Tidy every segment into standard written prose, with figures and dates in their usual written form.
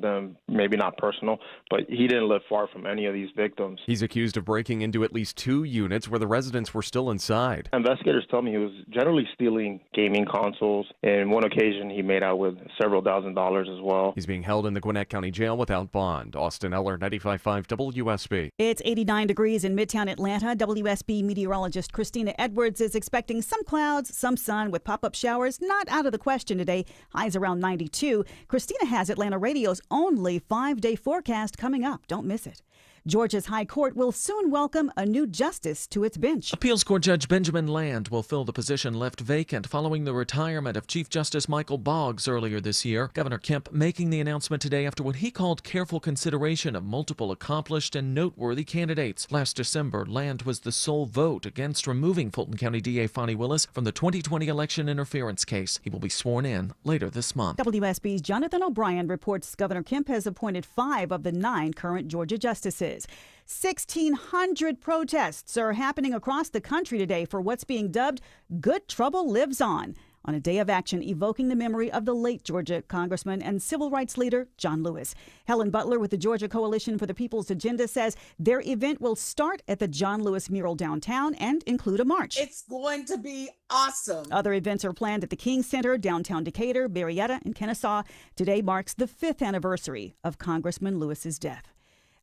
them, maybe not personal, but he didn't live far from any of these victims. He's accused of breaking into at least 2 units where the residents were still inside. Investigators tell me he was generally stealing gaming consoles, and one occasion he made out with several $1,000s as well. He's being held in the Gwinnett County Jail without bond. Austin Eller, 95.5 WSB. It's 89 degrees in Midtown Atlanta. WSB meteorologist Christina Edwards is expecting some clouds, some sun with pop-up showers. Not out of the question today. Highs around 92. Christina has Atlanta Radio's only 5-day forecast coming up. Don't miss it. Georgia's High Court will soon welcome a new justice to its bench. Appeals Court Judge Benjamin Land will fill the position left vacant following the retirement of Chief Justice Michael Boggs earlier this year. Governor Kemp making the announcement today after what he called careful consideration of multiple accomplished and noteworthy candidates. Last December, Land was the sole vote against removing Fulton County DA Fonnie Willis from the 2020 election interference case. He will be sworn in later this month. WSB's Jonathan O'Brien reports Governor Kemp has appointed 5 of the 9 current Georgia justices. 1,600 protests are happening across the country today for what's being dubbed Good Trouble Lives On a day of action evoking the memory of the late Georgia Congressman and civil rights leader John Lewis. Helen Butler with the Georgia Coalition for the People's Agenda says their event will start at the John Lewis mural downtown and include a march. It's going to be awesome. Other events are planned at the King Center, downtown Decatur, Marietta, and Kennesaw. Today marks the 5th anniversary of Congressman Lewis's death.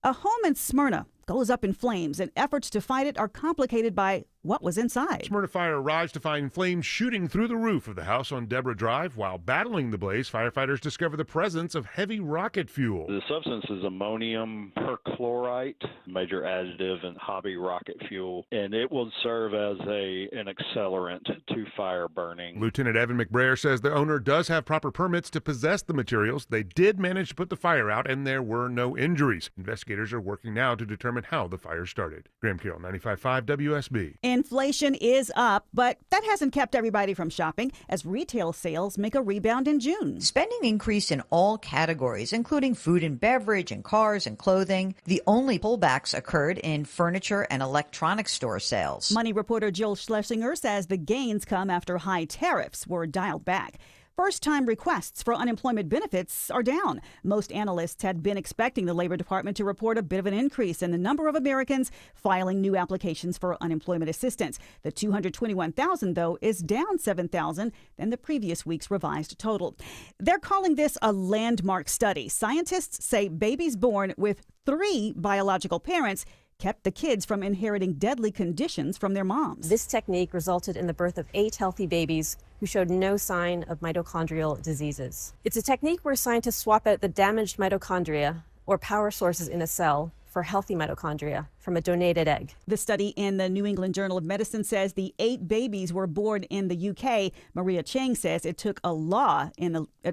A home in Smyrna goes up in flames, and efforts to fight it are complicated by what was inside. Smyrna Fire arrives to find flames shooting through the roof of the house on Deborah Drive. While battling the blaze, firefighters discover the presence of heavy rocket fuel. The substance is ammonium perchlorate, major additive in hobby rocket fuel, and it will serve as an accelerant to fire burning. Lieutenant Evan McBrayer says the owner does have proper permits to possess the materials. They did manage to put the fire out, and there were no injuries. Investigators are working now to determine how the fire started. Graham Carroll, 95.5 WSB. Inflation is up, but that hasn't kept everybody from shopping as retail sales make a rebound in June. Spending increased in all categories, including food and beverage and cars and clothing. The only pullbacks occurred in furniture and electronics store sales. Money reporter Jill Schlesinger says the gains come after high tariffs were dialed back. First-time requests for unemployment benefits are down. Most analysts had been expecting the Labor Department to report a bit of an increase in the number of Americans filing new applications for unemployment assistance. The 221,000, though, is down 7,000 than the previous week's revised total. They're calling this a landmark study. Scientists say babies born with 3 biological parents kept the kids from inheriting deadly conditions from their moms. This technique resulted in the birth of 8 healthy babies who showed no sign of mitochondrial diseases. It's a technique where scientists swap out the damaged mitochondria, or power sources in a cell, for healthy mitochondria from a donated egg. The study in the New England Journal of Medicine says the 8 babies were born in the UK. Maria Chang says it took a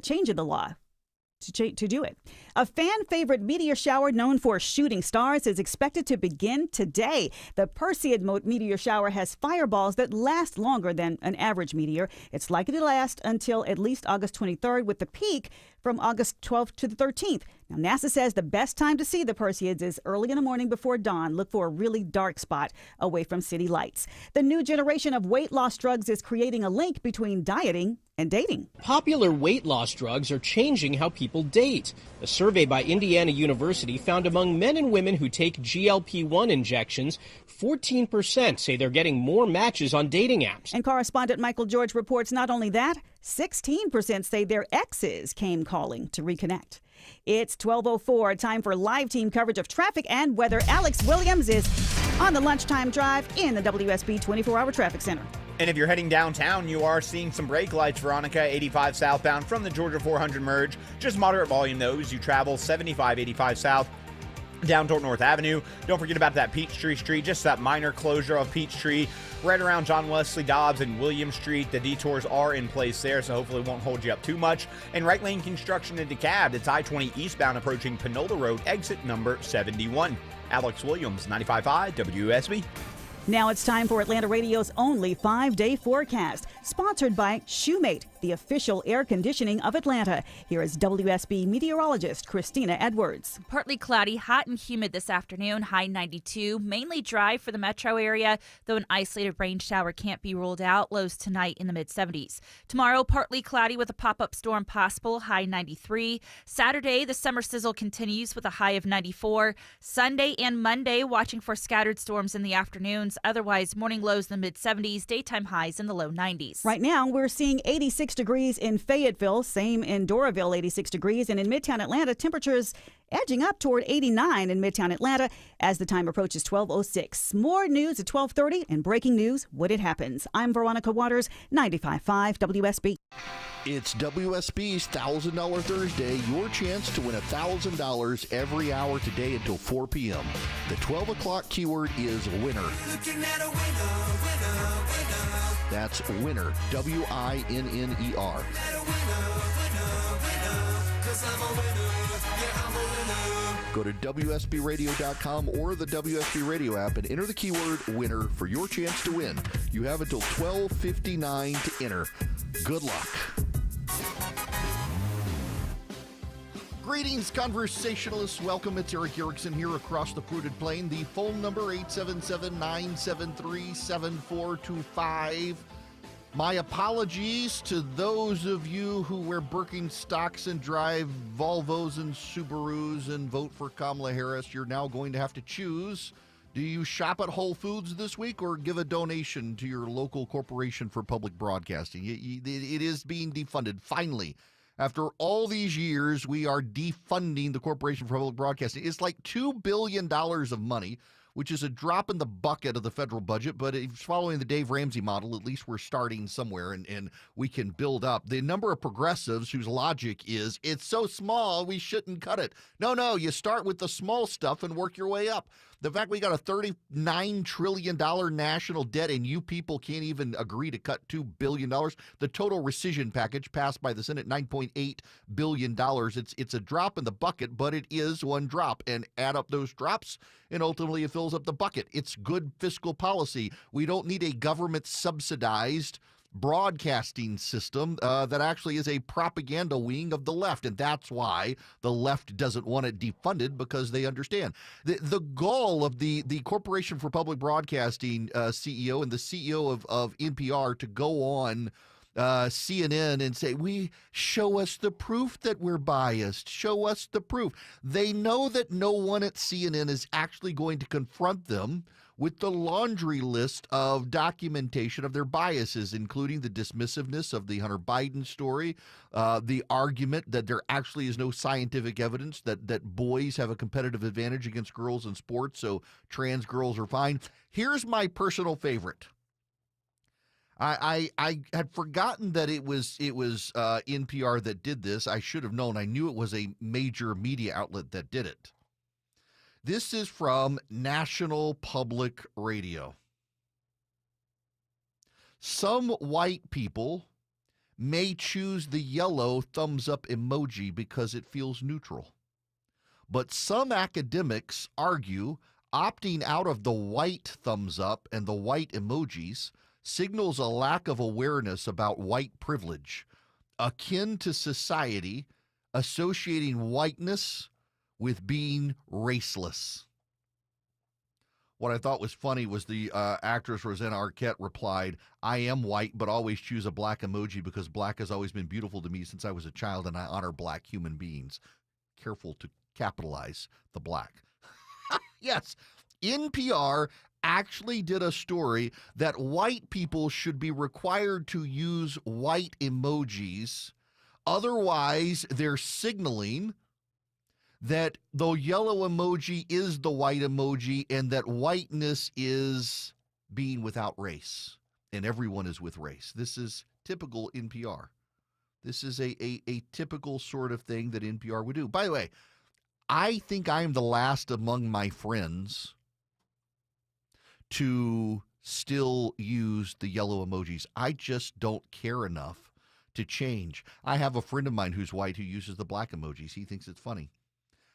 change in the law to do it. A fan favorite meteor shower known for shooting stars is expected to begin today. The Perseid meteor shower has fireballs that last longer than an average meteor. It's likely to last until at least August 23rd, with the peak from August 12th to the 13th. Now, NASA says the best time to see the Perseids is early in the morning before dawn. Look for a really dark spot away from city lights. The new generation of weight loss drugs is creating a link between dieting and dating. Popular weight loss drugs are changing how people date. A survey by Indiana University found among men and women who take GLP-1 injections, 14% say they're getting more matches on dating apps. And correspondent Michael George reports not only that, 16% say their exes came calling to reconnect. It's 12:04, time for live team coverage of traffic and weather. Alex Williams is on the lunchtime drive in the WSB 24-hour traffic center. And if you're heading downtown, you are seeing some brake lights, Veronica, 85 southbound from the Georgia 400 merge. Just moderate volume, though, as you travel 75, 85 south down toward North Avenue. Don't forget about that Peachtree Street, just that minor closure of Peachtree right around John Wesley Dobbs and William Street. The detours are in place there, so hopefully it won't hold you up too much. And right lane construction in DeKalb. It's I-20 eastbound approaching Panola Road, exit number 71. Alex Williams, 95.5 WSB. Now it's time for Atlanta Radio's only 5-day forecast, sponsored by Shoemate. the official air conditioning of Atlanta. Here is WSB meteorologist Christina Edwards. Partly cloudy, hot and humid this afternoon, high 92. Mainly dry for the metro area, though an isolated rain shower can't be ruled out. Lows tonight in the mid-70s. Tomorrow, partly cloudy with a pop-up storm possible, high 93. Saturday, the summer sizzle continues with a high of 94. Sunday and Monday, watching for scattered storms in the afternoons. Otherwise, morning lows in the mid-70s, daytime highs in the low 90s. Right now, we're seeing 86 degrees in Fayetteville, same in Doraville, 86 degrees, and in Midtown Atlanta, temperatures edging up toward 89 in Midtown Atlanta as the time approaches 12:06. More news at 12:30 and breaking news when it happens. I'm Veronica Waters, 95.5 WSB. It's WSB's $1,000 Thursday, your chance to win $1,000 every hour today until 4 p.m. The 12 o'clock keyword is winner. That's winner, W-I-N-N-E-R. Go to WSBradio.com or the WSB Radio app and enter the keyword winner for your chance to win. You have until 12:59 to enter. Good luck. Greetings, conversationalists. Welcome. It's Eric Erickson here across the fruited plain. The phone number, 877-973-7425. My apologies to those of you who wear Birkenstocks and drive Volvos and Subarus and vote for Kamala Harris. You're now going to have to choose. Do you shop at Whole Foods this week or give a donation to your local corporation for public broadcasting? It is being defunded. Finally, after all these years, we are defunding the Corporation for Public Broadcasting. It's like $2 billion of money, which is a drop in the bucket of the federal budget, but it's following the Dave Ramsey model. At least we're starting somewhere, and we can build up. The number of progressives whose logic is, it's so small, we shouldn't cut it. No, you start with the small stuff and work your way up. The fact we got a $39 trillion national debt and you people can't even agree to cut $2 billion. The total rescission package passed by the Senate, $9.8 billion. It's a drop in the bucket, but it is one drop. And add up those drops, and ultimately it fills up the bucket. It's good fiscal policy. We don't need a government-subsidized broadcasting system that actually is a propaganda wing of the left, and that's why the left doesn't want it defunded, because they understand the goal of the Corporation for Public Broadcasting CEO and the CEO of NPR to go on CNN and say, we show us the proof that we're biased, show us the proof. They know that no one at CNN is actually going to confront them with the laundry list of documentation of their biases, including the dismissiveness of the Hunter Biden story, the argument that there actually is no scientific evidence that boys have a competitive advantage against girls in sports, so trans girls are fine. Here's my personal favorite. I had forgotten that it was NPR that did this. I should have known. I knew it was a major media outlet that did it. This is from National Public Radio. Some white people may choose the yellow thumbs up emoji because it feels neutral. But some academics argue opting out of the white thumbs up and the white emojis signals a lack of awareness about white privilege, akin to society associating whiteness with being raceless. What I thought was funny was the actress Rosanna Arquette replied, I am white, but always choose a black emoji because black has always been beautiful to me since I was a child, and I honor black human beings. Careful to capitalize the black. Yes, NPR actually did a story that white people should be required to use white emojis. Otherwise, they're signaling that the yellow emoji is the white emoji and that whiteness is being without race and everyone is with race. This is typical NPR. This is a typical sort of thing that NPR would do. By the way, I think I am the last among my friends to still use the yellow emojis. I just don't care enough to change. I have a friend of mine who's white who uses the black emojis. He thinks it's funny.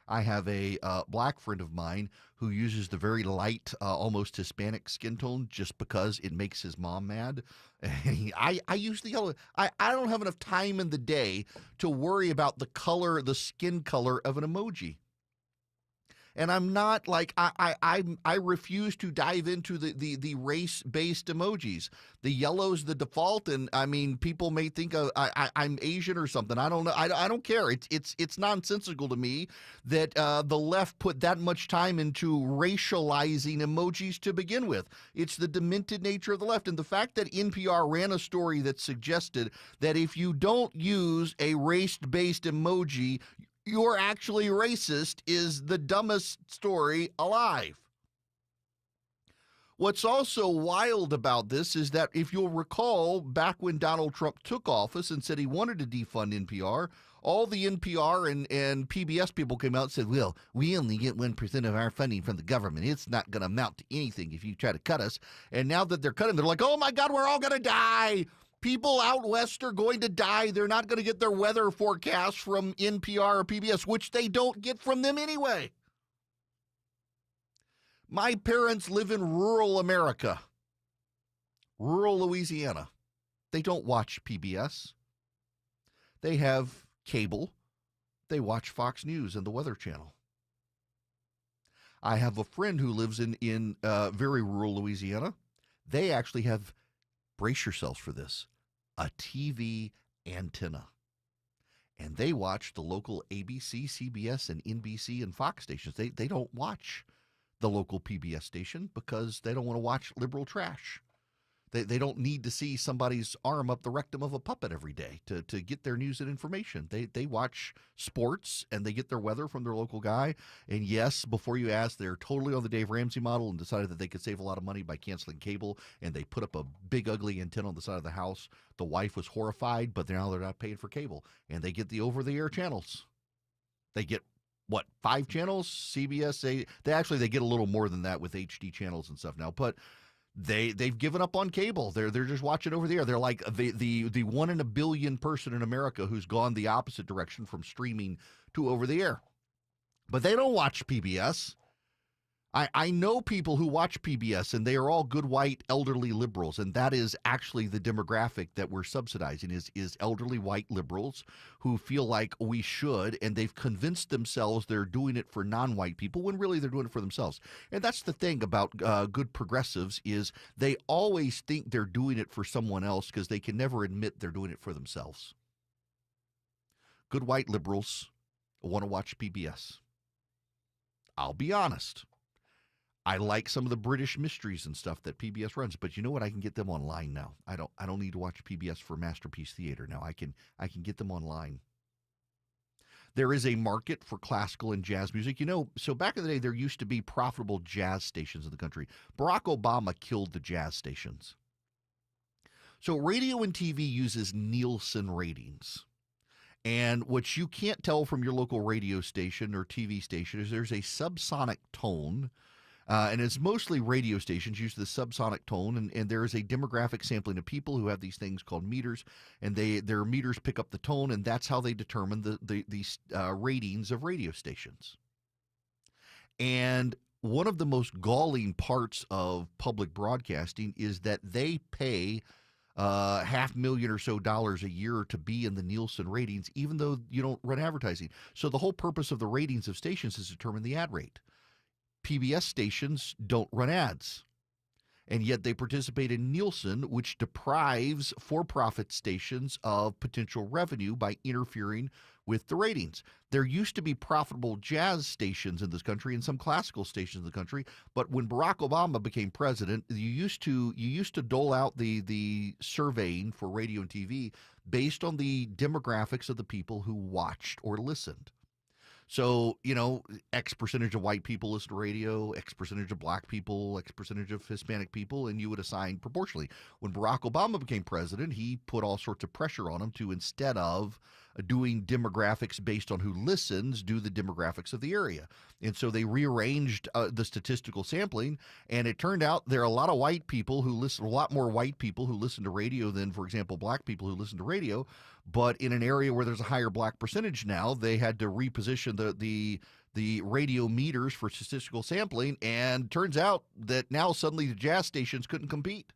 I have a black friend of mine who uses the very light, almost Hispanic skin tone just because it makes his mom mad. And I use the yellow. I don't have enough time in the day to worry about the color, the skin color of an emoji. And I'm not like I refuse to dive into the race-based emojis. The yellow's the default, and I mean people may think I'm Asian or something. I don't know. I don't care. It's nonsensical to me that the left put that much time into racializing emojis to begin with. It's the demented nature of the left, and the fact that NPR ran a story that suggested that if you don't use a race-based emoji, you're actually racist is the dumbest story alive. What's also wild about this is that if you'll recall, back when Donald Trump took office and said he wanted to defund NPR, all the NPR and PBS people came out and said, well, we only get 1% of our funding from the government. It's not going to amount to anything if you try to cut us. And now that they're cutting, they're like, oh my God, we're all going to die. People out west are going to die. They're not going to get their weather forecast from NPR or PBS, which they don't get from them anyway. My parents live in rural America, rural Louisiana. They don't watch PBS. They have cable. They watch Fox News and the Weather Channel. I have a friend who lives in very rural Louisiana. They actually have, brace yourselves for this, a TV antenna. And they watch the local ABC, CBS, and NBC and Fox stations. They don't watch the local PBS station because they don't want to watch liberal trash. They don't need to see somebody's arm up the rectum of a puppet every day to get their news and information. They watch sports and they get their weather from their local guy. And yes, before you ask, they're totally on the Dave Ramsey model and decided that they could save a lot of money by canceling cable. And they put up a big ugly antenna on the side of the house. The wife was horrified, but now they're not paying for cable. And they get the over-the-air channels. They get, what, 5 channels? CBS, they get a little more than that with HD channels and stuff now. But they've given up on cable. They're just watching over the air. They're like the 1 in a billion person in America who's gone the opposite direction from streaming to over the air. But they don't watch PBS. I know people who watch PBS, and they are all good white elderly liberals, and that is actually the demographic that we're subsidizing is elderly white liberals who feel like we should, and they've convinced themselves they're doing it for non-white people when really they're doing it for themselves. And that's the thing about good progressives is they always think they're doing it for someone else because they can never admit they're doing it for themselves. Good white liberals want to watch PBS. I'll be honest. I like some of the British mysteries and stuff that PBS runs, but you know what? I can get them online now. I don't need to watch PBS for Masterpiece Theater now. I can get them online. There is a market for classical and jazz music. You know, so back in the day, there used to be profitable jazz stations in the country. Barack Obama killed the jazz stations. So radio and TV uses Nielsen ratings. And what you can't tell from your local radio station or TV station is there's a subsonic tone. And it's mostly radio stations use the subsonic tone, and there is a demographic sampling of people who have these things called meters, and their meters pick up the tone, and that's how they determine the ratings of radio stations. And one of the most galling parts of public broadcasting is that they pay $500,000 or so a year to be in the Nielsen ratings, even though you don't run advertising. So the whole purpose of the ratings of stations is to determine the ad rate. PBS stations don't run ads, and yet they participate in Nielsen, which deprives for-profit stations of potential revenue by interfering with the ratings. There used to be profitable jazz stations in this country and some classical stations in the country, but when Barack Obama became president, you used to dole out the surveying for radio and TV based on the demographics of the people who watched or listened. So, you know, X percentage of white people listen to radio, X percentage of black people, X percentage of Hispanic people, and you would assign proportionally. When Barack Obama became president, he put all sorts of pressure on him to, instead of doing demographics based on who listens, do the demographics of the area. And so they rearranged the statistical sampling, and it turned out there are a lot of white people who listen, a lot more white people who listen to radio than, for example, black people who listen to radio. But in an area where there's a higher black percentage now, they had to reposition the radio meters for statistical sampling, and turns out that now suddenly the jazz stations couldn't compete.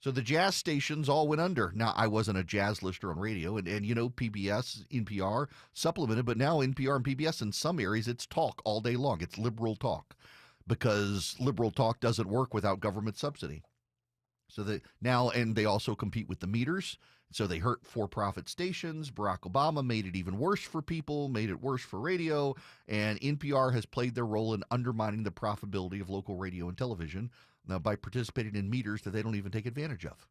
So the jazz stations all went under. Now, I wasn't a jazz listener on radio, and PBS, NPR supplemented, but now NPR and PBS in some areas, it's talk all day long. It's liberal talk, because liberal talk doesn't work without government subsidy. So and they also compete with the meters. So they hurt for-profit stations. Barack Obama made it even worse for people, made it worse for radio, and NPR has played their role in undermining the profitability of local radio and television by participating in meters that they don't even take advantage of.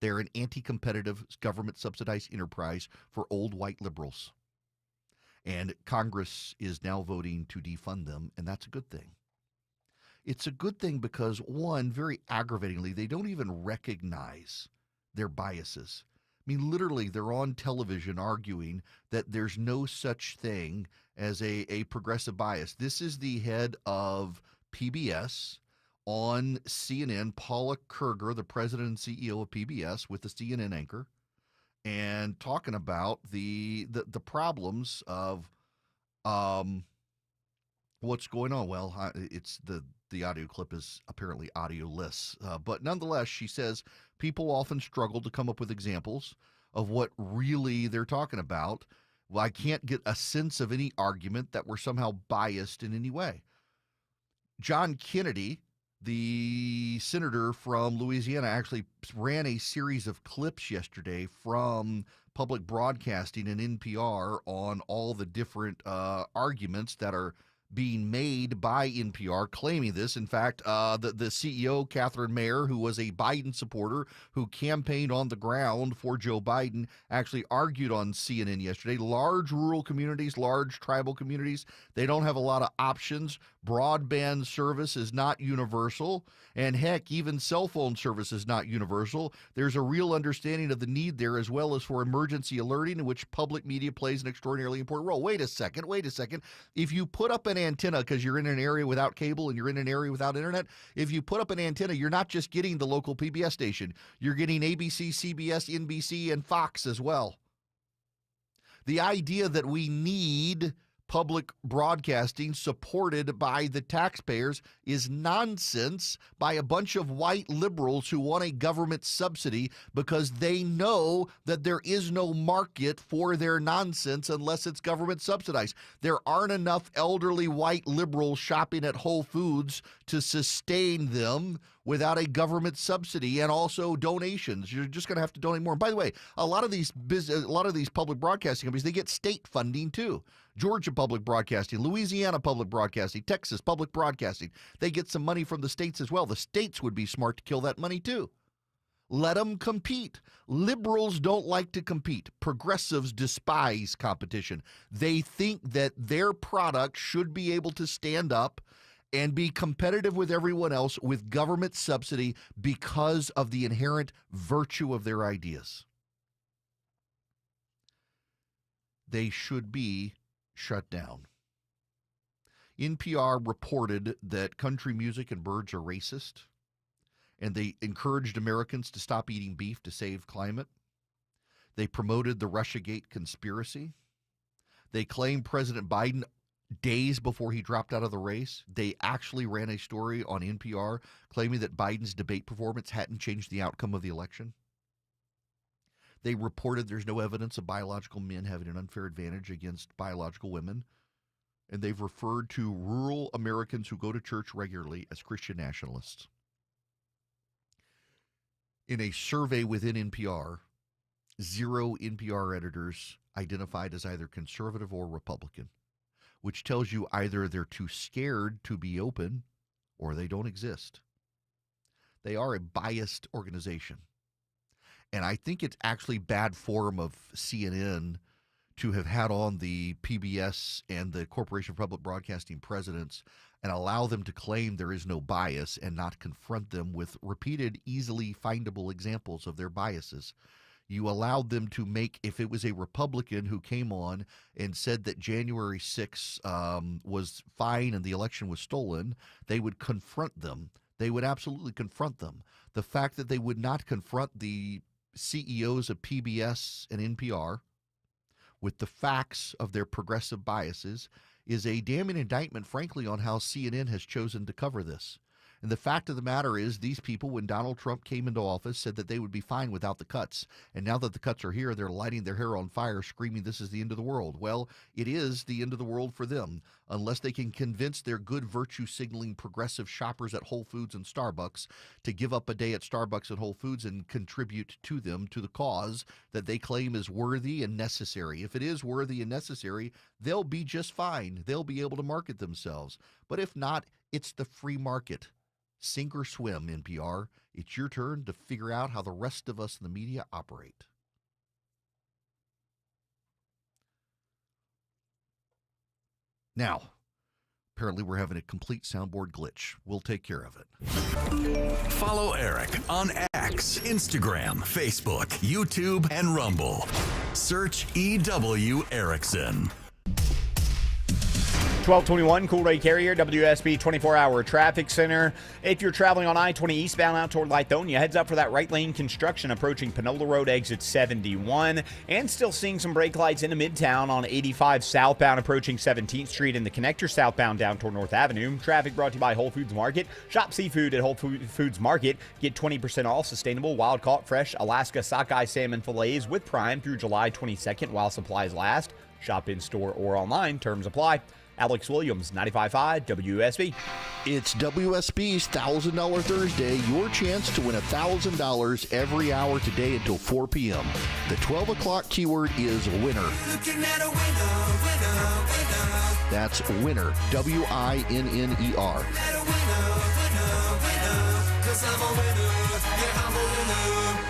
They're an anti-competitive, government-subsidized enterprise for old white liberals. And Congress is now voting to defund them, and that's a good thing. It's a good thing because, one, very aggravatingly, they don't even recognize their biases. I mean, literally, they're on television arguing that there's no such thing as a progressive bias. This is the head of PBS on CNN, Paula Kerger, the president and CEO of PBS, with the CNN anchor, and talking about the problems of what's going on. Well, it's the audio clip is apparently audioless, but nonetheless, she says people often struggle to come up with examples of what really they're talking about. Well, I can't get a sense of any argument that we're somehow biased in any way. John Kennedy, the senator from Louisiana, actually ran a series of clips yesterday from public broadcasting and NPR on all the different arguments that are being made by NPR, claiming this. In fact, the CEO, Catherine Mayer, who was a Biden supporter, who campaigned on the ground for Joe Biden, actually argued on CNN yesterday. Large rural communities, large tribal communities, they don't have a lot of options. Broadband service is not universal. And heck, even cell phone service is not universal. There's a real understanding of the need there, as well as for emergency alerting, in which public media plays an extraordinarily important role. Wait a second. If you put up an antenna because you're in an area without cable and you're in an area without internet, if you put up an antenna, you're not just getting the local PBS station. You're getting ABC, CBS, NBC, and Fox as well. The idea that we need public broadcasting supported by the taxpayers is nonsense by a bunch of white liberals who want a government subsidy because they know that there is no market for their nonsense unless it's government subsidized. There aren't enough elderly white liberals shopping at Whole Foods to sustain them without a government subsidy and also donations. You're just going to have to donate more. And by the way, a lot of these public broadcasting companies, they get state funding too. Georgia Public Broadcasting, Louisiana Public Broadcasting, Texas Public Broadcasting. They get some money from the states as well. The states would be smart to kill that money too. Let them compete. Liberals don't like to compete. Progressives despise competition. They think that their product should be able to stand up and be competitive with everyone else with government subsidy because of the inherent virtue of their ideas. They should be shut down. NPR reported that country music and birds are racist, and they encouraged Americans to stop eating beef to save climate. They promoted the Russiagate conspiracy. They claimed President Biden, days before he dropped out of the race, they actually ran a story on NPR claiming that Biden's debate performance hadn't changed the outcome of the election. They reported there's no evidence of biological men having an unfair advantage against biological women. And they've referred to rural Americans who go to church regularly as Christian nationalists. In a survey within NPR, 0 NPR editors identified as either conservative or Republican, which tells you either they're too scared to be open or they don't exist. They are a biased organization. And I think it's actually bad form of CNN to have had on the PBS and the Corporation for Public Broadcasting presidents and allow them to claim there is no bias and not confront them with repeated, easily findable examples of their biases. You allowed them to make, if it was a Republican who came on and said that January 6th was fine and the election was stolen, they would confront them. They would absolutely confront them. The fact that they would not confront the CEOs of PBS and NPR with the facts of their progressive biases is a damning indictment, frankly, on how CNN has chosen to cover this. And the fact of the matter is, these people, when Donald Trump came into office, said that they would be fine without the cuts. And now that the cuts are here, they're lighting their hair on fire, screaming this is the end of the world. Well, it is the end of the world for them, unless they can convince their good virtue-signaling progressive shoppers at Whole Foods and Starbucks to give up a day at Starbucks and Whole Foods and contribute to them, to the cause that they claim is worthy and necessary. If it is worthy and necessary, they'll be just fine. They'll be able to market themselves. But if not, it's the free market. Sink or swim, NPR. It's your turn to figure out how the rest of us in the media operate. Now, apparently we're having a complete soundboard glitch. We'll take care of it. Follow Eric on X, Instagram, Facebook, YouTube, and Rumble. Search EW Erickson. 1221 Cool Ray Carrier, WSB 24-hour traffic center. If you're traveling on I-20 eastbound out toward Lithonia, heads up for that right lane construction approaching Panola Road exit 71. And still seeing some brake lights into Midtown on 85 southbound approaching 17th Street and the connector southbound down toward North Avenue. Traffic brought to you by Whole Foods Market. Shop seafood at Whole Foods Market. Get 20% off sustainable, wild-caught, fresh Alaska sockeye salmon fillets with Prime through July 22nd while supplies last. Shop in-store or online. Terms apply. Alex Williams, 95.5 WSB. It's WSB's $1,000 Thursday. Your chance to win $1,000 every hour today until 4 p.m. The 12 o'clock keyword is winner. Looking at a winner, winner, winner. That's winner, W-I-N-N-E-R.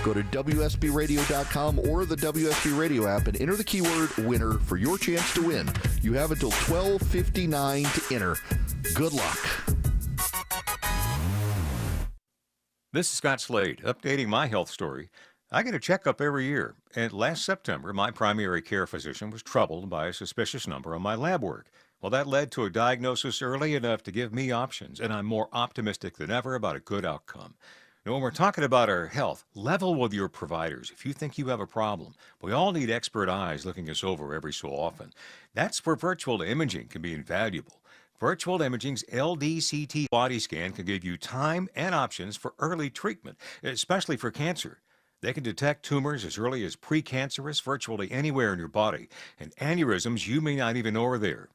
Go to WSBradio.com or the WSB Radio app and enter the keyword winner for your chance to win. You have until 12:59 to enter. Good luck. This is Scott Slade, updating my health story. I get a checkup every year, and last September, my primary care physician was troubled by a suspicious number on my lab work. Well, that led to a diagnosis early enough to give me options, and I'm more optimistic than ever about a good outcome. Now, when we're talking about our health, level with your providers if you think you have a problem. We all need expert eyes looking us over every so often. That's where virtual imaging can be invaluable. Virtual Imaging's LDCT body scan can give you time and options for early treatment, especially for cancer. They can detect tumors as early as precancerous virtually anywhere in your body, and aneurysms you may not even know are there.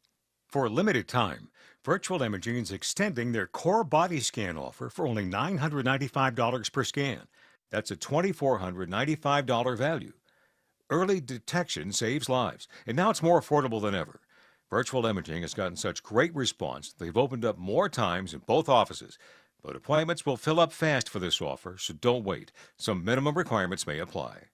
For a limited time, Virtual Imaging is extending their core body scan offer for only $995 per scan. That's a $2,495 value. Early detection saves lives, and now it's more affordable than ever. Virtual Imaging has gotten such great response, they've opened up more times in both offices. But appointments will fill up fast for this offer, so don't wait. Some minimum requirements may apply.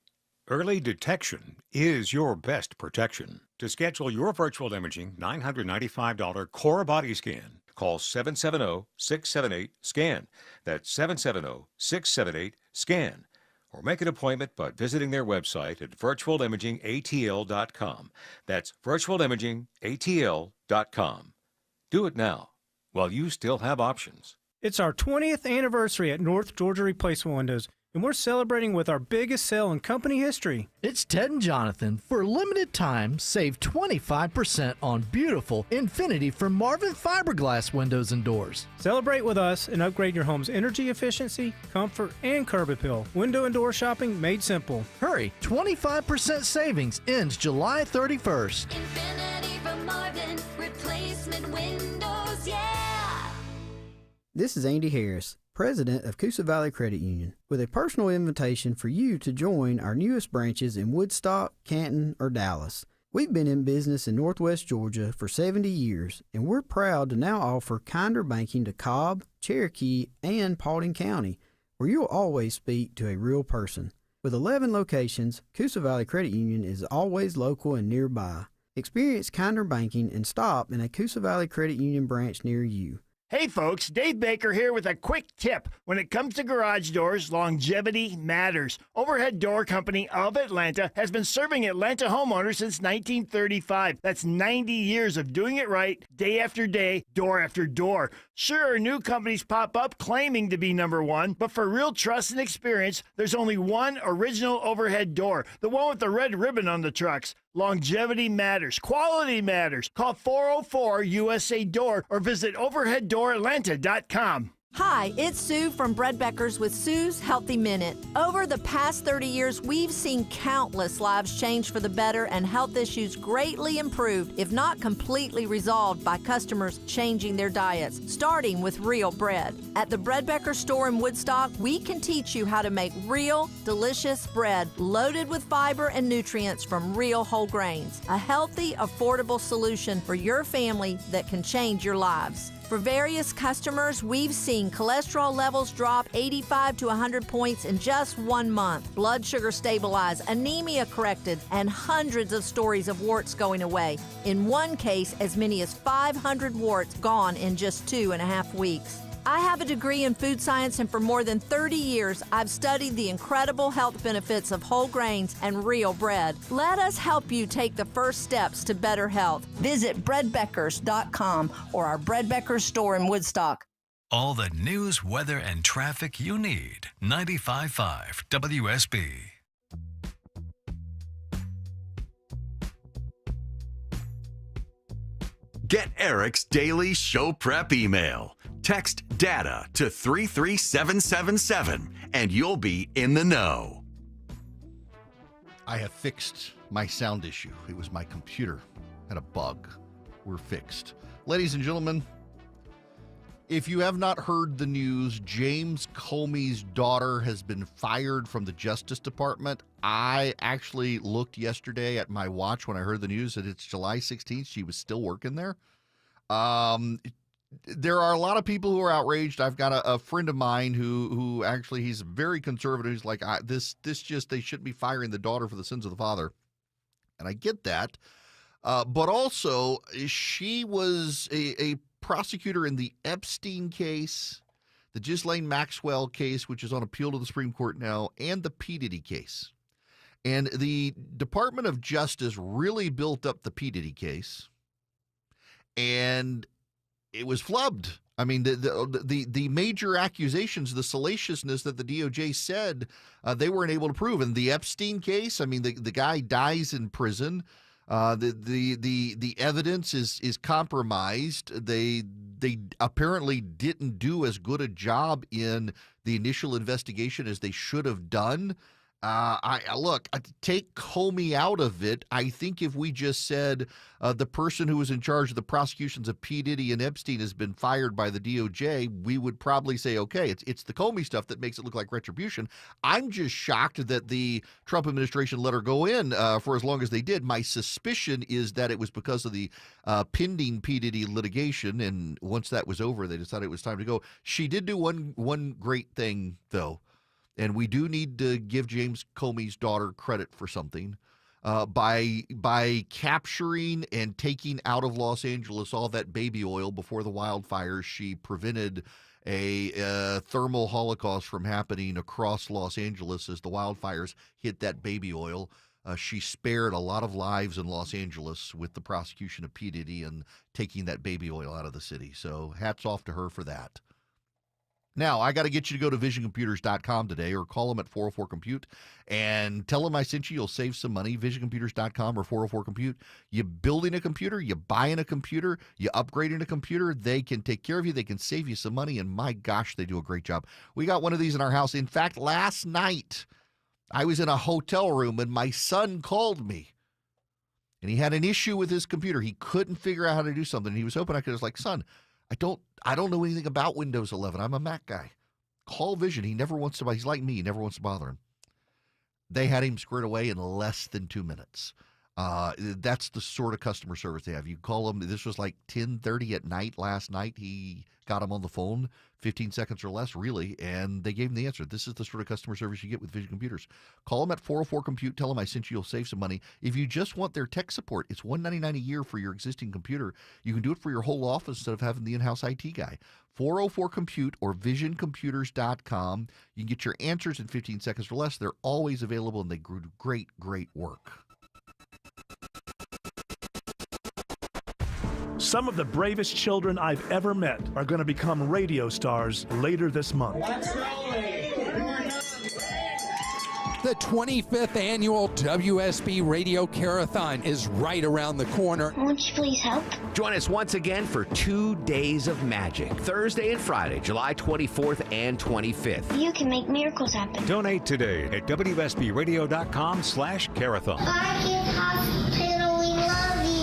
Early detection is your best protection. To schedule your virtual imaging $995 core body scan, call 770-678-SCAN. That's 770-678-SCAN. Or make an appointment by visiting their website at virtualimagingatl.com. That's virtualimagingatl.com. Do it now, while you still have options. It's our 20th anniversary at North Georgia Replacement Windows, and we're celebrating with our biggest sale in company history. It's Ted and Jonathan. For a limited time, save 25% on beautiful Infinity from Marvin fiberglass windows and doors. Celebrate with us and upgrade your home's energy efficiency, comfort, and curb appeal. Window and door shopping made simple. Hurry, 25% savings ends July 31st. Infinity from Marvin, replacement windows, yeah! This is Andy Harris, President of Coosa Valley Credit Union, with a personal invitation for you to join our newest branches in Woodstock, Canton, or Dallas. We've been in business in Northwest Georgia for 70 years, and we're proud to now offer kinder banking to Cobb, Cherokee, and Paulding County, where you'll always speak to a real person. With 11 locations, Coosa Valley Credit Union is always local and nearby. Experience kinder banking and stop in a Coosa Valley Credit Union branch near you. Hey folks, Dave Baker here with a quick tip. When it comes to garage doors, longevity matters. Overhead Door Company of Atlanta has been serving Atlanta homeowners since 1935. That's 90 years of doing it right, day after day, door after door. Sure, new companies pop up claiming to be number one, but for real trust and experience, there's only one original overhead door, the one with the red ribbon on the trucks. Longevity matters. Quality matters. Call 404-USA-DOOR or visit overheaddooratlanta.com. Hi, it's Sue from Bread Beckers with Sue's Healthy Minute. Over the past 30 years, we've seen countless lives change for the better and health issues greatly improved, if not completely resolved, by customers changing their diets, starting with real bread. At the Bread Beckers store in Woodstock, we can teach you how to make real, delicious bread loaded with fiber and nutrients from real whole grains. A healthy, affordable solution for your family that can change your lives. For various customers, we've seen cholesterol levels drop 85 to 100 points in just 1 month, blood sugar stabilized, anemia corrected, and hundreds of stories of warts going away. In one case, as many as 500 warts gone in just 2.5 weeks. I have a degree in food science, and for more than 30 years, I've studied the incredible health benefits of whole grains and real bread. Let us help you take the first steps to better health. Visit breadbeckers.com or our Bread Beckers store in Woodstock. All the news, weather, and traffic you need. 95.5 WSB. Get Eric's daily show prep email. Text DATA to 33777 and you'll be in the know. I have fixed my sound issue. It was my computer. Had a bug. We're fixed. Ladies and gentlemen, if you have not heard the news, James Comey's daughter has been fired from the Justice Department. I actually looked yesterday at my watch when I heard the news that it's July 16th. She was still working there. There are a lot of people who are outraged. I've got a friend of mine who actually, he's very conservative. He's like, they shouldn't be firing the daughter for the sins of the father. And I get that. But also, she was a prosecutor in the Epstein case, the Ghislaine Maxwell case, which is on appeal to the Supreme Court now, and the P. Diddy case. And the Department of Justice really built up the P. Diddy case. And it was flubbed. I mean, the major accusations, the salaciousness that the DOJ said they weren't able to prove. In the Epstein case, I mean, the guy dies in prison. The evidence is compromised. They apparently didn't do as good a job in the initial investigation as they should have done. Take Comey out of it. I think if we just said the person who was in charge of the prosecutions of P. Diddy and Epstein has been fired by the DOJ, we would probably say, okay, it's the Comey stuff that makes it look like retribution. I'm just shocked that the Trump administration let her go in for as long as they did. My suspicion is that it was because of the pending P. Diddy litigation, and once that was over, they decided it was time to go. She did do one great thing, though. And we do need to give James Comey's daughter credit for something. By capturing and taking out of Los Angeles all that baby oil before the wildfires, she prevented a thermal holocaust from happening across Los Angeles as the wildfires hit that baby oil. She spared a lot of lives in Los Angeles with the prosecution of P. Diddy and taking that baby oil out of the city. So hats off to her for that. Now, I got to get you to go to visioncomputers.com today or call them at 404-COMPUTE and tell them I sent you. You'll save some money. Visioncomputers.com or 404-COMPUTE. You building a computer, you buying a computer, you upgrading a computer, they can take care of you. They can save you some money, and my gosh, they do a great job. We got one of these in our house. In fact, last night, I was in a hotel room, and my son called me, and he had an issue with his computer. He couldn't figure out how to do something. He was hoping I could just like, son, I don't know anything about Windows 11. I'm a Mac guy. Call Vision. He never wants to he's like me. He never wants to bother him. They had him squared away in less than 2 minutes. That's the sort of customer service they have. You call them. This was like 10:30 at night last night. He got him on the phone, 15 seconds or less, really, and they gave him the answer. This is the sort of customer service you get with Vision Computers. Call them at 404-COMPUTE. Tell them I sent you. You'll save some money. If you just want their tech support, it's $199 a year for your existing computer. You can do it for your whole office instead of having the in-house IT guy. 404-COMPUTE or visioncomputers.com. You can get your answers in 15 seconds or less. They're always available, and they do great, great work. Some of the bravest children I've ever met are going to become radio stars later this month. The 25th annual WSB Radio Carathon is right around the corner. Won't you please help? Join us once again for 2 days of magic, Thursday and Friday, July 24th and 25th. You can make miracles happen. Donate today at WSBRadio.com/carathon. Bye, Kids Hospital. We love you.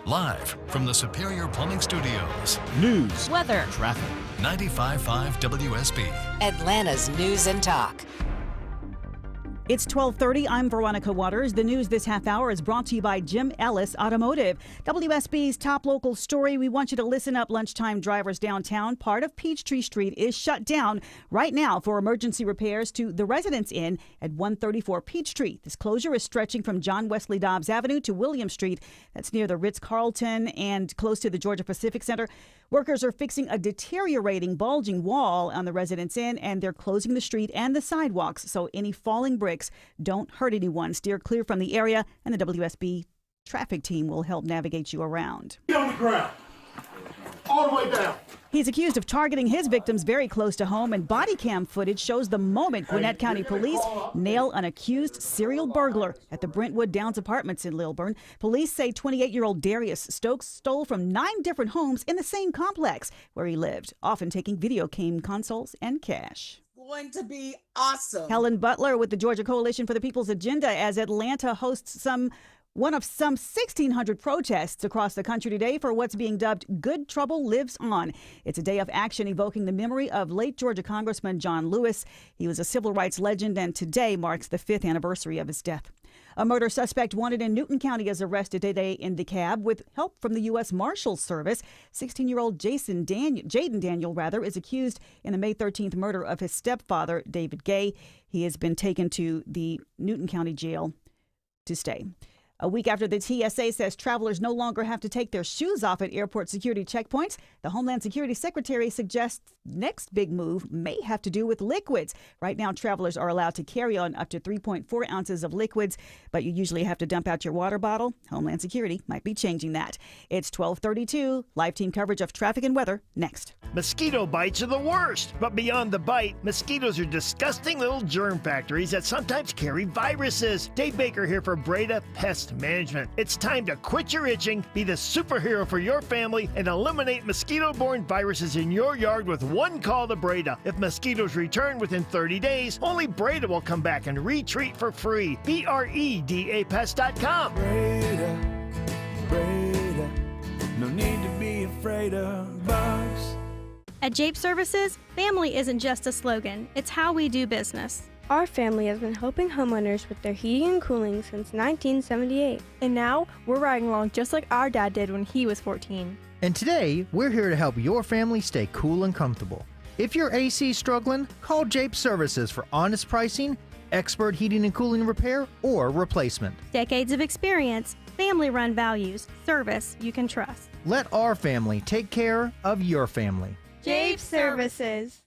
Live from the Superior Plumbing Studios. News, weather, traffic. 95.5 WSB. Atlanta's News and Talk. It's 12:30. I'm Veronica Waters. The news this half hour is brought to you by Jim Ellis Automotive. WSB's top local story. We want you to listen up. Lunchtime drivers downtown. Part of Peachtree Street is shut down right now for emergency repairs to the Residence Inn at 134 Peachtree. This closure is stretching from John Wesley Dobbs Avenue to William Street. That's near the Ritz-Carlton and close to the Georgia Pacific Center. Workers are fixing a deteriorating, bulging wall on the Residence Inn, and they're closing the street and the sidewalks, so any falling bricks don't hurt anyone. Steer clear from the area, and the WSB traffic team will help navigate you around. Get on the ground. All the way down. He's accused of targeting his victims very close to home, and body cam footage shows the moment Gwinnett County Police nail an accused serial burglar at the Brentwood Downs Apartments in Lilburn. Police say 28-year-old Darius Stokes stole from 9 different homes in the same complex where he lived, often taking video game consoles and cash. Going to be awesome. Helen Butler with the Georgia Coalition for the People's Agenda as Atlanta hosts one of some 1,600 protests across the country today for what's being dubbed Good Trouble Lives On. It's a day of action evoking the memory of late Georgia Congressman John Lewis. He was a civil rights legend, and today marks the 5th anniversary of his death. A murder suspect wanted in Newton County is arrested today in DeKalb with help from the U.S. Marshals Service. 16-year-old Jaden Daniel is accused in the May 13th murder of his stepfather, David Gay. He has been taken to the Newton County Jail to stay. A week after the TSA says travelers no longer have to take their shoes off at airport security checkpoints, the Homeland Security Secretary suggests next big move may have to do with liquids. Right now, travelers are allowed to carry on up to 3.4 ounces of liquids, but you usually have to dump out your water bottle. Homeland Security might be changing that. It's 12:32. Live team coverage of traffic and weather next. Mosquito bites are the worst, but beyond the bite, mosquitoes are disgusting little germ factories that sometimes carry viruses. Dave Baker here for Breda Pest Management. It's time to quit your itching, be the superhero for your family, and eliminate mosquito-borne viruses in your yard with one call to Breda. If mosquitoes return within 30 days, only Breda will come back and retreat for free. BREDAPest.com. Breda, no need to be afraid of bugs. At Jape Services, family isn't just a slogan, it's how we do business. Our family has been helping homeowners with their heating and cooling since 1978. And now, we're riding along just like our dad did when he was 14. And today, we're here to help your family stay cool and comfortable. If your AC is struggling, call Jape Services for honest pricing, expert heating and cooling repair, or replacement. Decades of experience, family-run values, service you can trust. Let our family take care of your family. Jape Services.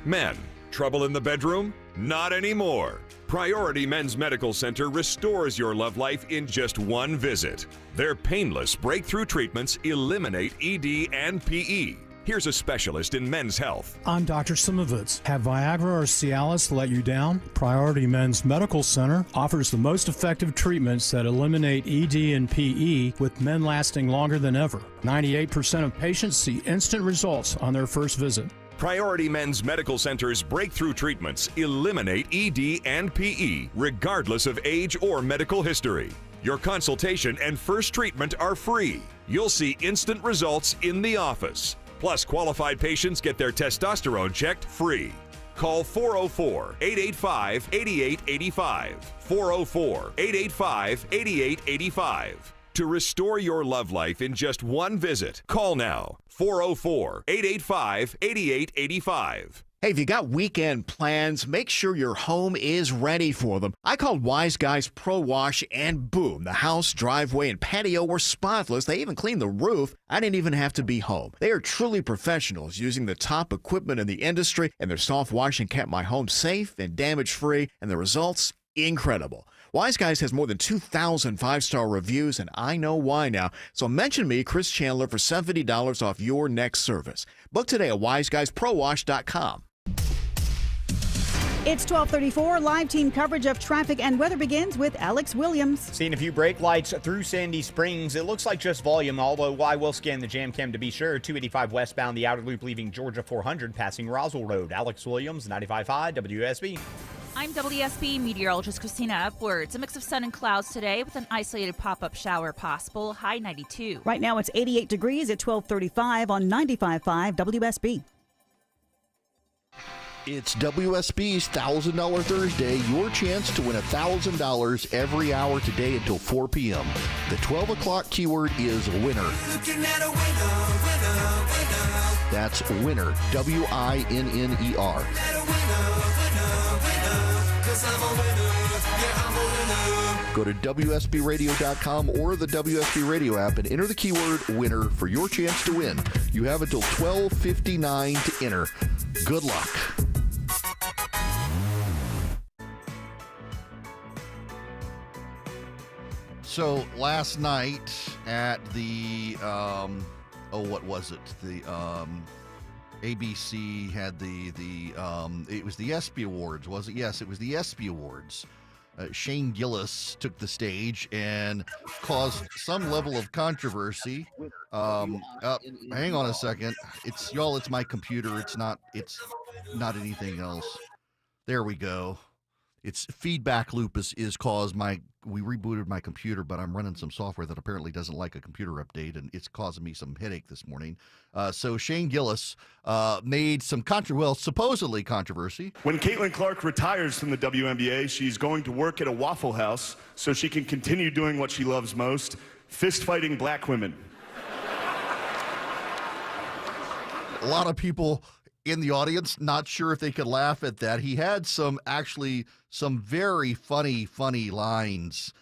Men, trouble in the bedroom? Not anymore. Priority Men's Medical Center restores your love life in just one visit. Their painless breakthrough treatments eliminate ED and PE. Here's a specialist in men's health. I'm Dr. Simovitz. Have Viagra or Cialis let you down? Priority Men's Medical Center offers the most effective treatments that eliminate ED and PE, with men lasting longer than ever. 98% of patients see instant results on their first visit. Priority Men's Medical Center's breakthrough treatments eliminate ED and PE, regardless of age or medical history. Your consultation and first treatment are free. You'll see instant results in the office. Plus, qualified patients get their testosterone checked free. Call 404-885-8885. 404-885-8885. To restore your love life in just one visit, call now. 404-885-8885. Hey, if you got weekend plans, make sure your home is ready for them. I called Wise Guys Pro Wash and boom, the house, driveway, and patio were spotless. They even cleaned the roof. I didn't even have to be home. They are truly professionals using the top equipment in the industry, and their soft washing kept my home safe and damage-free, and the results, incredible. Wise Guys has more than 2,000 5-star reviews, and I know why now. So mention me, Chris Chandler, for $70 off your next service. Book today at wiseguysprowash.com. It's 12:34. Live team coverage of traffic and weather begins with Alex Williams. Seeing a few brake lights through Sandy Springs. It looks like just volume, although I will scan the jam cam to be sure. 285 westbound, the outer loop leaving Georgia 400, passing Roswell Road. Alex Williams, 95.5 WSB. I'm WSB meteorologist Christina Upwards. A mix of sun and clouds today with an isolated pop-up shower possible. High 92. Right now it's 88 degrees at 12:35 on 95.5 WSB. It's WSB's $1,000 Thursday. Your chance to win $1,000 every hour today until 4 p.m. The 12 o'clock keyword is winner. Looking at a winner, winner, winner. That's winner. W-I-N-N-E-R. Go to WSBradio.com or the WSB Radio app and enter the keyword winner for your chance to win. You have until 12:59 to enter. Good luck. So last night at the what was it? The ABC had it was the ESPY Awards, was it? Yes, it was the ESPY Awards. Shane Gillis took the stage and caused some level of controversy. Hang on a second. It's my computer. It's not anything else. There we go. Its feedback loop is caused we rebooted my computer, but I'm running some software that apparently doesn't like a computer update, and it's causing me some headache this morning. So Shane Gillis made some supposedly controversy. When Caitlin Clark retires from the WNBA, she's going to work at a Waffle House so she can continue doing what she loves most, fist fighting black women. A lot of people in the audience not sure if they could laugh at that. He had some very funny lines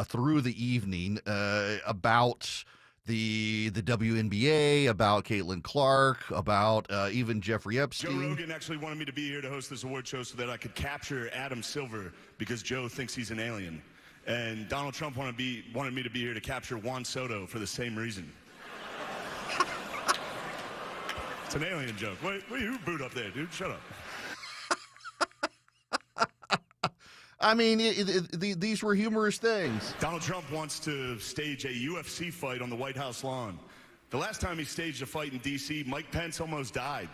through the evening about the WNBA, about Caitlin Clark, about even Jeffrey Epstein. Joe Rogan actually wanted me to be here to host this award show so that I could capture Adam Silver because Joe thinks he's an alien. And Donald Trump wanted me to be here to capture Juan Soto for the same reason. It's an alien joke. Wait, who booed up there, dude? Shut up. I mean, these were humorous things. Donald Trump wants to stage a UFC fight on the White House lawn. The last time he staged a fight in D.C., Mike Pence almost died.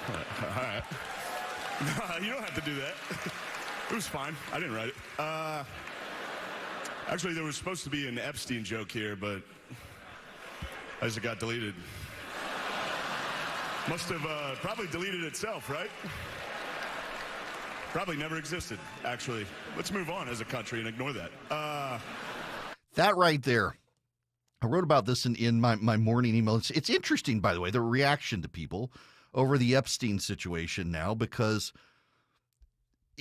All right. No, you don't have to do that. It was fine. I didn't write it. Actually, there was supposed to be an Epstein joke here, but as it got deleted. Must have probably deleted itself, right? Probably never existed, actually. Let's move on as a country and ignore that. That right there. I wrote about this in my morning email. It's interesting, by the way, the reaction to people over the Epstein situation now, because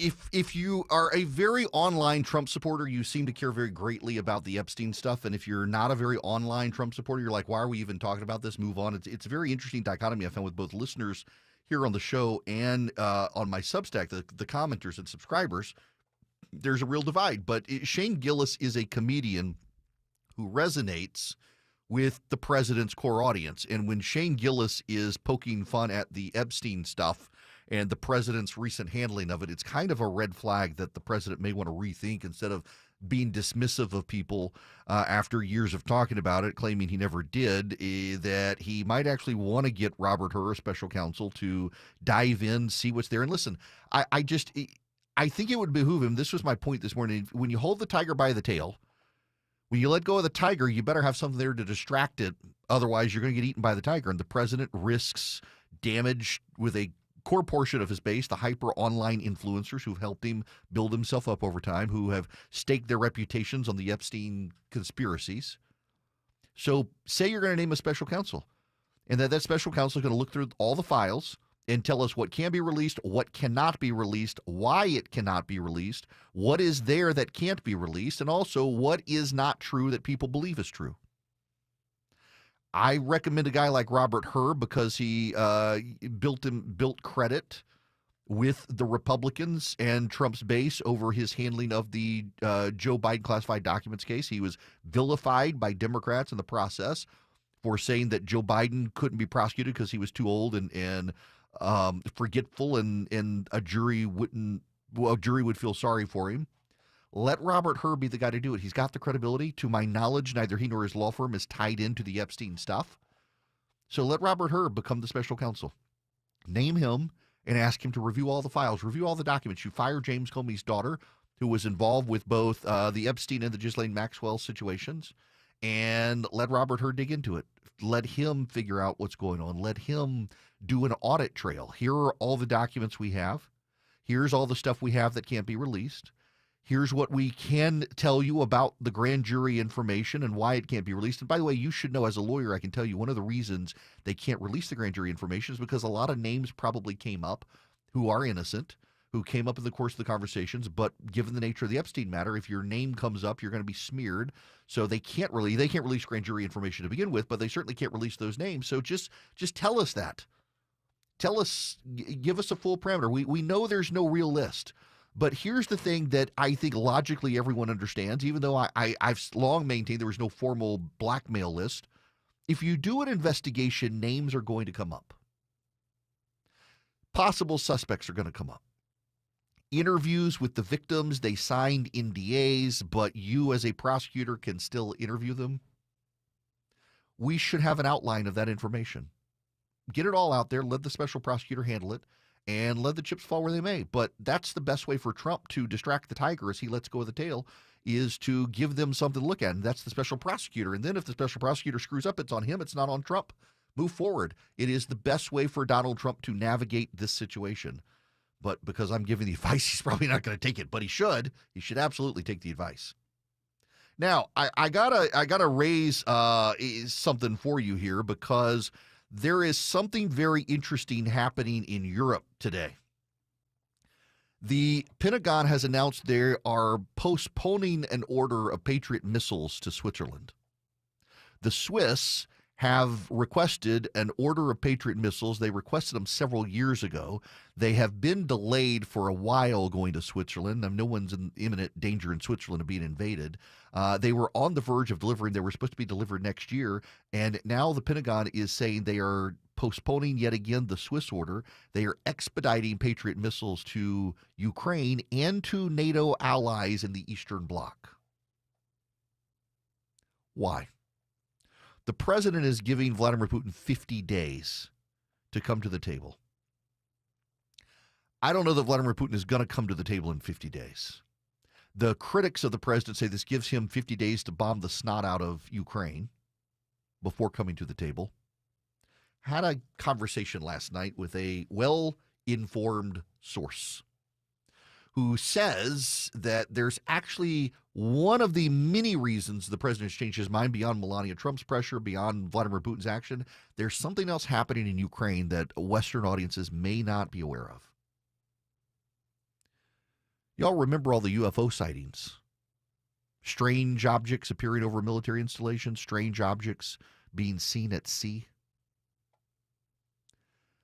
if you are a very online Trump supporter, you seem to care very greatly about the Epstein stuff. And if you're not a very online Trump supporter, you're like, why are we even talking about this? Move on. It's a very interesting dichotomy I found with both listeners here on the show and on my Substack, the commenters and subscribers. There's a real divide. But Shane Gillis is a comedian who resonates with the president's core audience. And when Shane Gillis is poking fun at the Epstein stuff and the president's recent handling of it, it's kind of a red flag that the president may want to rethink, instead of being dismissive of people after years of talking about it, claiming he never did, that he might actually want to get Robert Hur, special counsel, to dive in, see what's there. And listen, I think it would behoove him. This was my point this morning. When you hold the tiger by the tail, when you let go of the tiger, you better have something there to distract it. Otherwise, you're going to get eaten by the tiger. And the president risks damage with a core portion of his base, the hyper online influencers who've helped him build himself up over time, who have staked their reputations on the Epstein conspiracies. So say you're going to name a special counsel, and that special counsel is going to look through all the files and tell us what can be released, what cannot be released, why it cannot be released, what is there that can't be released, and also what is not true that people believe is true. I recommend a guy like Robert Hur because he built credit with the Republicans and Trump's base over his handling of the Joe Biden classified documents case. He was vilified by Democrats in the process for saying that Joe Biden couldn't be prosecuted because he was too old and forgetful, and a jury would feel sorry for him. Let Robert Hur be the guy to do it. He's got the credibility. To my knowledge, neither he nor his law firm is tied into the Epstein stuff. So let Robert Hur become the special counsel. Name him and ask him to review all the files, review all the documents. You fire James Comey's daughter, who was involved with both the Epstein and the Ghislaine Maxwell situations, and let Robert Hur dig into it. Let him figure out what's going on. Let him do an audit trail. Here are all the documents we have. Here's all the stuff we have that can't be released. Here's what we can tell you about the grand jury information and why it can't be released. And by the way, you should know, as a lawyer, I can tell you one of the reasons they can't release the grand jury information is because a lot of names probably came up who are innocent, who came up in the course of the conversations. But given the nature of the Epstein matter, if your name comes up, you're going to be smeared. So they can't release grand jury information to begin with, but they certainly can't release those names. So just tell us that. Tell us, give us a full parameter. We know there's no real list. But here's the thing that I think logically everyone understands, even though I've long maintained there was no formal blackmail list. If you do an investigation, names are going to come up. Possible suspects are going to come up. Interviews with the victims, they signed NDAs, but you as a prosecutor can still interview them. We should have an outline of that information. Get it all out there, let the special prosecutor handle it, and let the chips fall where they may. But that's the best way for Trump to distract the tiger as he lets go of the tail, is to give them something to look at, and that's the special prosecutor. And then if the special prosecutor screws up, it's on him, it's not on Trump. Move forward. It is the best way for Donald Trump to navigate this situation. But because I'm giving the advice, he's probably not going to take it, but he should. He should absolutely take the advice. Now, I gotta raise something for you here, because there is something very interesting happening in Europe today. The Pentagon has announced they are postponing an order of Patriot missiles to Switzerland. The Swiss have requested an order of Patriot missiles. They requested them several years ago. They have been delayed for a while going to Switzerland. No one's in imminent danger in Switzerland of being invaded. They were on the verge of delivering. They were supposed to be delivered next year. And now the Pentagon is saying they are postponing yet again the Swiss order. They are expediting Patriot missiles to Ukraine and to NATO allies in the Eastern Bloc. Why? The president is giving Vladimir Putin 50 days to come to the table. I don't know that Vladimir Putin is going to come to the table in 50 days. The critics of the president say this gives him 50 days to bomb the snot out of Ukraine before coming to the table. Had a conversation last night with a well-informed source who says that there's actually one of the many reasons the president's changed his mind beyond Melania Trump's pressure, beyond Vladimir Putin's action. There's something else happening in Ukraine that Western audiences may not be aware of. Y'all remember all the UFO sightings? Strange objects appearing over military installations, strange objects being seen at sea.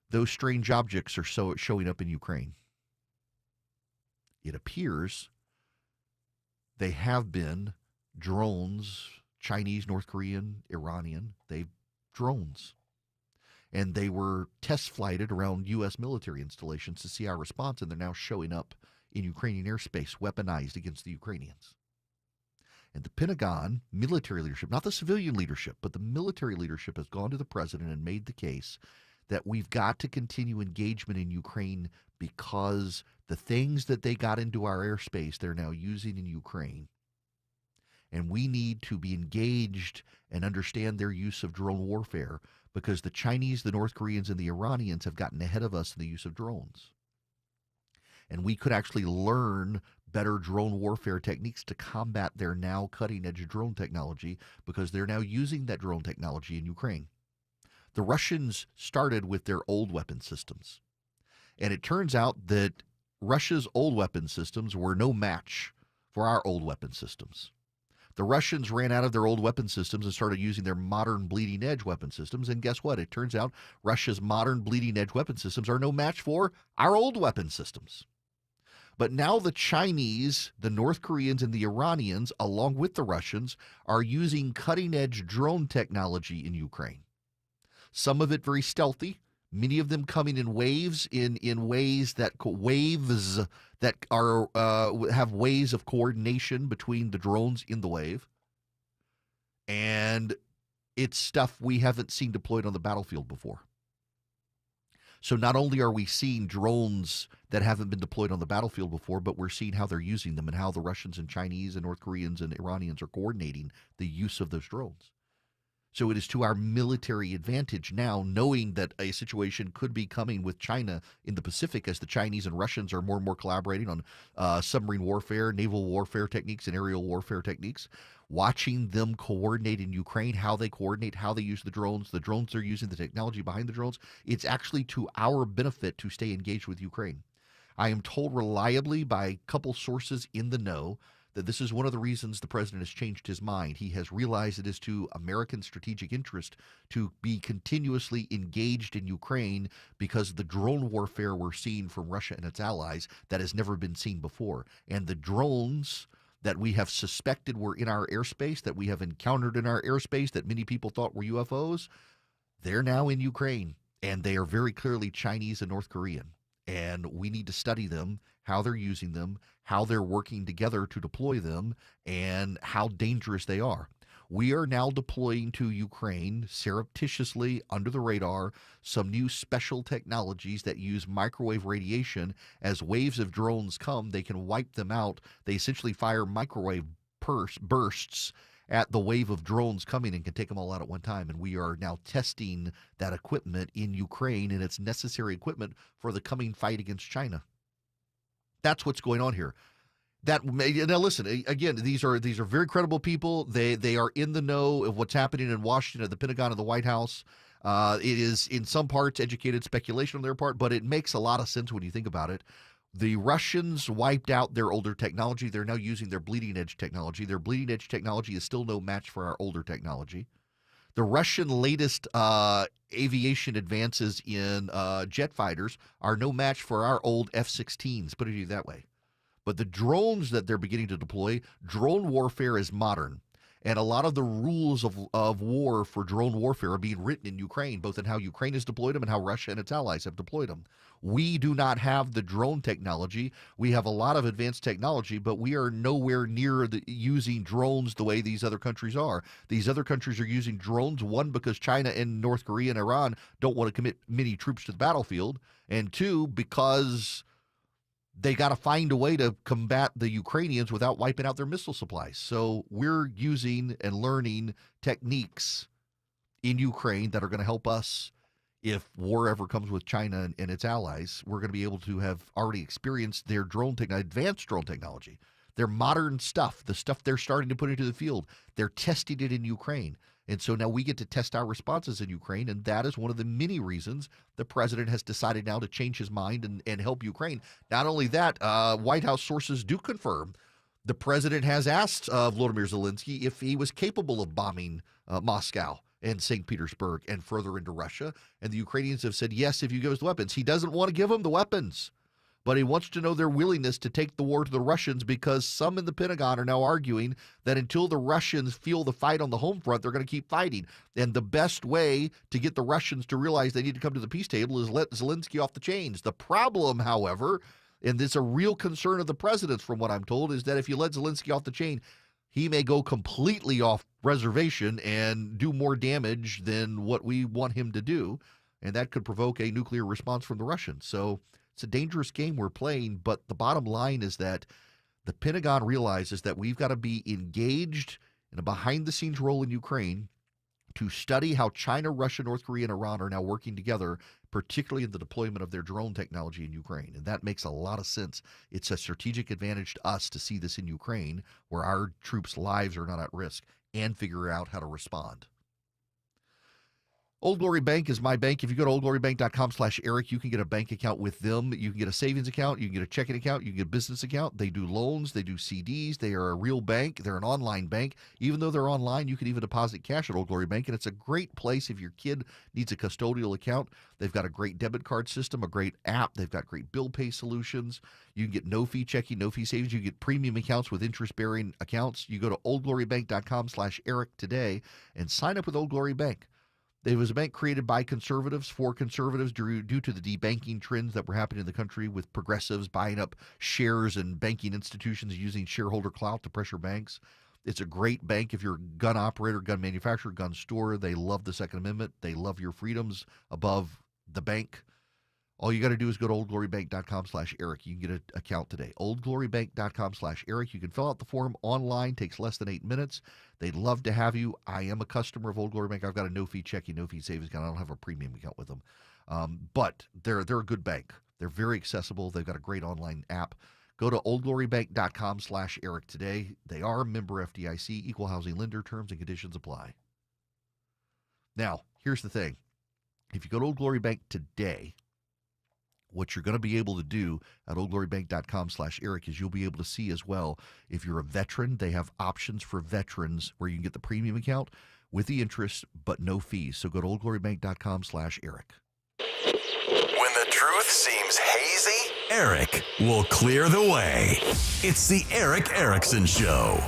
Those strange objects are showing up in Ukraine. It appears they have been drones, Chinese, North Korean, Iranian. They've drones. And they were test flighted around U.S. military installations to see our response, and they're now showing up in Ukrainian airspace, weaponized against the Ukrainians. And the Pentagon, military leadership, not the civilian leadership, but the military leadership has gone to the president and made the case that we've got to continue engagement in Ukraine because the things that they got into our airspace, they're now using in Ukraine. And we need to be engaged and understand their use of drone warfare, because the Chinese, the North Koreans, and the Iranians have gotten ahead of us in the use of drones. And we could actually learn better drone warfare techniques to combat their now cutting-edge drone technology, because they're now using that drone technology in Ukraine. The Russians started with their old weapon systems. And it turns out that Russia's old weapon systems were no match for our old weapon systems. The Russians ran out of their old weapon systems and started using their modern bleeding-edge weapon systems. And guess what? It turns out Russia's modern bleeding-edge weapon systems are no match for our old weapon systems. But now the Chinese, the North Koreans, and the Iranians, along with the Russians, are using cutting-edge drone technology in Ukraine. Some of it very stealthy, many of them coming in waves, in ways that are have ways of coordination between the drones in the wave. And it's stuff we haven't seen deployed on the battlefield before. So not only are we seeing drones that haven't been deployed on the battlefield before, but we're seeing how they're using them and how the Russians and Chinese and North Koreans and Iranians are coordinating the use of those drones. So it is to our military advantage now, knowing that a situation could be coming with China in the Pacific, as the Chinese and Russians are more and more collaborating on submarine warfare, naval warfare techniques, and aerial warfare techniques. Watching them coordinate in Ukraine, how they coordinate, how they use the drones they're using, the technology behind the drones. It's actually to our benefit to stay engaged with Ukraine. I am told reliably by a couple sources in the know that this is one of the reasons the president has changed his mind. He has realized it is to American strategic interest to be continuously engaged in Ukraine, because the drone warfare we're seeing from Russia and its allies that has never been seen before. And the drones that we have suspected were in our airspace, that we have encountered in our airspace, that many people thought were UFOs, they're now in Ukraine, and they are very clearly Chinese and North Korean. And we need to study them, how they're using them, how they're working together to deploy them, and how dangerous they are. We are now deploying to Ukraine, surreptitiously, under the radar, some new special technologies that use microwave radiation. As waves of drones come, they can wipe them out. They essentially fire microwave bursts at the wave of drones coming and can take them all out at one time. And we are now testing that equipment in Ukraine, and it's necessary equipment for the coming fight against China. That's what's going on here. Now listen, again, these are very credible people. They are in the know of what's happening in Washington, at the Pentagon, and the White House. It is in some parts educated speculation on their part, but it makes a lot of sense when you think about it. The Russians wiped out their older technology. They're now using their bleeding edge technology. Their bleeding edge technology is still no match for our older technology. The Russian latest aviation advances in jet fighters are no match for our old F-16s, put it that way. But the drones that they're beginning to deploy, drone warfare is modern. And a lot of the rules of war for drone warfare are being written in Ukraine, both in how Ukraine has deployed them and how Russia and its allies have deployed them. We do not have the drone technology. We have a lot of advanced technology, but we are nowhere near using drones the way these other countries are. These other countries are using drones, one, because China and North Korea and Iran don't want to commit many troops to the battlefield, and two, because they got to find a way to combat the Ukrainians without wiping out their missile supplies. So we're using and learning techniques in Ukraine that are going to help us if war ever comes with China and its allies. We're going to be able to have already experienced their drone technology, advanced drone technology, their modern stuff, the stuff they're starting to put into the field. They're testing it in Ukraine. And so now we get to test our responses in Ukraine, and that is one of the many reasons the president has decided now to change his mind and help Ukraine. Not only that, White House sources do confirm the president has asked Volodymyr Zelensky if he was capable of bombing Moscow and St. Petersburg and further into Russia. And the Ukrainians have said, yes, if you give us the weapons. He doesn't want to give them the weapons, but he wants to know their willingness to take the war to the Russians, because some in the Pentagon are now arguing that until the Russians feel the fight on the home front, they're going to keep fighting. And the best way to get the Russians to realize they need to come to the peace table is let Zelensky off the chains. The problem, however, and this is a real concern of the president's from what I'm told, is that if you let Zelensky off the chain, he may go completely off reservation and do more damage than what we want him to do. And that could provoke a nuclear response from the Russians. So it's a dangerous game we're playing, but the bottom line is that The Pentagon realizes that we've got to be engaged in a behind-the-scenes role in Ukraine to study how China, Russia, North Korea, and Iran are now working together, particularly in the deployment of their drone technology in Ukraine. And that makes a lot of sense. It's a strategic advantage to us to see this in Ukraine, where our troops' lives are not at risk, and figure out how to respond. Old Glory Bank is my bank. If you go to oldglorybank.com/Eric, you can get a bank account with them. You can get a savings account. You can get a checking account. You can get a business account. They do loans. They do CDs. They are a real bank. They're an online bank. Even though they're online, you can even deposit cash at Old Glory Bank, and it's a great place if your kid needs a custodial account. They've got a great debit card system, a great app. They've got great bill pay solutions. You can get no-fee checking, no-fee savings. You can get premium accounts with interest-bearing accounts. You go to oldglorybank.com/Eric today and sign up with Old Glory Bank. It was a bank created by conservatives for conservatives due to the debanking trends that were happening in the country, with progressives buying up shares and banking institutions using shareholder clout to pressure banks. It's a great bank if you're a gun operator, gun manufacturer, gun store. They love the Second Amendment. They love your freedoms above the bank. All you got to do is go to oldglorybank.com/Eric. You can get an account today. oldglorybank.com/Eric. You can fill out the form online. Takes less than 8 minutes. They'd love to have you. I am a customer of Old Glory Bank. I've got a no-fee checking, no-fee savings account. I don't have a premium account with them. But they're a good bank. They're very accessible. They've got a great online app. Go to oldglorybank.com/Eric today. They are a member FDIC, equal housing lender. Terms and conditions apply. Now, here's the thing. If you go to Old Glory Bank today, what you're going to be able to do at oldglorybank.com/Eric is you'll be able to see as well, if you're a veteran, they have options for veterans where you can get the premium account with the interest but no fees. So go to oldglorybank.com/Eric. When the truth seems hazy, Eric will clear the way. It's the Eric Erickson Show.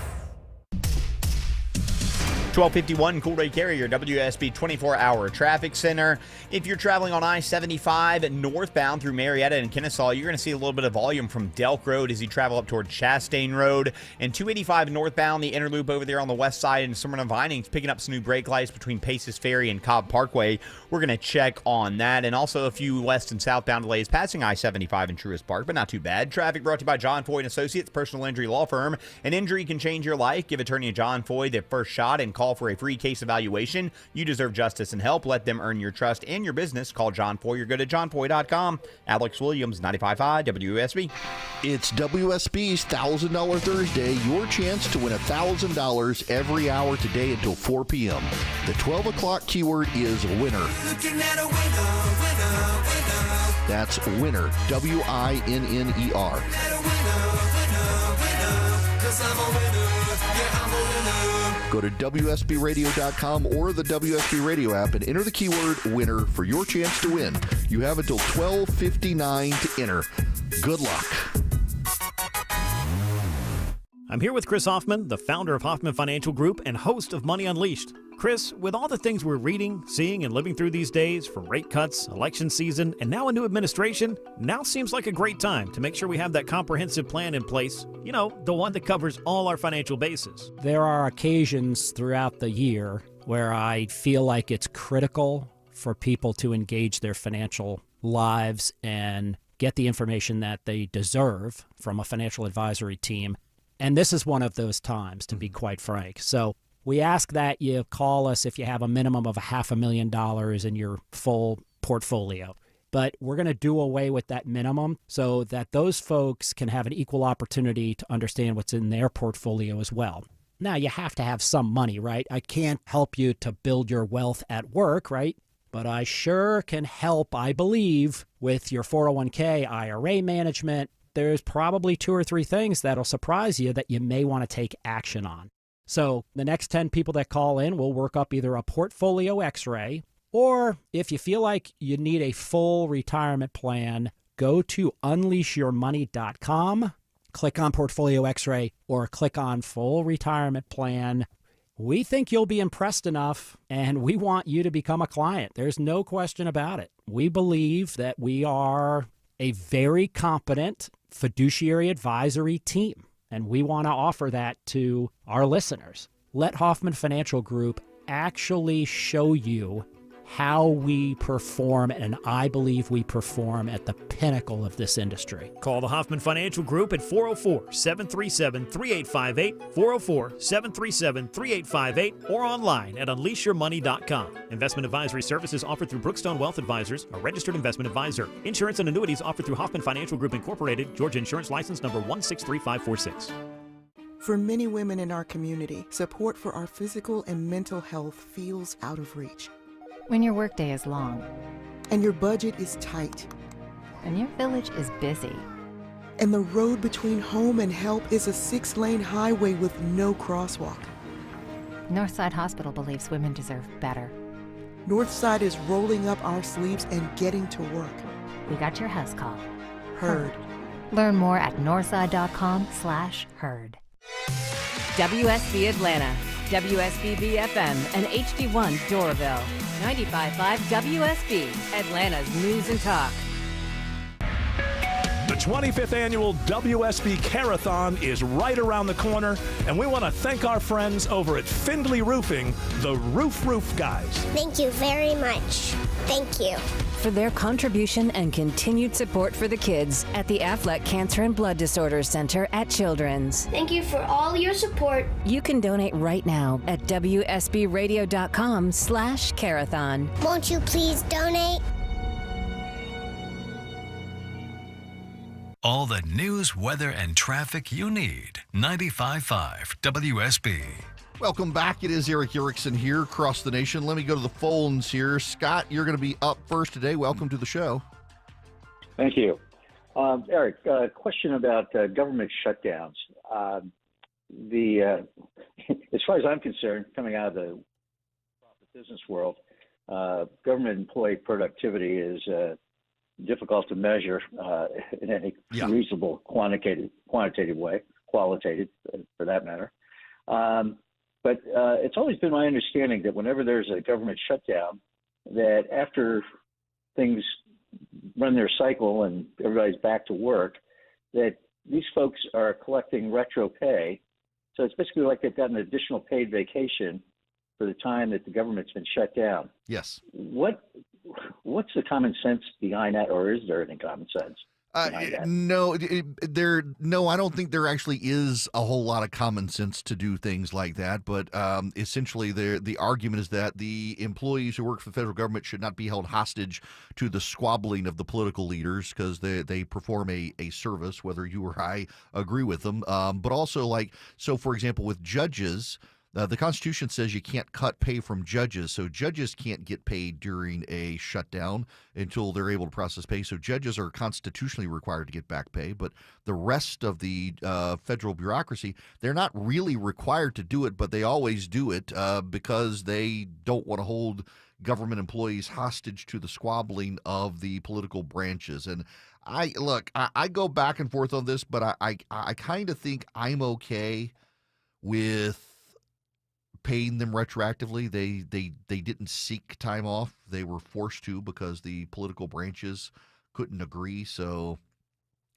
1251 Cool-Ray Carrier, WSB 24-hour traffic center. If you're traveling on I-75 northbound through Marietta and Kennesaw, you're going to see a little bit of volume from Delk Road as you travel up toward Chastain Road. And 285 northbound, the inner loop over there on the west side in Summerlin Vining's picking up some new brake lights between Paces Ferry and Cobb Parkway. We're going to check on that. And also a few west and southbound delays passing I-75 in Truist Park, but not too bad. Traffic brought to you by John Foy & Associates, personal injury law firm. An injury can change your life. Give attorney John Foy the first shot and call for a free case evaluation. You deserve justice and help. Let them earn your trust and your business. Call John Foy or go to johnfoy.com. Alex Williams, 95.5 WSB. It's WSB's $1,000 Thursday. Your chance to win $1,000 every hour today until 4 p.m. The 12 o'clock keyword is winner. Looking at a winner, winner, winner. That's winner, W-I-N-N-E-R. Go to WSBRadio.com or the WSB Radio app and enter the keyword winner for your chance to win. You have until 12:59 to enter. Good luck. I'm here with Chris Hoffman, the founder of Hoffman Financial Group and host of Money Unleashed. Chris, with all the things we're reading, seeing, and living through these days, from rate cuts, election season, and now a new administration, now seems like a great time to make sure we have that comprehensive plan in place. You know, the one that covers all our financial bases. There are occasions throughout the year where I feel like it's critical for people to engage their financial lives and get the information that they deserve from a financial advisory team. And this is one of those times, to be quite frank. So we ask that you call us if you have a minimum of $500,000 in your full portfolio. But we're going to do away with that minimum so that those folks can have an equal opportunity to understand what's in their portfolio as well. Now, you have to have some money, right? I can't help you to build your wealth at work, right? But I sure can help, I believe, with your 401k, IRA management. There's probably 2 or 3 things that'll surprise you that you may want to take action on. So the next 10 people that call in will work up either a portfolio x-ray, or if you feel like you need a full retirement plan, go to unleashyourmoney.com, click on portfolio x-ray, or click on full retirement plan. We think you'll be impressed enough, and we want you to become a client. There's no question about it. We believe that we are a very competent fiduciary advisory team, and we want to offer that to our listeners. Let Hoffman Financial Group actually show you how we perform, and I believe we perform at the pinnacle of this industry. Call the Hoffman Financial Group at 404-737-3858, 404-737-3858, or online at unleashyourmoney.com. Investment advisory services offered through Brookstone Wealth Advisors, a registered investment advisor. Insurance and annuities offered through Hoffman Financial Group Incorporated, Georgia Insurance License number 163546. For many women in our community, support for our physical and mental health feels out of reach. When your workday is long, and your budget is tight, and your village is busy, and the road between home and help is a 6-lane highway with no crosswalk. Northside Hospital believes women deserve better. Northside is rolling up our sleeves and getting to work. We got your house call. Heard. Learn more at northside.com/heard. WSB Atlanta, WSB FM, and HD1 Doraville. 95.5 WSB, Atlanta's News and Talk. The 25th annual WSB Carathon is right around the corner, and we want to thank our friends over at Findlay Roofing, the Roof guys. Thank you very much. Thank you. For their contribution and continued support for the kids at the Aflac Cancer and Blood Disorders Center at Children's. Thank you for all your support. You can donate right now at WSBradio.com/Carathon. Won't you please donate? All the news, weather, and traffic you need. 95.5 WSB. Welcome back. It is Eric Erickson here across the nation. Let me go to the phones here. Scott, you're going to be up first today. Welcome to the show. Thank you. Eric, question about government shutdowns. As far as I'm concerned, coming out of the business world, government employee productivity is difficult to measure in any reasonable quantitative way, qualitative for that matter. But it's always been my understanding that whenever there's a government shutdown, that after things run their cycle and everybody's back to work, that these folks are collecting retro pay. So it's basically like they've got an additional paid vacation for the time that the government's been shut down. Yes. What's the common sense behind that, or is there any common sense? No, I don't think there actually is a whole lot of common sense to do things like that. But essentially, the argument is that the employees who work for the federal government should not be held hostage to the squabbling of the political leaders because they perform a service, whether you or I agree with them. But also, so for example, with judges. The Constitution says you can't cut pay from judges, so judges can't get paid during a shutdown until they're able to process pay. So judges are constitutionally required to get back pay, but the rest of the federal bureaucracy, they're not really required to do it, but they always do it because they don't want to hold government employees hostage to the squabbling of the political branches. And I go back and forth on this, but I kind of think I'm okay with paying them retroactively. They didn't seek time off. They were forced to because the political branches couldn't agree. So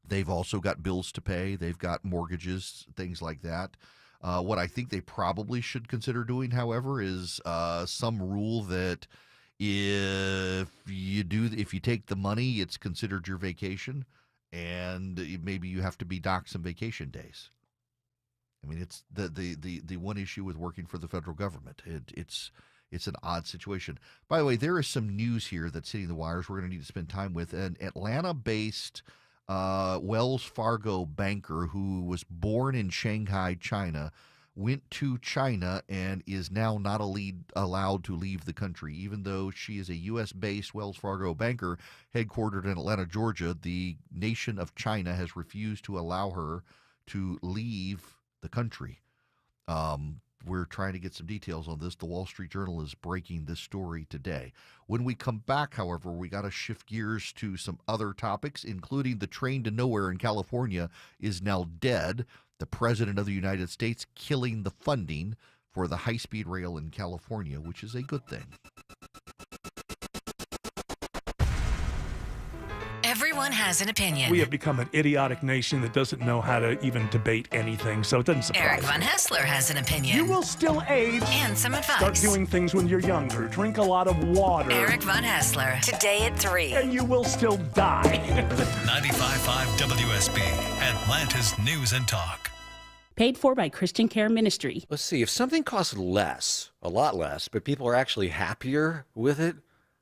they've also got bills to pay. They've got mortgages, things like that. What I think they probably should consider doing, however, is some rule that if you take the money, it's considered your vacation, and maybe you have to be docked some vacation days. I mean, it's the one issue with working for the federal government. It's an odd situation. By the way, there is some news here that's hitting the wires we're going to need to spend time with. An Atlanta-based Wells Fargo banker who was born in Shanghai, China, went to China and is now not allowed to leave the country. Even though she is a U.S.-based Wells Fargo banker headquartered in Atlanta, Georgia, the nation of China has refused to allow her to leave the country. We're trying to get some details on this. The Wall Street Journal is breaking this story today. When we come back, however, we got to shift gears to some other topics, including the train to nowhere in California is now dead. The President of the United States killing the funding for the high-speed rail in California, which is a good thing. Everyone has an opinion. We have become an idiotic nation that doesn't know how to even debate anything, so it doesn't surprise Eric me. Von Hessler has an opinion. You will still age. And some advice. Start doing things when you're younger. Drink a lot of water. Eric Von Hessler, today at 3. And you will still die. 95.5 WSB, Atlanta's News and Talk. Paid for by Christian Care Ministry. Let's see, if something costs less, a lot less, but people are actually happier with it,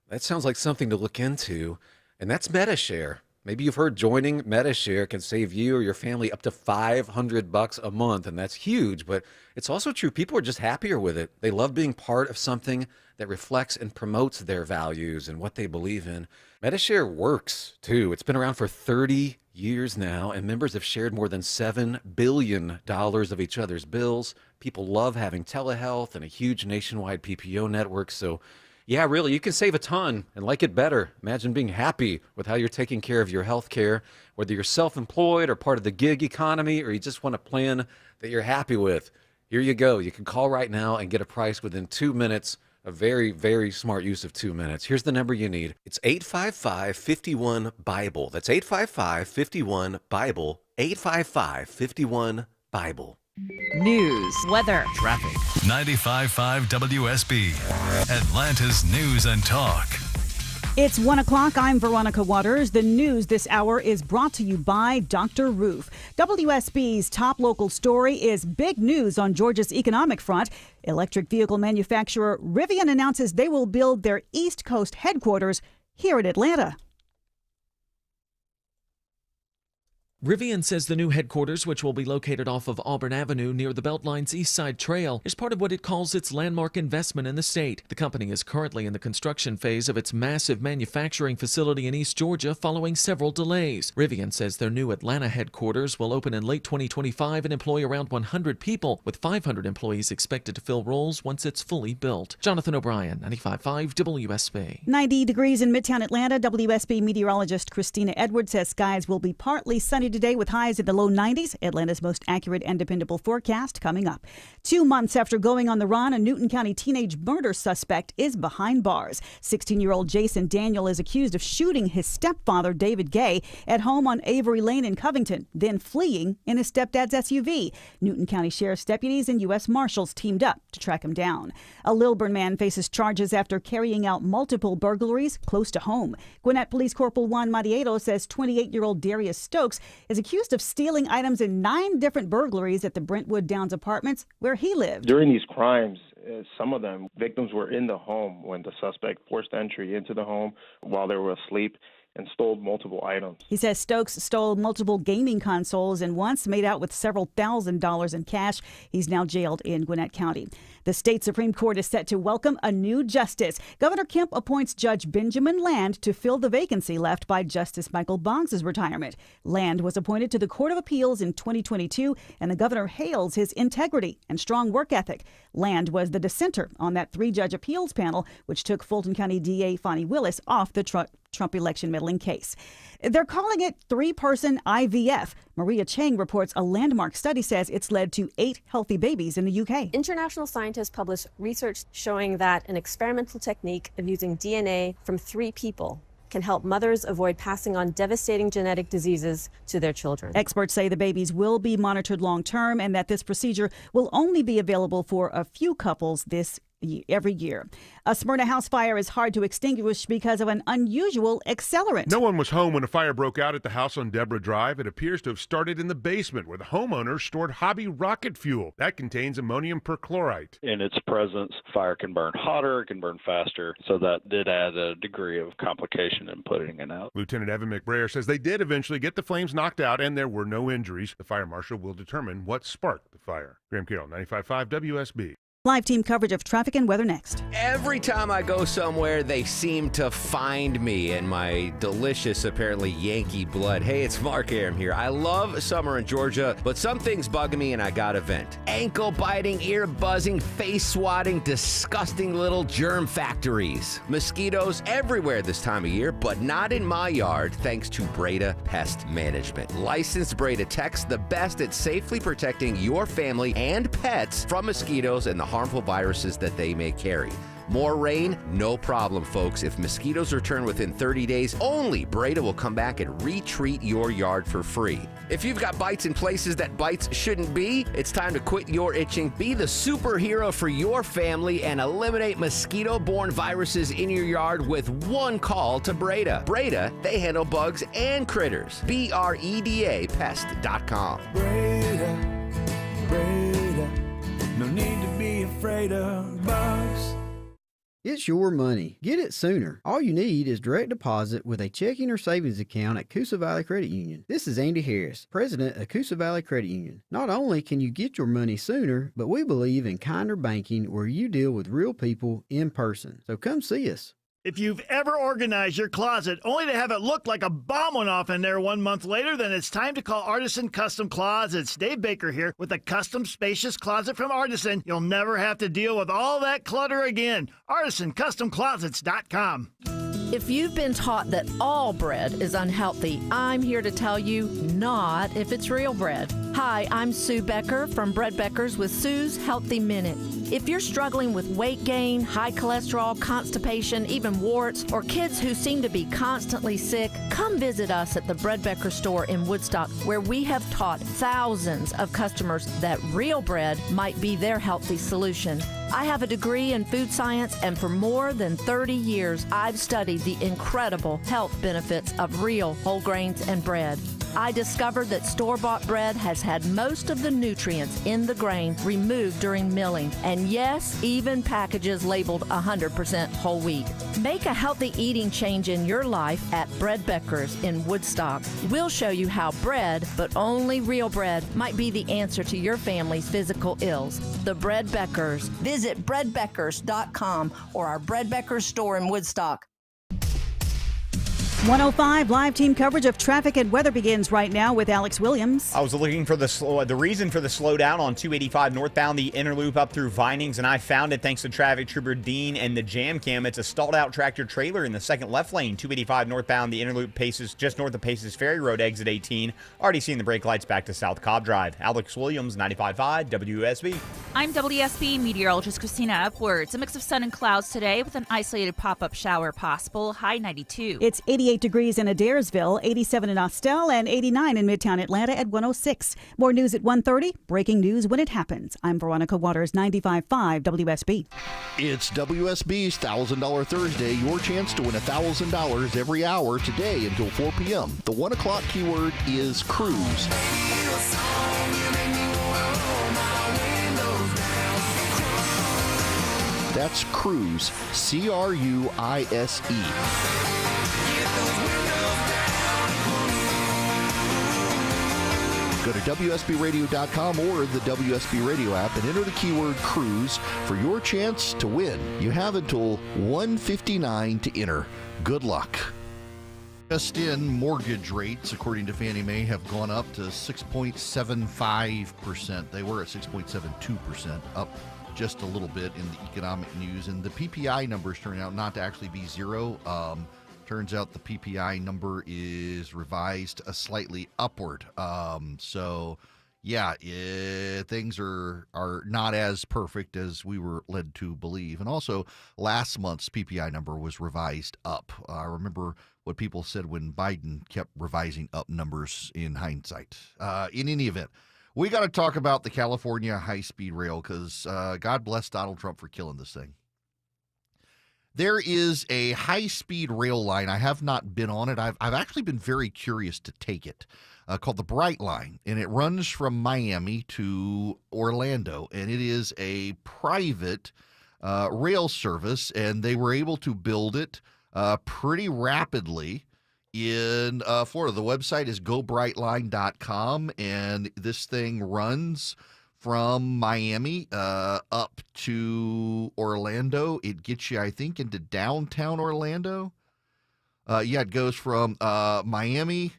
that sounds like something to look into, and that's MediShare. Maybe you've heard joining MediShare can save you or your family up to $500 a month, and that's huge, but it's also true. People are just happier with it. They love being part of something that reflects and promotes their values and what they believe in. MediShare works, too. It's been around for 30 years now, and members have shared more than $7 billion of each other's bills. People love having telehealth and a huge nationwide PPO network, so yeah, really, you can save a ton and like it better. Imagine being happy with how you're taking care of your health care, whether you're self-employed or part of the gig economy, or you just want a plan that you're happy with. Here you go. You can call right now and get a price within 2 minutes. A very, very smart use of 2 minutes. Here's the number you need. It's 855-51-BIBLE. That's 855-51-BIBLE. 855-51-BIBLE. News, weather, traffic. 95.5 WSB, Atlanta's News and Talk. It's 1 o'clock. I'm Veronica Waters. The news this hour is brought to you by Dr. Roof. WSB's top local story is big news on Georgia's economic front. Electric vehicle manufacturer Rivian announces they will build their East Coast headquarters here in Atlanta. Rivian says the new headquarters, which will be located off of Auburn Avenue near the Beltline's East Side Trail, is part of what it calls its landmark investment in the state. The company is currently in the construction phase of its massive manufacturing facility in East Georgia following several delays. Rivian says their new Atlanta headquarters will open in late 2025 and employ around 100 people, with 500 employees expected to fill roles once it's fully built. Jonathan O'Brien, 95.5 WSB. 90 degrees in Midtown Atlanta. WSB meteorologist Christina Edwards says skies will be partly sunny today with highs in the low 90s. Atlanta's most accurate and dependable forecast coming up. 2 months after going on the run, a Newton County teenage murder suspect is behind bars. 16-year-old Jason Daniel is accused of shooting his stepfather, David Gay, at home on Avery Lane in Covington, then fleeing in his stepdad's SUV. Newton County Sheriff's deputies and U.S. Marshals teamed up to track him down. A Lilburn man faces charges after carrying out multiple burglaries close to home. Gwinnett Police Corporal Juan Mariero says 28-year-old Darius Stokes is accused of stealing items in 9 different burglaries at the Brentwood Downs apartments where he lived. During these crimes, some of them, victims were in the home when the suspect forced entry into the home while they were asleep and stole multiple items. He says Stokes stole multiple gaming consoles and once made out with several $1,000s in cash. He's now jailed in Gwinnett County. The state Supreme Court is set to welcome a new justice. Governor Kemp appoints Judge Benjamin Land to fill the vacancy left by Justice Michael Boggs' retirement. Land was appointed to the Court of Appeals in 2022, and the governor hails his integrity and strong work ethic. Land was the dissenter on that 3-judge appeals panel, which took Fulton County DA Fonnie Willis off the Trump election meddling case. They're calling it 3-person IVF. Maria Chang reports a landmark study says it's led to 8 healthy babies in the UK. International scientists published research showing that an experimental technique of using DNA from 3 people can help mothers avoid passing on devastating genetic diseases to their children. Experts say the babies will be monitored long term and that this procedure will only be available for a few couples every year. A Smyrna house fire is hard to extinguish because of an unusual accelerant. No one was home when a fire broke out at the house on Deborah Drive. It appears to have started in the basement where the homeowner stored hobby rocket fuel. That contains ammonium perchlorate. In its presence, fire can burn hotter, it can burn faster, so that did add a degree of complication in putting it out. Lieutenant Evan McBrayer says they did eventually get the flames knocked out and there were no injuries. The fire marshal will determine what sparked the fire. Graham Carroll, 95.5 WSB. Live team coverage of traffic and weather next. Every time I go somewhere, they seem to find me and my delicious, apparently, Yankee blood. Hey, it's Mark Aram here. I love summer in Georgia, but some things bug me and I gotta vent. Ankle biting, ear buzzing, face swatting, disgusting little germ factories. Mosquitoes everywhere this time of year, but not in my yard, thanks to Breda Pest Management. Licensed Breda techs, the best at safely protecting your family and pets from mosquitoes and the harmful viruses that they may carry. More rain? No problem, folks. If mosquitoes return within 30 days, only Breda will come back and retreat your yard for free. If you've got bites in places that bites shouldn't be, it's time to quit your itching. Be the superhero for your family and eliminate mosquito-borne viruses in your yard with one call to Breda. Breda, they handle bugs and critters. BREDA Pest.com. Breda, no need to be afraid of bugs. It's your money. Get it sooner. All you need is direct deposit with a checking or savings account at Coosa Valley Credit Union. This is Andy Harris, president of Coosa Valley Credit Union. Not only can you get your money sooner, but we believe in kinder banking where you deal with real people in person. So come see us. If you've ever organized your closet only to have it look like a bomb went off in there 1 month later, then it's time to call Artisan Custom Closets. Dave Baker here with a custom spacious closet from Artisan. You'll never have to deal with all that clutter again. ArtisanCustomClosets.com. If you've been taught that all bread is unhealthy, I'm here to tell you not if it's real bread. Hi, I'm Sue Becker from Bread Beckers with Sue's Healthy Minute. If you're struggling with weight gain, high cholesterol, constipation, even warts, or kids who seem to be constantly sick, come visit us at the Bread Becker store in Woodstock, where we have taught thousands of customers that real bread might be their healthy solution. I have a degree in food science, and for more than 30 years, I've studied the incredible health benefits of real whole grains and bread. I discovered that store-bought bread has had most of the nutrients in the grain removed during milling, and yes, even packages labeled 100% whole wheat. Make a healthy eating change in your life at Bread Beckers in Woodstock. We'll show you how bread, but only real bread, might be the answer to your family's physical ills. The Bread Beckers. Visit breadbeckers.com or our Bread Beckers store in Woodstock. 105 live team coverage of traffic and weather begins right now with Alex Williams. I was looking for the reason for the slowdown on 285 northbound, the inner loop up through Vinings, and I found it thanks to traffic trooper Dean and the jam cam. It's a stalled out tractor trailer in the second left lane. 285 northbound, the inner loop Paces just north of Paces Ferry Road, exit 18. Already seeing the brake lights back to South Cobb Drive. Alex Williams, 95.5 WSB. I'm WSB meteorologist Christina Upwards. A mix of sun and clouds today with an isolated pop-up shower possible. High 92. It's 88 degrees in Adairsville, 87 in Austell, and 89 in Midtown Atlanta at 106. More news at 1:30. Breaking news when it happens. I'm Veronica Waters, 95.5 WSB. It's WSB's $1,000 Thursday. Your chance to win $1,000 every hour today until 4 p.m. The 1 o'clock keyword is cruise. That's cruise, C-R-U-I-S-E. Go to WSBradio.com or the WSB Radio app and enter the keyword cruise for your chance to win. You have until 1:59 to enter. Good luck. Just in mortgage rates, according to Fannie Mae, have gone up to 6.75%. They were at 6.72%, up just a little bit in the economic news. And the PPI numbers turn out not to actually be zero. Turns out the PPI number is revised slightly upward. Things are not as perfect as we were led to believe. And also, last month's PPI number was revised up. I remember what people said when Biden kept revising up numbers in hindsight. In any event, we got to talk about the California high-speed rail because God bless Donald Trump for killing this thing. There is a high-speed rail line. I have not been on it. I've actually been very curious to take it, called the Bright Line, and it runs from Miami to Orlando, and it is a private rail service, and they were able to build it pretty rapidly in Florida. The website is gobrightline.com, and this thing runs from Miami up to Orlando. It gets you, I think, into downtown Orlando. It goes from Miami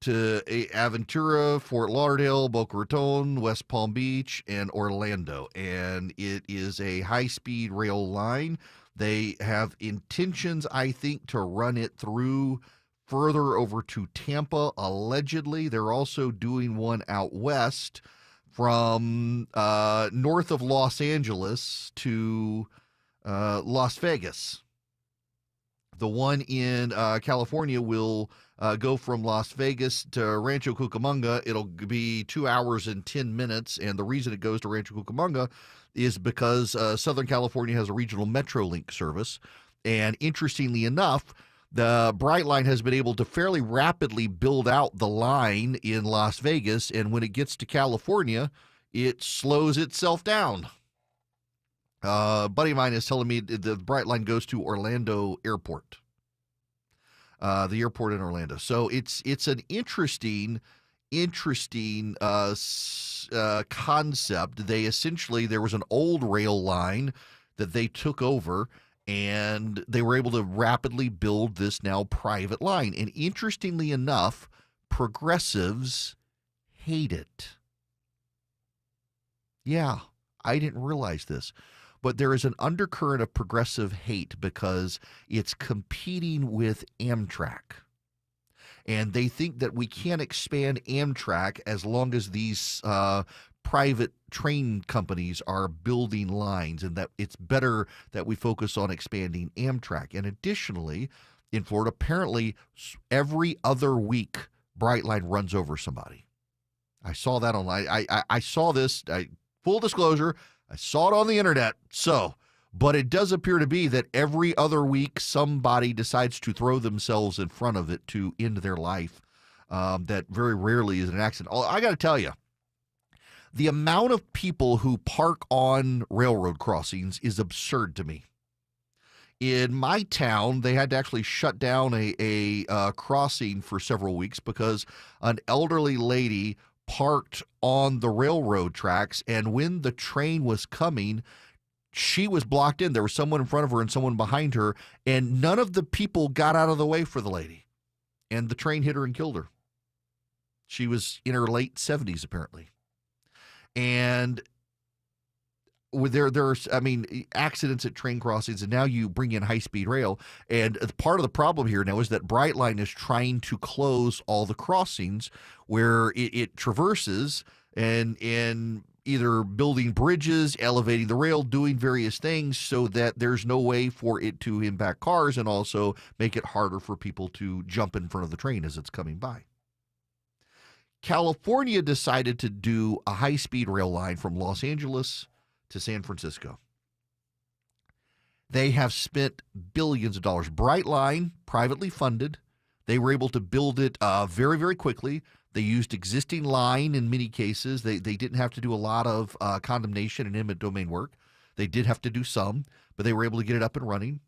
to Aventura, Fort Lauderdale, Boca Raton, West Palm Beach, and Orlando. And it is a high-speed rail line. They have intentions, I think, to run it through further over to Tampa, allegedly. They're also doing one out west from north of Los Angeles to Las Vegas. The one in California will go from Las Vegas to Rancho Cucamonga. It'll be 2 hours and 10 minutes. And the reason it goes to Rancho Cucamonga is because Southern California has a regional Metrolink service. And interestingly enough, the Brightline has been able to fairly rapidly build out the line in Las Vegas. And when it gets to California, it slows itself down. A buddy of mine is telling me the Brightline goes to Orlando Airport, the airport in Orlando. So it's an interesting concept. There was an old rail line that they took over, and they were able to rapidly build this now private line. And interestingly enough, progressives hate it. Yeah, I didn't realize this. But there is an undercurrent of progressive hate because it's competing with Amtrak. And they think that we can't expand Amtrak as long as these private train companies are building lines, and that it's better that we focus on expanding Amtrak. And additionally, in Florida, apparently every other week, Brightline runs over somebody. I saw that online. I saw this, full disclosure, I saw it on the internet. But it does appear to be that every other week somebody decides to throw themselves in front of it to end their life. That very rarely is an accident. I got to tell you, the amount of people who park on railroad crossings is absurd to me. In my town, they had to actually shut down a crossing for several weeks because an elderly lady parked on the railroad tracks, and when the train was coming, she was blocked in. There was someone in front of her and someone behind her, and none of the people got out of the way for the lady. And the train hit her and killed her. She was in her late 70s, apparently. And there's accidents at train crossings, and now you bring in high-speed rail. And part of the problem here now is that Brightline is trying to close all the crossings where it traverses, and either building bridges, elevating the rail, doing various things so that there's no way for it to impact cars and also make it harder for people to jump in front of the train as it's coming by. California decided to do a high-speed rail line from Los Angeles to San Francisco. They have spent billions of dollars. Brightline, privately funded. They were able to build it very, very quickly. They used existing line in many cases. They didn't have to do a lot of condemnation and eminent domain work. They did have to do some, but they were able to get it up and running.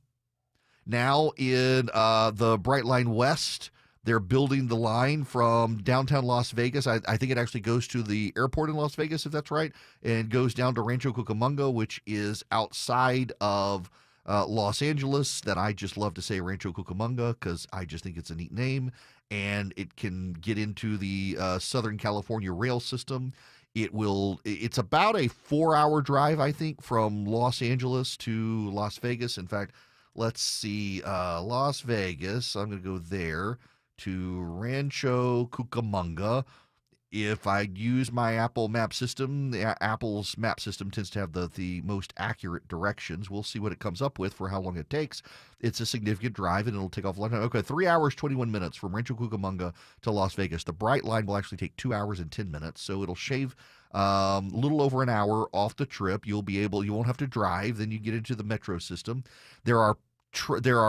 Now in the Brightline West, they're building the line from downtown Las Vegas. I think it actually goes to the airport in Las Vegas, if that's right, and goes down to Rancho Cucamonga, which is outside of Los Angeles. That I just love to say Rancho Cucamonga because I just think it's a neat name, and it can get into the Southern California rail system. It's about a 4-hour drive, I think, from Los Angeles to Las Vegas. In fact, let's see, Las Vegas, I'm going to go there to Rancho Cucamonga. If I use my Apple map system, Apple's map system tends to have the most accurate directions. We'll see what it comes up with for how long it takes. It's a significant drive, and it'll take off a long time. Okay, 3 hours, 21 minutes from Rancho Cucamonga to Las Vegas. The Brightline will actually take 2 hours and 10 minutes, so it'll shave a little over an hour off the trip. You won't have to drive. Then you get into the metro system. There are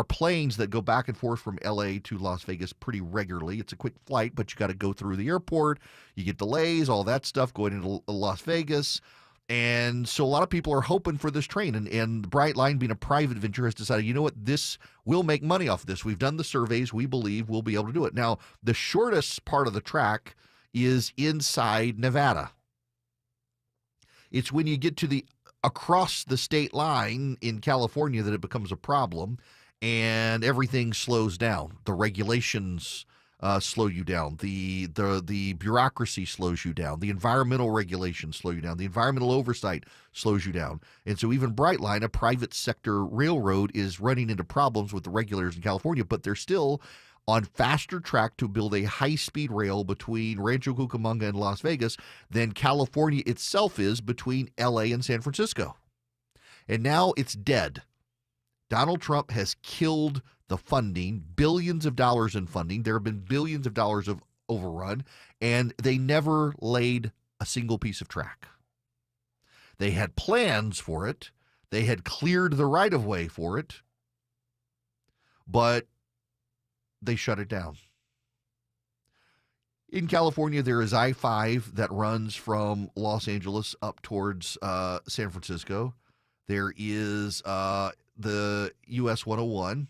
planes that go back and forth from LA to Las Vegas pretty regularly. It's a quick flight, but you got to go through the airport. You get delays, all that stuff going into Las Vegas. And so a lot of people are hoping for this train. And Brightline, being a private venture, has decided, you know what, this will make money off this. We've done the surveys. We believe we'll be able to do it. Now, the shortest part of the track is inside Nevada. It's when you get to across the state line in California that it becomes a problem, and everything slows down. The regulations slow you down. The bureaucracy slows you down. The environmental regulations slow you down. The environmental oversight slows you down. And so even Brightline, a private sector railroad, is running into problems with the regulators in California, but they're still on faster track to build a high-speed rail between Rancho Cucamonga and Las Vegas than California itself is between LA and San Francisco. And now it's dead. Donald Trump has killed the funding, billions of dollars in funding. There have been billions of dollars of overrun, and they never laid a single piece of track. They had plans for it. They had cleared the right-of-way for it, but they shut it down. In California, there is I-5 that runs from Los Angeles up towards San Francisco. There is the US 101.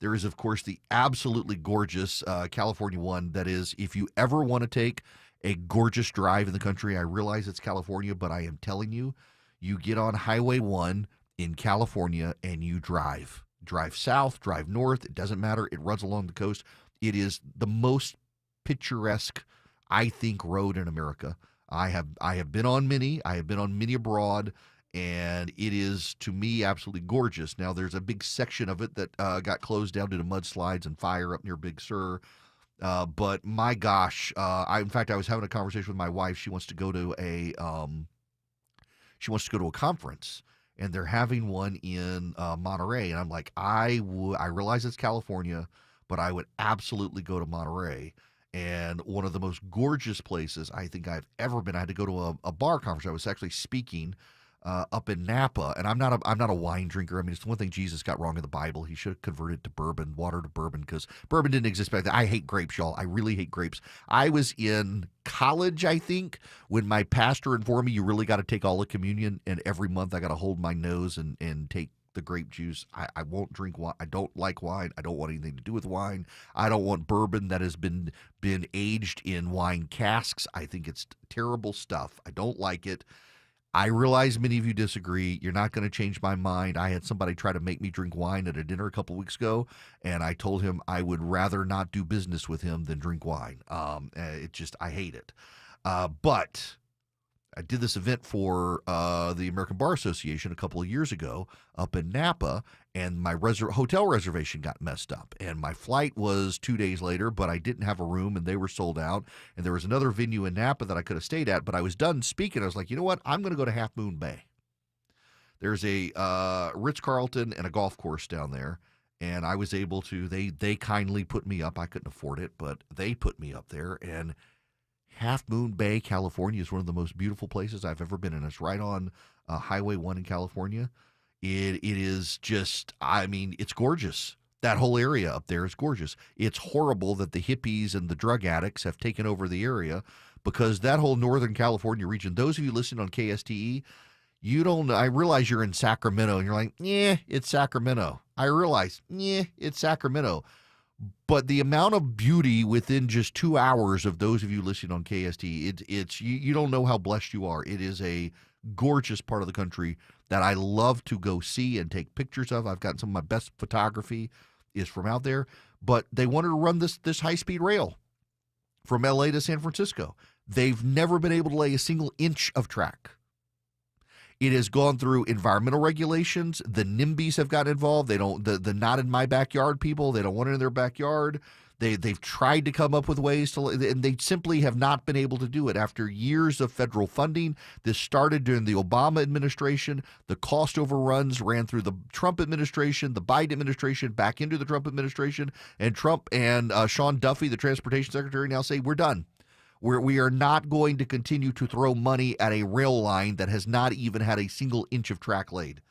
There is, of course, the absolutely gorgeous California one. That is, if you ever want to take a gorgeous drive in the country, I realize it's California, but I am telling you, you get on Highway 1 in California and you drive. Drive south, drive north, it doesn't matter. It runs along the coast. It is the most picturesque, I think, road in America. I have been on many. I have been on many abroad, and it is, to me, absolutely gorgeous. Now, there's a big section of it that got closed down due to mudslides and fire up near Big Sur. But my gosh, in fact, I was having a conversation with my wife. She wants to go to a conference, and they're having one in Monterey. And I'm like, I realize it's California, but I would absolutely go to Monterey. And one of the most gorgeous places I think I've ever been. I had to go to a bar conference. I was actually speaking up in Napa, and I'm not a wine drinker. I mean, it's the one thing Jesus got wrong in the Bible. He should have converted to water to bourbon, because bourbon didn't exist back then. I hate grapes, y'all. I really hate grapes. I was in college, I think, when my pastor informed me you really got to take all the communion, and every month I got to hold my nose and take the grape juice. I won't drink wine. I don't like wine. I don't want anything to do with wine. I don't want bourbon that has been aged in wine casks. I think it's terrible stuff. I don't like it. I realize many of you disagree. You're not going to change my mind. I had somebody try to make me drink wine at a dinner a couple weeks ago, and I told him I would rather not do business with him than drink wine. I hate it. But I did this event for the American Bar Association a couple of years ago up in Napa, and my hotel reservation got messed up. And my flight was 2 days later, but I didn't have a room, and they were sold out. And there was another venue in Napa that I could have stayed at, but I was done speaking. I was like, you know what? I'm going to go to Half Moon Bay. There's a Ritz-Carlton and a golf course down there, and I was able to, they kindly put me up. I couldn't afford it, but they put me up there, and Half Moon Bay, California is one of the most beautiful places I've ever been in. It's right on Highway 1 in California. It is just, I mean, it's gorgeous. That whole area up there is gorgeous. It's horrible that the hippies and the drug addicts have taken over the area, because that whole Northern California region, those of you listening on KSTE, I realize you're in Sacramento and you're like, yeah, it's Sacramento. I realize, yeah, it's Sacramento. But the amount of beauty within just 2 hours of those of you listening on KST, it's you don't know how blessed you are. It is a gorgeous part of the country that I love to go see and take pictures of. I've gotten some of my best photography is from out there. But they wanted to run this high-speed rail from LA to San Francisco. They've never been able to lay a single inch of track. It has gone through environmental regulations. The NIMBYs have gotten involved. They don't, the not in my backyard people, they don't want it in their backyard. They've tried to come up with ways to, and they simply have not been able to do it. After years of federal funding, this started during the Obama administration. The cost overruns ran through the Trump administration, the Biden administration, back into the Trump administration, and Trump and Sean Duffy, the transportation secretary, now say, we're done. We are not going to continue to throw money at a rail line that has not even had a single inch of track laid.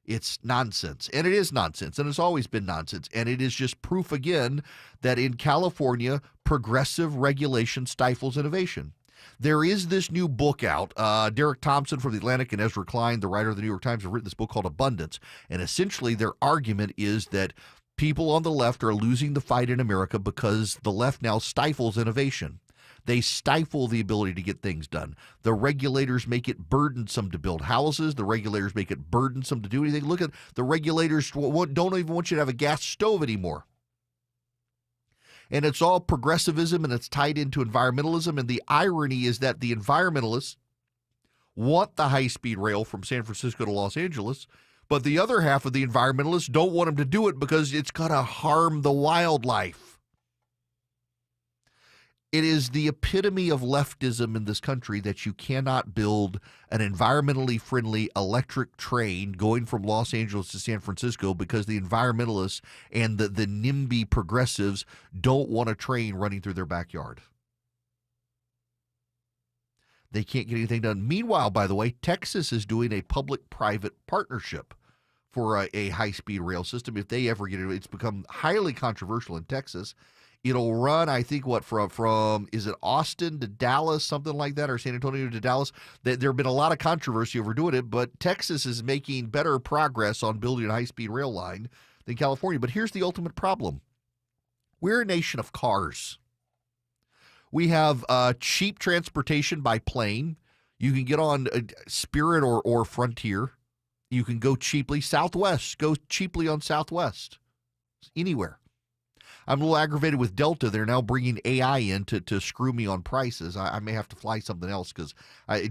It's nonsense, and it is nonsense, and it's always been nonsense, and it is just proof again that in California, progressive regulation stifles innovation. There is this new book out. Derek Thompson from The Atlantic and Ezra Klein, the writer of the New York Times, have written this book called Abundance, and essentially their argument is that people on the left are losing the fight in America because the left now stifles innovation. They stifle the ability to get things done. The regulators make it burdensome to build houses. The regulators make it burdensome to do anything. Look at the regulators don't even want you to have a gas stove anymore. And it's all progressivism, and it's tied into environmentalism. And the irony is that the environmentalists want the high-speed rail from San Francisco to Los Angeles, but the other half of the environmentalists don't want them to do it because it's going to harm the wildlife. It is the epitome of leftism in this country that you cannot build an environmentally friendly electric train going from Los Angeles to San Francisco because the environmentalists and the NIMBY progressives don't want a train running through their backyard. They can't get anything done. Meanwhile, by the way, Texas is doing a public-private partnership for a high-speed rail system. If they ever get it, it's become highly controversial in Texas. It'll run, I think, from is it Austin to Dallas, something like that, or San Antonio to Dallas? There have been a lot of controversy over doing it, but Texas is making better progress on building a high-speed rail line than California. But here's the ultimate problem. We're a nation of cars. We have cheap transportation by plane. You can get on Spirit or Frontier. You can go cheaply. Southwest, go cheaply on Southwest. Anywhere. I'm a little aggravated with Delta. They're now bringing AI in to screw me on prices. I may have to fly something else because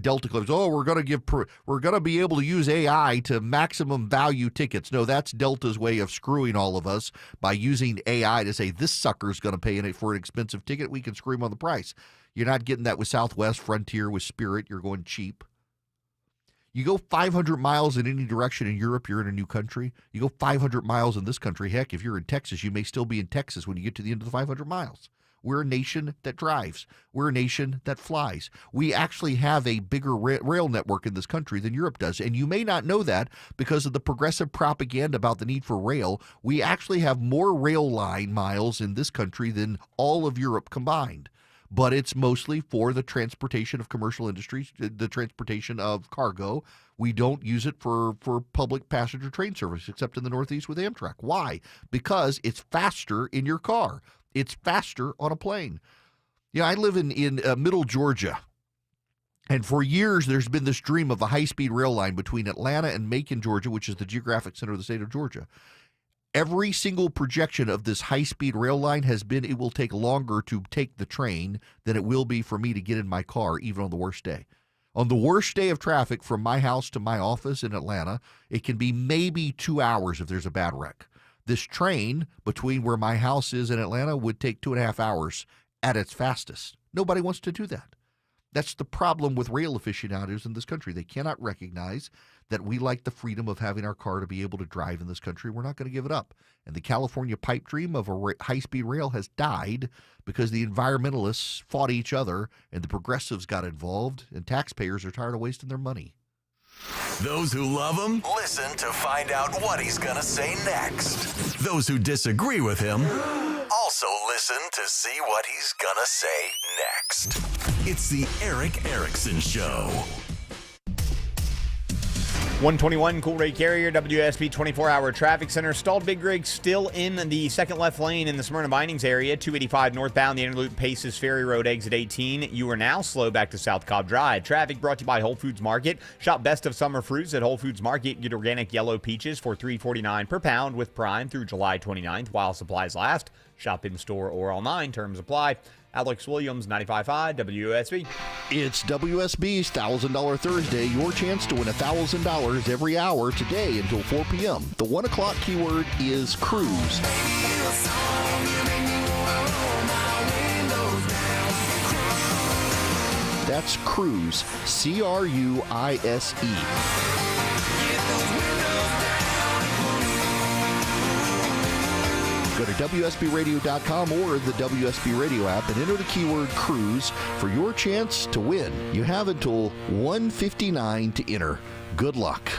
Delta claims, we're going to be able to use AI to maximum value tickets. No, that's Delta's way of screwing all of us by using AI to say this sucker's going to pay for an expensive ticket. We can screw him on the price. You're not getting that with Southwest, Frontier, with Spirit. You're going cheap. You go 500 miles in any direction in Europe, you're in a new country. You go 500 miles in this country, heck, if you're in Texas, you may still be in Texas when you get to the end of the 500 miles. We're a nation that drives. We're a nation that flies. We actually have a bigger rail network in this country than Europe does, and you may not know that because of the progressive propaganda about the need for rail. We actually have more rail line miles in this country than all of Europe combined. But it's mostly for the transportation of commercial industries, the transportation of cargo. We don't use it for public passenger train service, except in the Northeast with Amtrak. Why? Because it's faster in your car. It's faster on a plane. I live in middle Georgia. And for years, there's been this dream of a high-speed rail line between Atlanta and Macon, Georgia, which is the geographic center of the state of Georgia. Every single projection of this high-speed rail line has been it will take longer to take the train than it will be for me to get in my car, even on the worst day. On the worst day of traffic from my house to my office in Atlanta, it can be maybe 2 hours if there's a bad wreck. This train between where my house is in Atlanta would take 2.5 hours at its fastest. Nobody wants to do that. That's the problem with rail aficionados in this country. They cannot recognize that we like the freedom of having our car to be able to drive in this country. We're not going to give it up. And the California pipe dream of a high-speed rail has died because the environmentalists fought each other and the progressives got involved, and taxpayers are tired of wasting their money. Those who love him, listen to find out what he's going to say next. Those who disagree with him, also listen to see what he's going to say next. It's the Erick Erickson Show. 121 Cool Ray Carrier, WSB 24-hour traffic center. Stalled big rig still in the second left lane in the Smyrna Vinings area. 285 northbound, the Interloop Paces Ferry Road exit 18. You are now slow back to South Cobb Drive. Traffic brought to you by Whole Foods Market. Shop best of summer fruits at Whole Foods Market. Get organic yellow peaches for $3.49 per pound with Prime through July 29th while supplies last. Shop in store or online. Terms apply. Alex Williams, 95.5 WSB. It's WSB's $1,000 Thursday. Your chance to win $1,000 every hour today until 4 p.m. The 1 o'clock keyword is cruise. That's cruise. C-R-U-I-S-E. Go to WSBRadio.com or the WSB Radio app and enter the keyword cruise for your chance to win. You have until 1:59 to enter. Good luck.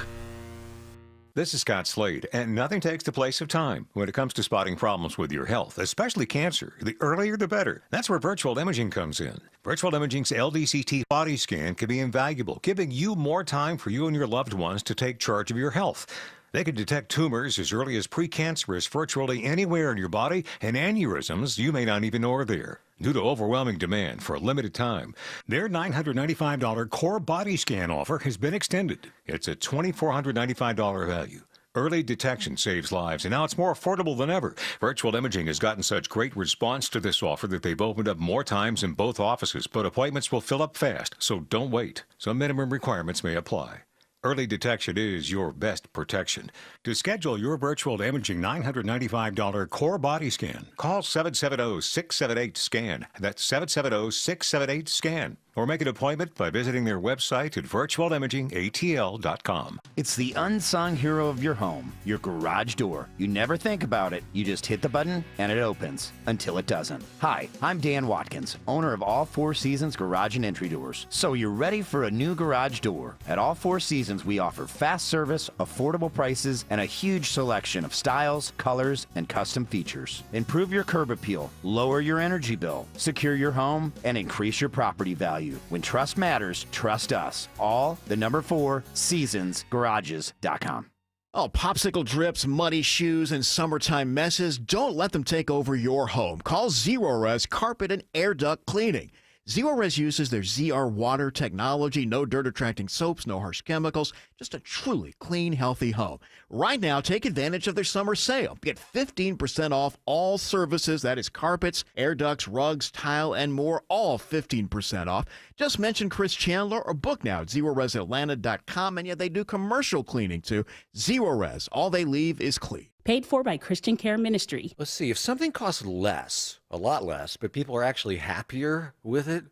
This is Scott Slade, and nothing takes the place of time when it comes to spotting problems with your health, especially cancer. The earlier the better. That's where virtual imaging comes in. Virtual imaging's LDCT body scan can be invaluable, giving you more time for you and your loved ones to take charge of your health. They can detect tumors as early as precancerous virtually anywhere in your body, and aneurysms you may not even know are there. Due to overwhelming demand for a limited time, their $995 core body scan offer has been extended. It's a $2,495 value. Early detection saves lives, and now it's more affordable than ever. Virtual Imaging has gotten such great response to this offer that they've opened up more times in both offices, but appointments will fill up fast, so don't wait. Some minimum requirements may apply. Early detection is your best protection. To schedule your virtual imaging $995 core body scan, call 770-678-SCAN. That's 770-678-SCAN. Or make an appointment by visiting their website at virtualimagingatl.com. It's the unsung hero of your home, your garage door. You never think about it. You just hit the button and it opens until it doesn't. Hi, I'm Dan Watkins, owner of All Four Seasons Garage and Entry Doors. So you're ready for a new garage door. At All Four Seasons, we offer fast service, affordable prices, and a huge selection of styles, colors, and custom features. Improve your curb appeal, lower your energy bill, secure your home, and increase your property value. When trust matters, trust us. All the number 4 seasonsgarages.com. Oh, popsicle drips, muddy shoes, and summertime messes, don't let them take over your home. Call Zerorez Carpet and Air Duct Cleaning. Zerorez uses their ZR water technology, no dirt-attracting soaps, no harsh chemicals, just a truly clean, healthy home. Right now, take advantage of their summer sale. Get 15% off all services, that is carpets, air ducts, rugs, tile, and more, all 15% off. Just mention Chris Chandler or book now at ZeroResAtlanta.com, and yeah, they do commercial cleaning too. Zerorez, all they leave is clean. Paid for by Christian Care Ministry. Let's see, if something costs less, a lot less, but people are actually happier with it,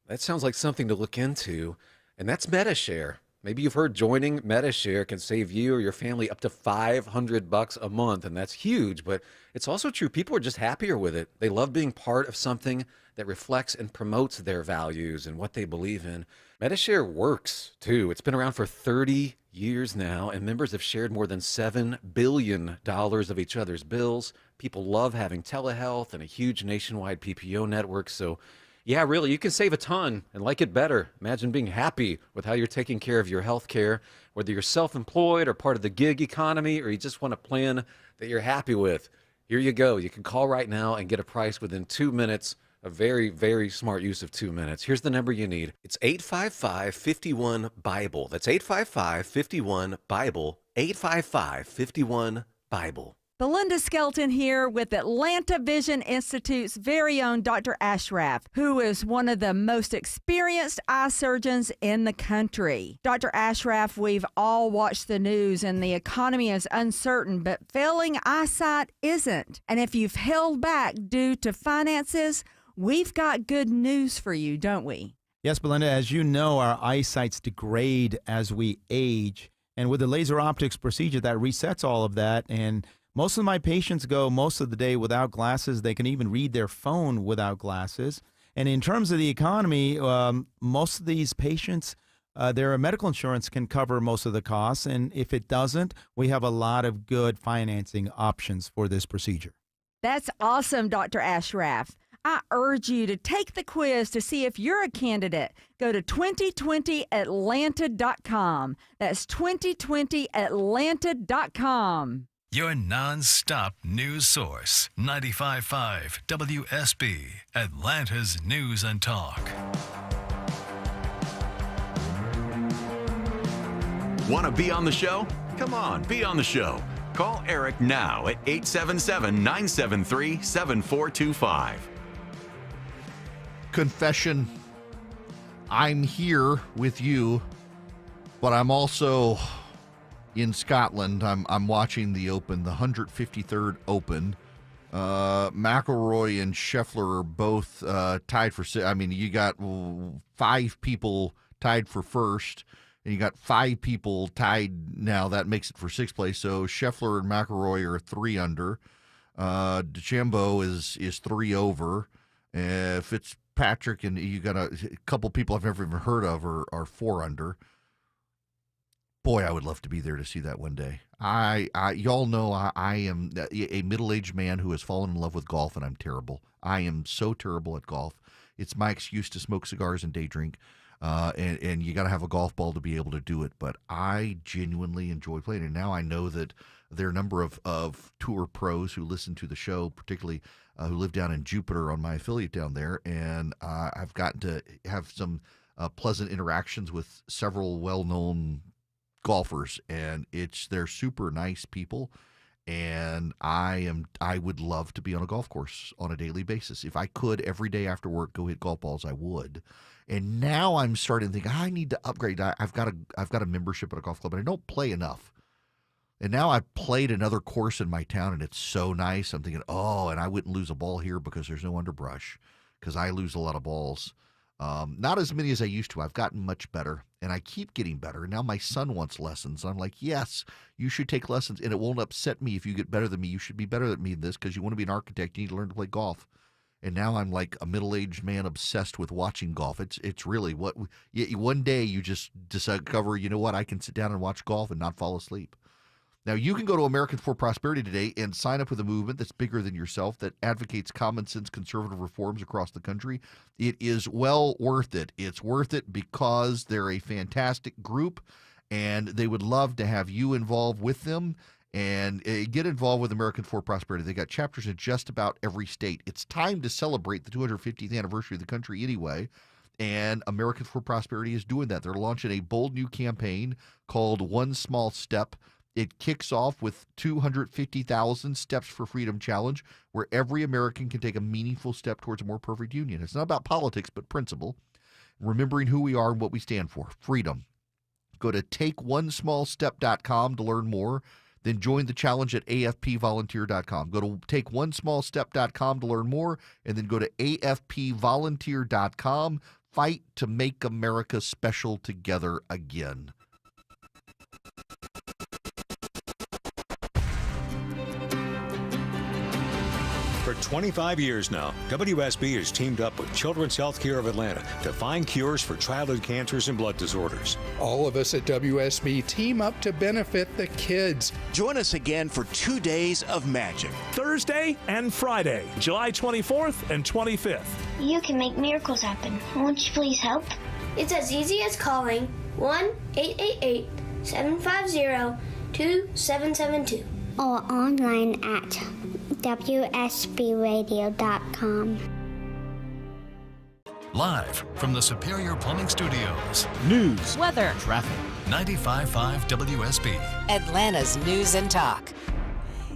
that sounds like something to look into, and that's Metashare. Maybe you've heard joining Metashare can save you or your family up to $500 a month, and that's huge, but it's also true. People are just happier with it. They love being part of something that reflects and promotes their values and what they believe in. Metashare works, too. It's been around for 30 years now, and members have shared more than $7 billion of each other's bills. People love having telehealth and a huge nationwide PPO network, so yeah, really, you can save a ton and like it better. Imagine being happy with how you're taking care of your health care, whether you're self-employed or part of the gig economy, or you just want a plan that you're happy with. Here you go. You can call right now and get a price within 2 minutes. A very, very smart use of 2 minutes. Here's the number you need. It's 855-51-BIBLE. That's 855-51-BIBLE. 855-51-BIBLE. Belinda Skelton here with Atlanta Vision Institute's very own Dr. Ashraf, who is one of the most experienced eye surgeons in the country. Dr. Ashraf, we've all watched the news and the economy is uncertain, but failing eyesight isn't. And if you've held back due to finances, we've got good news for you, don't we? Yes, Belinda, as you know, our eyesights degrade as we age. And with the laser optics procedure, that resets all of that. And most of my patients go most of the day without glasses. They can even read their phone without glasses. And in terms of the economy, most of these patients, their medical insurance can cover most of the costs. And if it doesn't, we have a lot of good financing options for this procedure. That's awesome, Dr. Ashraf. I urge you to take the quiz to see if you're a candidate. Go to 2020atlanta.com. That's 2020atlanta.com. Your non-stop news source, 95.5 WSB, Atlanta's News and Talk. Want to be on the show? Come on, be on the show. Call Eric now at 877-973-7425. Confession, I'm here with you, but I'm also in Scotland. I'm watching the Open, the 153rd Open. McIlroy and Scheffler are both tied for. I mean, you got 5 people tied for first, and you got 5 people tied now. That makes it for 6th place. So Scheffler and McIlroy are 3 under. DeChambeau is 3 over. Fitzpatrick and you got a couple people I've never even heard of are 4 under. Boy, I would love to be there to see that one day. Y'all know I am a middle-aged man who has fallen in love with golf, and I'm terrible. I am so terrible at golf. It's my excuse to smoke cigars and day drink, and you got to have a golf ball to be able to do it. But I genuinely enjoy playing, and now I know that there are a number of tour pros who listen to the show, particularly who live down in Jupiter on my affiliate down there, and I've gotten to have some pleasant interactions with several well-known golfers, and they're super nice people, And I would love to be on a golf course on a daily basis. If I could every day after work go hit golf balls, I would. And now I'm starting to think I need to upgrade. I've got a membership at a golf club, and I don't play enough. And now I've played another course in my town, and it's so nice. I'm thinking, and I wouldn't lose a ball here because there's no underbrush, because I lose a lot of balls. Not as many as I used to. I've gotten much better, and I keep getting better. And now my son wants lessons. I'm like, yes, you should take lessons, and it won't upset me if you get better than me. You should be better than me in this because you want to be an architect. You need to learn to play golf. And now I'm like a middle-aged man obsessed with watching golf. It's really what one day you just discover, you know what, I can sit down and watch golf and not fall asleep. Now, you can go to Americans for Prosperity today and sign up with a movement that's bigger than yourself, that advocates common sense conservative reforms across the country. It is well worth it. It's worth it because they're a fantastic group, and they would love to have you involved with them. And get involved with Americans for Prosperity. They got chapters in just about every state. It's time to celebrate the 250th anniversary of the country anyway. And Americans for Prosperity is doing that. They're launching a bold new campaign called One Small Step. It kicks off with 250,000 Steps for Freedom Challenge, where every American can take a meaningful step towards a more perfect union. It's not about politics, but principle. Remembering who we are and what we stand for. Freedom. Go to takeonesmallstep.com to learn more. Then join the challenge at afpvolunteer.com. Go to takeonesmallstep.com to learn more, and then go to afpvolunteer.com. Fight to make America special together again. For 25 years now, WSB has teamed up with Children's Healthcare of Atlanta to find cures for childhood cancers and blood disorders. All of us at WSB team up to benefit the kids. Join us again for 2 days of magic. Thursday and Friday, July 24th and 25th. You can make miracles happen. Won't you please help? It's as easy as calling 1-888-750-2772. Or online at WSBradio.com. Live from the Superior Plumbing Studios. News, weather, traffic. 95.5 WSB. Atlanta's News and Talk.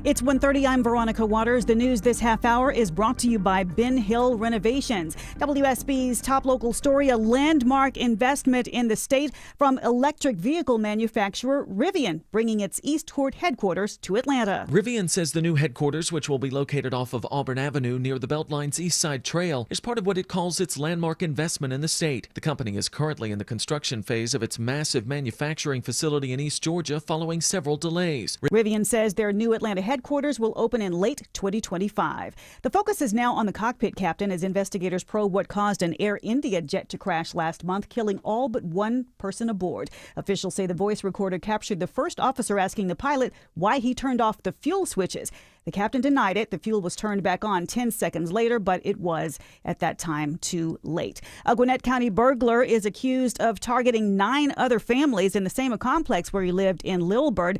It's 1:30. I'm Veronica Waters. The news this half hour is brought to you by Ben Hill Renovations. WSB's top local story, a landmark investment in the state from electric vehicle manufacturer Rivian, bringing its Eastport headquarters to Atlanta. Rivian says the new headquarters, which will be located off of Auburn Avenue near the Beltline's East Side Trail, is part of what it calls its landmark investment in the state. The company is currently in the construction phase of its massive manufacturing facility in East Georgia following several delays. Rivian says their new Atlanta headquarters will open in late 2025. The focus is now on the cockpit captain as investigators probe what caused an Air India jet to crash last month, killing all but one person aboard. Officials say the voice recorder captured the first officer asking the pilot why he turned off the fuel switches. The captain denied it. The fuel was turned back on 10 seconds later, but it was, at that time, too late. A Gwinnett County burglar is accused of targeting 9 other families in the same complex where he lived in Lilburn.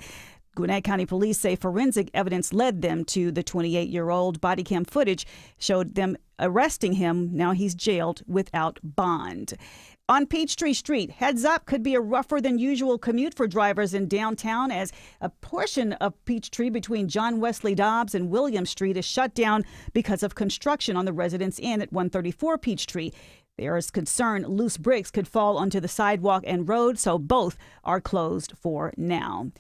Gwinnett County police say forensic evidence led them to the 28-year-old. Body cam footage showed them arresting him. Now he's jailed without bond. On Peachtree Street, heads up, could be a rougher than usual commute for drivers in downtown as a portion of Peachtree between John Wesley Dobbs and William Street is shut down because of construction on the Residence Inn at 134 Peachtree. There is concern loose bricks could fall onto the sidewalk and road, so both are closed for now.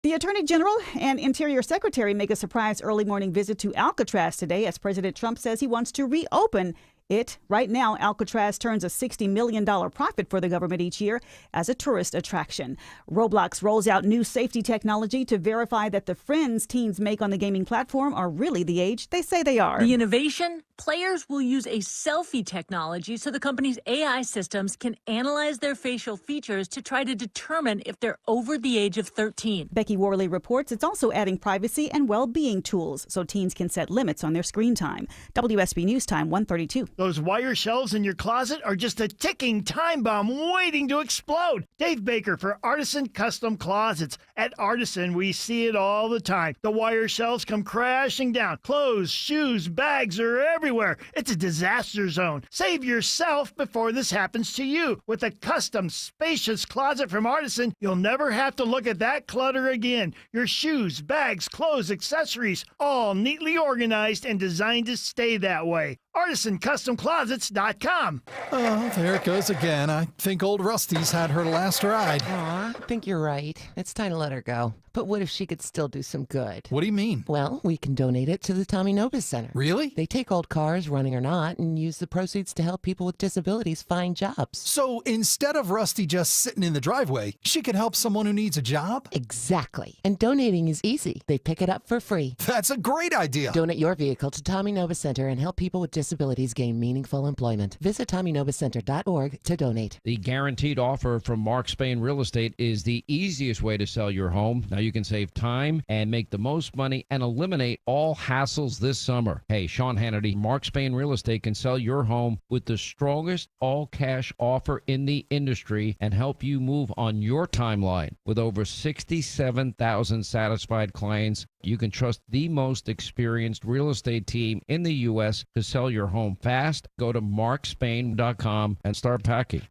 The Attorney General and Interior Secretary make a surprise early morning visit to Alcatraz today as President Trump says he wants to reopen it. Right now, Alcatraz turns a $60 million profit for the government each year as a tourist attraction. Roblox rolls out new safety technology to verify that the friends teens make on the gaming platform are really the age they say they are. The innovation? Players will use a selfie technology so the company's AI systems can analyze their facial features to try to determine if they're over the age of 13. Becky Worley reports it's also adding privacy and well-being tools so teens can set limits on their screen time. WSB News Time 1:32. Those wire shelves in your closet are just a ticking time bomb waiting to explode. Dave Baker for Artisan Custom Closets. At Artisan, we see it all the time. The wire shelves come crashing down. Clothes, shoes, bags are everywhere. It's a disaster zone. Save yourself before this happens to you. With a custom, spacious closet from Artisan, you'll never have to look at that clutter again. Your shoes, bags, clothes, accessories, all neatly organized and designed to stay that way. ArtisanCustomClosets.com. Oh, there it goes again. I think old Rusty's had her last ride. Aw, I think you're right. It's time to let her go. But what if she could still do some good? What do you mean? Well, we can donate it to the Tommy Nobis Center. Really? They take old cars, running or not, and use the proceeds to help people with disabilities find jobs. So instead of Rusty just sitting in the driveway, she could help someone who needs a job? Exactly. And donating is easy. They pick it up for free. That's a great idea. Donate your vehicle to Tommy Nobis Center and help people with disabilities gain meaningful employment. Visit TommyNobisCenter.org to donate. The guaranteed offer from Mark Spain Real Estate is the easiest way to sell your home. Now you can save time and make the most money and eliminate all hassles this summer. Hey, Sean Hannity, Mark Spain Real Estate can sell your home with the strongest all-cash offer in the industry and help you move on your timeline. With over 67,000 satisfied clients, you can trust the most experienced real estate team in the U.S. to sell your home fast. Go to markspain.com and start packing.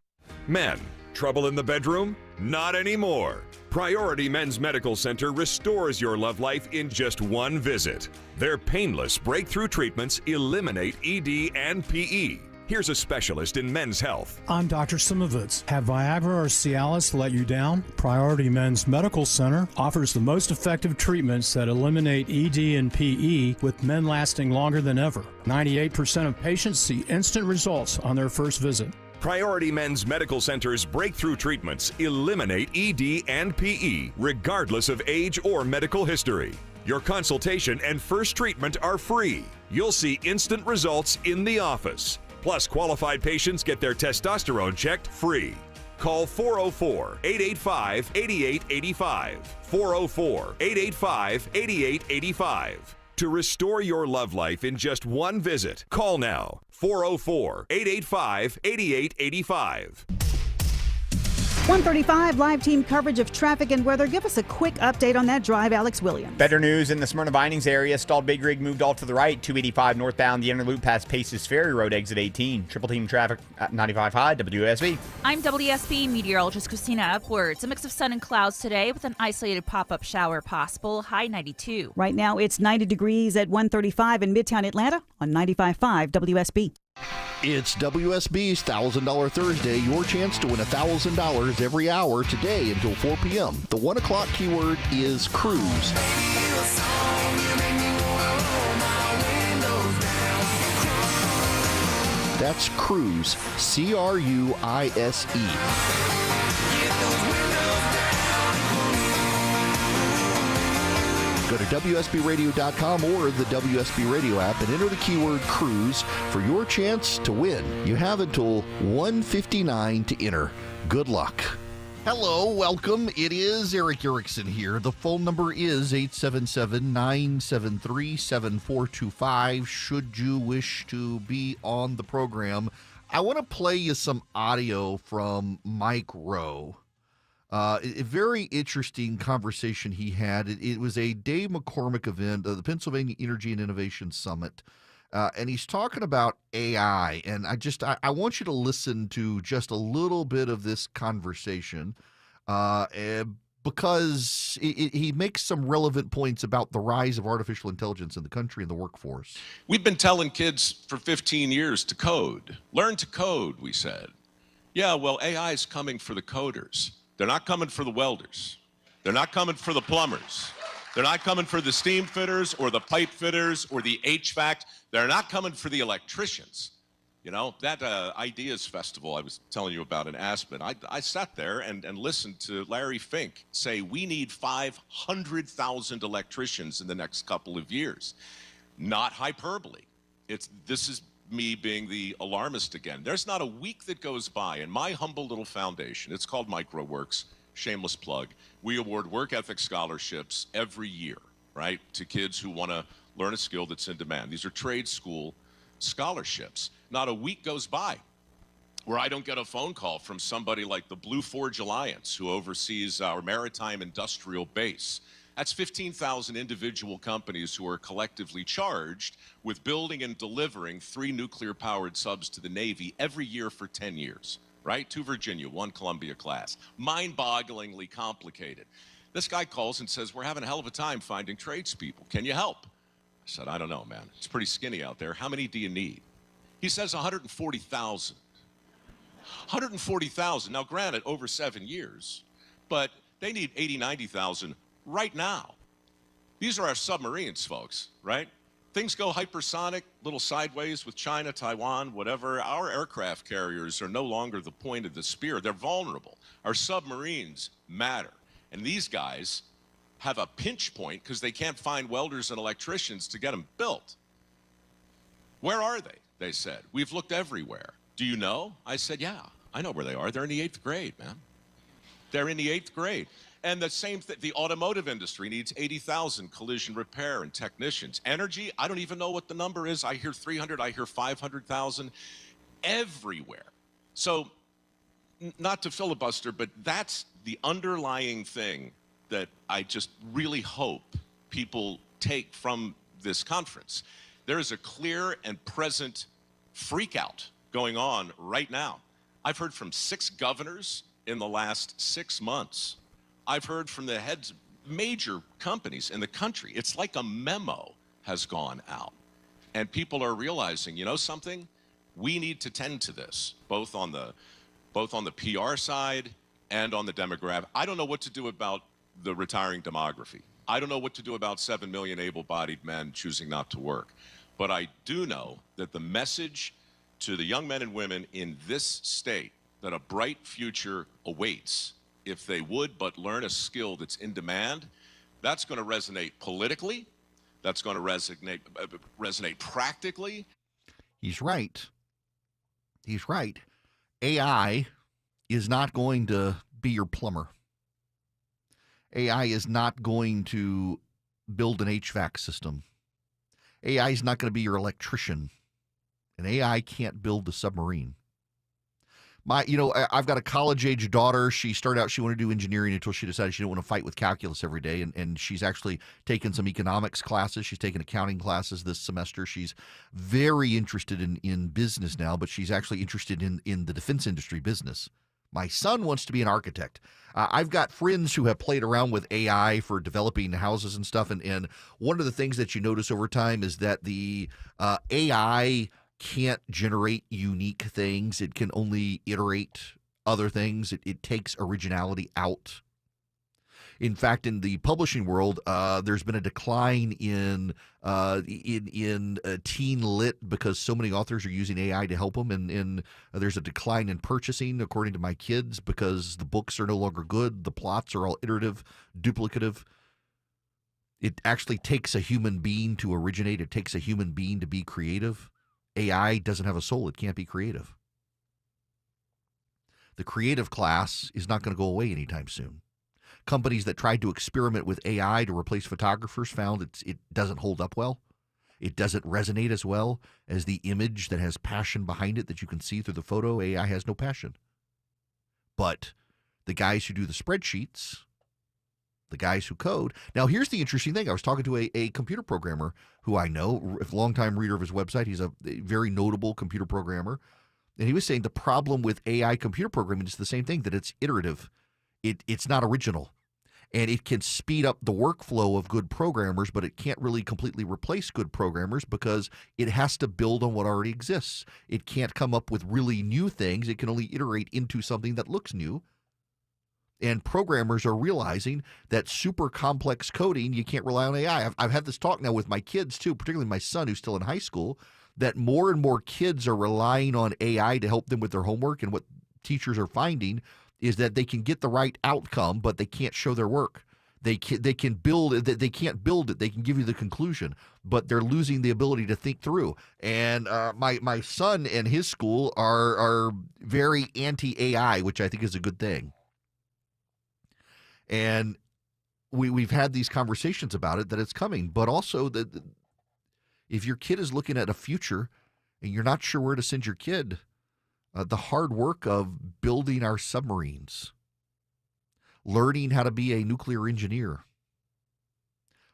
Men, trouble in the bedroom? Not anymore. Priority Men's Medical Center restores your love life in just one visit. Their painless breakthrough treatments eliminate ED and PE. Here's a specialist in men's health. I'm Dr. Simovitz. Have Viagra or Cialis let you down? Priority Men's Medical Center offers the most effective treatments that eliminate ED and PE, with men lasting longer than ever. 98% of patients see instant results on their first visit. Priority Men's Medical Center's breakthrough treatments eliminate ED and PE, regardless of age or medical history. Your consultation and first treatment are free. You'll see instant results in the office. Plus, qualified patients get their testosterone checked free. Call 404-885-8885. 404-885-8885. To restore your love life in just one visit, call now. 404-885-8885. 1:35 live team coverage of traffic and weather. Give us a quick update on that drive, Alex Williams. Better news in the Smyrna Vinings area. Stalled big rig moved all to the right. 285 northbound, the inner loop past Paces Ferry Road, exit 18. Triple team traffic at 95 high, WSB. I'm WSB meteorologist Christina Upwards. A mix of sun and clouds today with an isolated pop-up shower possible, high 92. Right now it's 90 degrees at 1:35 in Midtown Atlanta on 95.5 WSB. It's WSB's $1,000 Thursday. Your chance to win $1,000 every hour today until 4 p.m. The 1 o'clock keyword is cruise. That's cruise, C-R-U-I-S-E. Go to WSBradio.com or the WSB Radio app and enter the keyword cruise for your chance to win. You have until 1:59 to enter. Good luck. Hello, welcome. It is Eric Erickson here. The phone number is 877-973-7425 should you wish to be on the program. I want to play you some audio from Mike Rowe. A very interesting conversation he had. It was a Dave McCormick event, the Pennsylvania Energy and Innovation Summit, and he's talking about AI. And I want you to listen to just a little bit of this conversation because he makes some relevant points about the rise of artificial intelligence in the country and the workforce. We've been telling kids for 15 years to code. Learn to code, we said. Yeah, well, AI is coming for the coders. They're not coming for the welders. They're not coming for the plumbers. They're not coming for the steam fitters or the pipe fitters or the HVAC. They're not coming for the electricians. You know, that Ideas Festival I was telling you about in Aspen, I sat there and listened to Larry Fink say we need 500,000 electricians in the next couple of years. Not hyperbole. This is me being the alarmist again. There's not a week that goes by in my humble little foundation. It's called MicroWorks, shameless plug. We award work ethic scholarships every year, right, to kids who want to learn a skill that's in demand. These are trade school scholarships. Not a week goes by where I don't get a phone call from somebody like the Blue Forge Alliance, who oversees our maritime industrial base. That's 15,000 individual companies who are collectively charged with building and delivering 3 nuclear-powered subs to the Navy every year for 10 years, right? 2 Virginia, 1 Columbia class. Mind-bogglingly complicated. This guy calls and says, we're having a hell of a time finding tradespeople. Can you help? I said, I don't know, man. It's pretty skinny out there. How many do you need? He says 140,000. 140,000. Now, granted, over 7 years, but they need 80, 90,000 right now. These are our submarines, folks, right? Things go hypersonic, little sideways with China, Taiwan, whatever. Our aircraft carriers are no longer the point of the spear. They're vulnerable. Our submarines matter. And these guys have a pinch point because they can't find welders and electricians to get them built. Where are they? They said. We've looked everywhere. Do you know? I said, yeah, I know where they are. They're in the 8th grade, man. They're in the 8th grade. And the same thing, the automotive industry needs 80,000 collision repair and technicians. Energy, I don't even know what the number is. I hear 300, I hear 500,000 everywhere. So, not to filibuster, but that's the underlying thing that I just really hope people take from this conference. There is a clear and present freakout going on right now. I've heard from 6 governors in the last 6 months. I've heard from the heads of major companies in the country. It's like a memo has gone out. And people are realizing, you know something? We need to tend to this, both on the PR side and on the demographic. I don't know what to do about the retiring demography. I don't know what to do about 7 million able-bodied men choosing not to work. But I do know that the message to the young men and women in this state that a bright future awaits if they would but learn a skill that's in demand, that's going to resonate politically, that's going to resonate practically. He's right. He's right. AI is not going to be your plumber. AI is not going to build an HVAC system. AI is not going to be your electrician. And AI can't build the submarine. I've got a college-age daughter. She started out, she wanted to do engineering until she decided she didn't want to fight with calculus every day. And she's actually taken some economics classes. She's taken accounting classes this semester. She's very interested in business now, but she's actually interested in the defense industry business. My son wants to be an architect. I've got friends who have played around with AI for developing houses and stuff. And one of the things that you notice over time is that the AI can't generate unique things. It can only iterate other things. It takes originality out. In fact, in the publishing world, there's been a decline in teen lit because so many authors are using AI to help them, and there's a decline in purchasing, according to my kids, because the books are no longer good. The plots are all iterative, duplicative. It actually takes a human being to originate. It takes a human being to be creative. AI doesn't have a soul. It can't be creative. The creative class is not going to go away anytime soon. Companies that tried to experiment with AI to replace photographers found it doesn't hold up well. It doesn't resonate as well as the image that has passion behind it that you can see through the photo. AI has no passion. But the guys who do the spreadsheets, the guys who code. Now, here's the interesting thing. I was talking to a computer programmer who I know, a longtime reader of his website. He's a very notable computer programmer. And he was saying the problem with AI computer programming is the same thing, that it's iterative. It's not original. And it can speed up the workflow of good programmers, but it can't really completely replace good programmers because it has to build on what already exists. It can't come up with really new things. It can only iterate into something that looks new. And programmers are realizing that super complex coding, you can't rely on AI. I've had this talk now with my kids too, particularly my son who's still in high school, that more and more kids are relying on AI to help them with their homework. And what teachers are finding is that they can get the right outcome, but they can't show their work. They can build it. They can't build it. They can give you the conclusion, but they're losing the ability to think through. And my son and his school are very anti-AI, which I think is a good thing. And we've had these conversations about it, that it's coming, but also that if your kid is looking at a future and you're not sure where to send your kid, the hard work of building our submarines, learning how to be a nuclear engineer,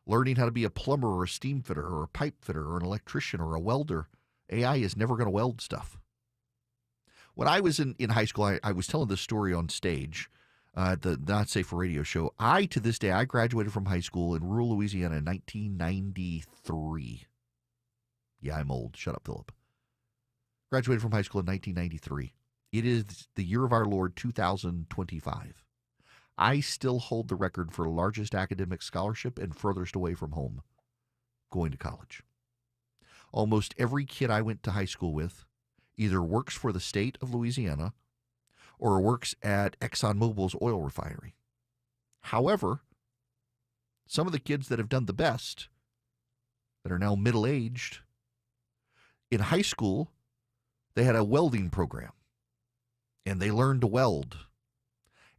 learning how to be a plumber or a steam fitter or a pipe fitter or an electrician or a welder. AI is never going to weld stuff. When I was in high school, I was telling this story on stage at the Not Safe for Radio show. To this day, I graduated from high school in rural Louisiana in 1993. Yeah, I'm old. Shut up, Philip. Graduated from high school in 1993. It is the year of our Lord 2025. I still hold the record for largest academic scholarship and furthest away from home, going to college. Almost every kid I went to high school with either works for the state of Louisiana or works at ExxonMobil's oil refinery. However, some of the kids that have done the best, that are now middle-aged, in high school, they had a welding program, and they learned to weld.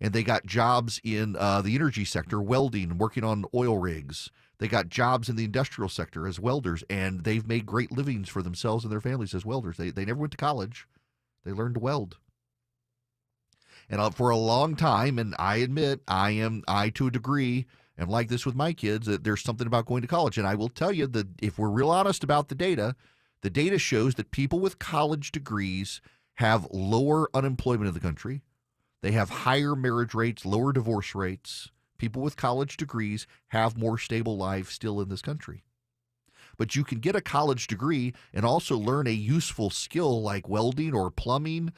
And they got jobs in the energy sector, welding, working on oil rigs. They got jobs in the industrial sector as welders, and they've made great livings for themselves and their families as welders. They never went to college. They learned to weld. And for a long time, and I admit, I to a degree am like this with my kids, that there's something about going to college. And I will tell you that if we're real honest about the data shows that people with college degrees have lower unemployment in the country. They have higher marriage rates, lower divorce rates. People with college degrees have more stable lives still in this country. But you can get a college degree and also learn a useful skill like welding or plumbing.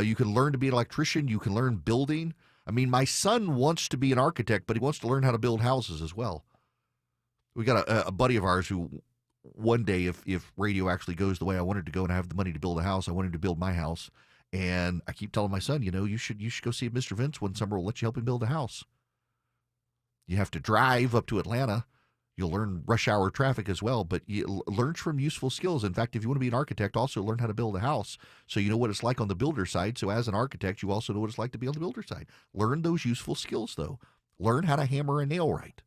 You can learn to be an electrician. You can learn building. I mean, my son wants to be an architect, but he wants to learn how to build houses as well. We got a buddy of ours who one day, if radio actually goes the way I wanted to go and I have the money to build a house, I want him to build my house. And I keep telling my son, you should go see Mr. Vince one summer. We'll let you help him build a house. You have to drive up to Atlanta. You'll learn rush hour traffic as well, but you learn from useful skills. In fact, if you want to be an architect, also learn how to build a house so you know what it's like on the builder side. So as an architect, you also know what it's like to be on the builder side. Learn those useful skills, though. Learn how to hammer a nail right.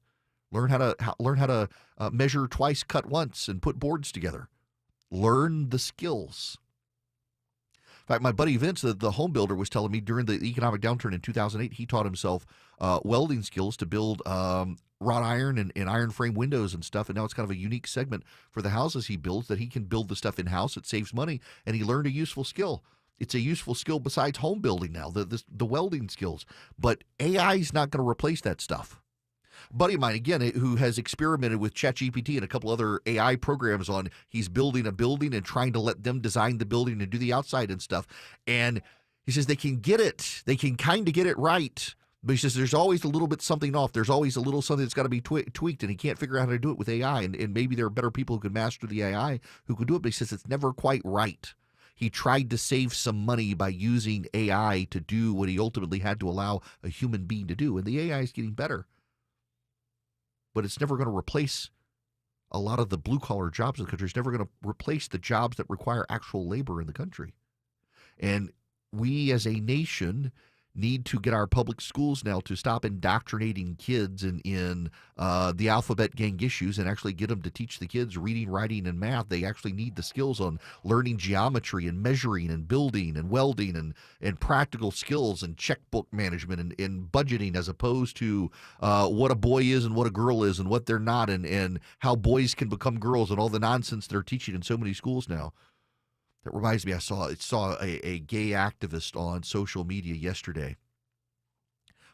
Learn how to measure twice, cut once, and put boards together. Learn the skills. In fact, my buddy Vince, the home builder, was telling me during the economic downturn in 2008, he taught himself welding skills to build wrought iron and iron frame windows and stuff. And now it's kind of a unique segment for the houses he builds, that he can build the stuff in-house. It saves money, and he learned a useful skill. It's a useful skill besides home building now, the welding skills. But AI is not going to replace that stuff. A buddy of mine, again, who has experimented with ChatGPT and a couple other AI programs he's building a building and trying to let them design the building and do the outside and stuff. And he says they can get it. They can kind of get it right. But he says there's always a little bit something off. There's always a little something that's got to be tweaked, and he can't figure out how to do it with AI. And maybe there are better people who can master the AI who could do it, but he says it's never quite right. He tried to save some money by using AI to do what he ultimately had to allow a human being to do. And the AI is getting better. But it's never going to replace a lot of the blue-collar jobs in the country. It's never going to replace the jobs that require actual labor in the country. And we as a nation need to get our public schools now to stop indoctrinating kids in the alphabet gang issues and actually get them to teach the kids reading, writing, and math. They actually need the skills on learning geometry and measuring and building and welding and practical skills and checkbook management and budgeting, as opposed to what a boy is and what a girl is and what they're not, and how boys can become girls and all the nonsense they're teaching in so many schools now. That reminds me, I saw a gay activist on social media yesterday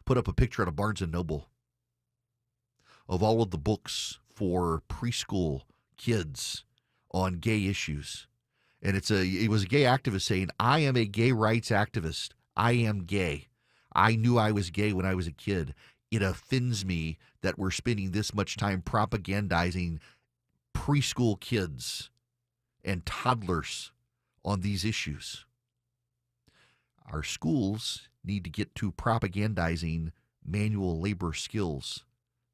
put up a picture at a Barnes & Noble of all of the books for preschool kids on gay issues. And it was a gay activist saying, "I am a gay rights activist. I am gay. I knew I was gay when I was a kid. It offends me that we're spending this much time propagandizing preschool kids and toddlers on these issues." Our schools need to get to propagandizing manual labor skills,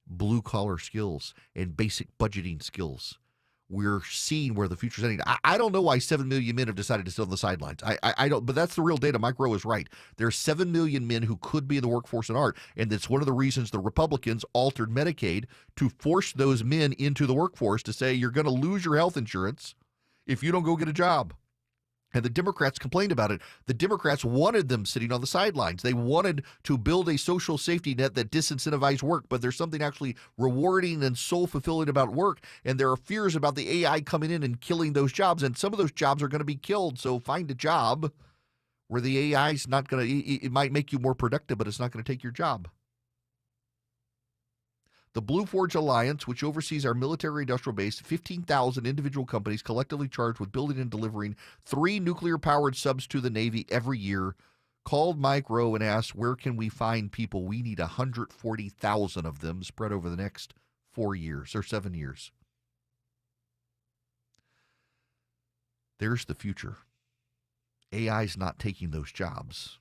blue-collar skills, and basic budgeting skills. We're seeing where the future's heading. I don't know why 7 million men have decided to sit on the sidelines. I don't, but that's the real data. Mike Rowe is right. There are 7 million men who could be in the workforce in art, and that's one of the reasons the Republicans altered Medicaid to force those men into the workforce, to say you're going to lose your health insurance if you don't go get a job. And the Democrats complained about it. The Democrats wanted them sitting on the sidelines. They wanted to build a social safety net that disincentivized work, but there's something actually rewarding and soul-fulfilling about work, and there are fears about the AI coming in and killing those jobs, and some of those jobs are going to be killed. So find a job where the AI is not going to, it might make you more productive, but it's not going to take your job. The Blue Forge Alliance, which oversees our military-industrial base, 15,000 individual companies collectively charged with building and delivering 3 nuclear-powered subs to the Navy every year, called Mike Rowe and asked, where can we find people? We need 140,000 of them spread over the next 4 years or 7 years. There's the future. AI's not taking those jobs.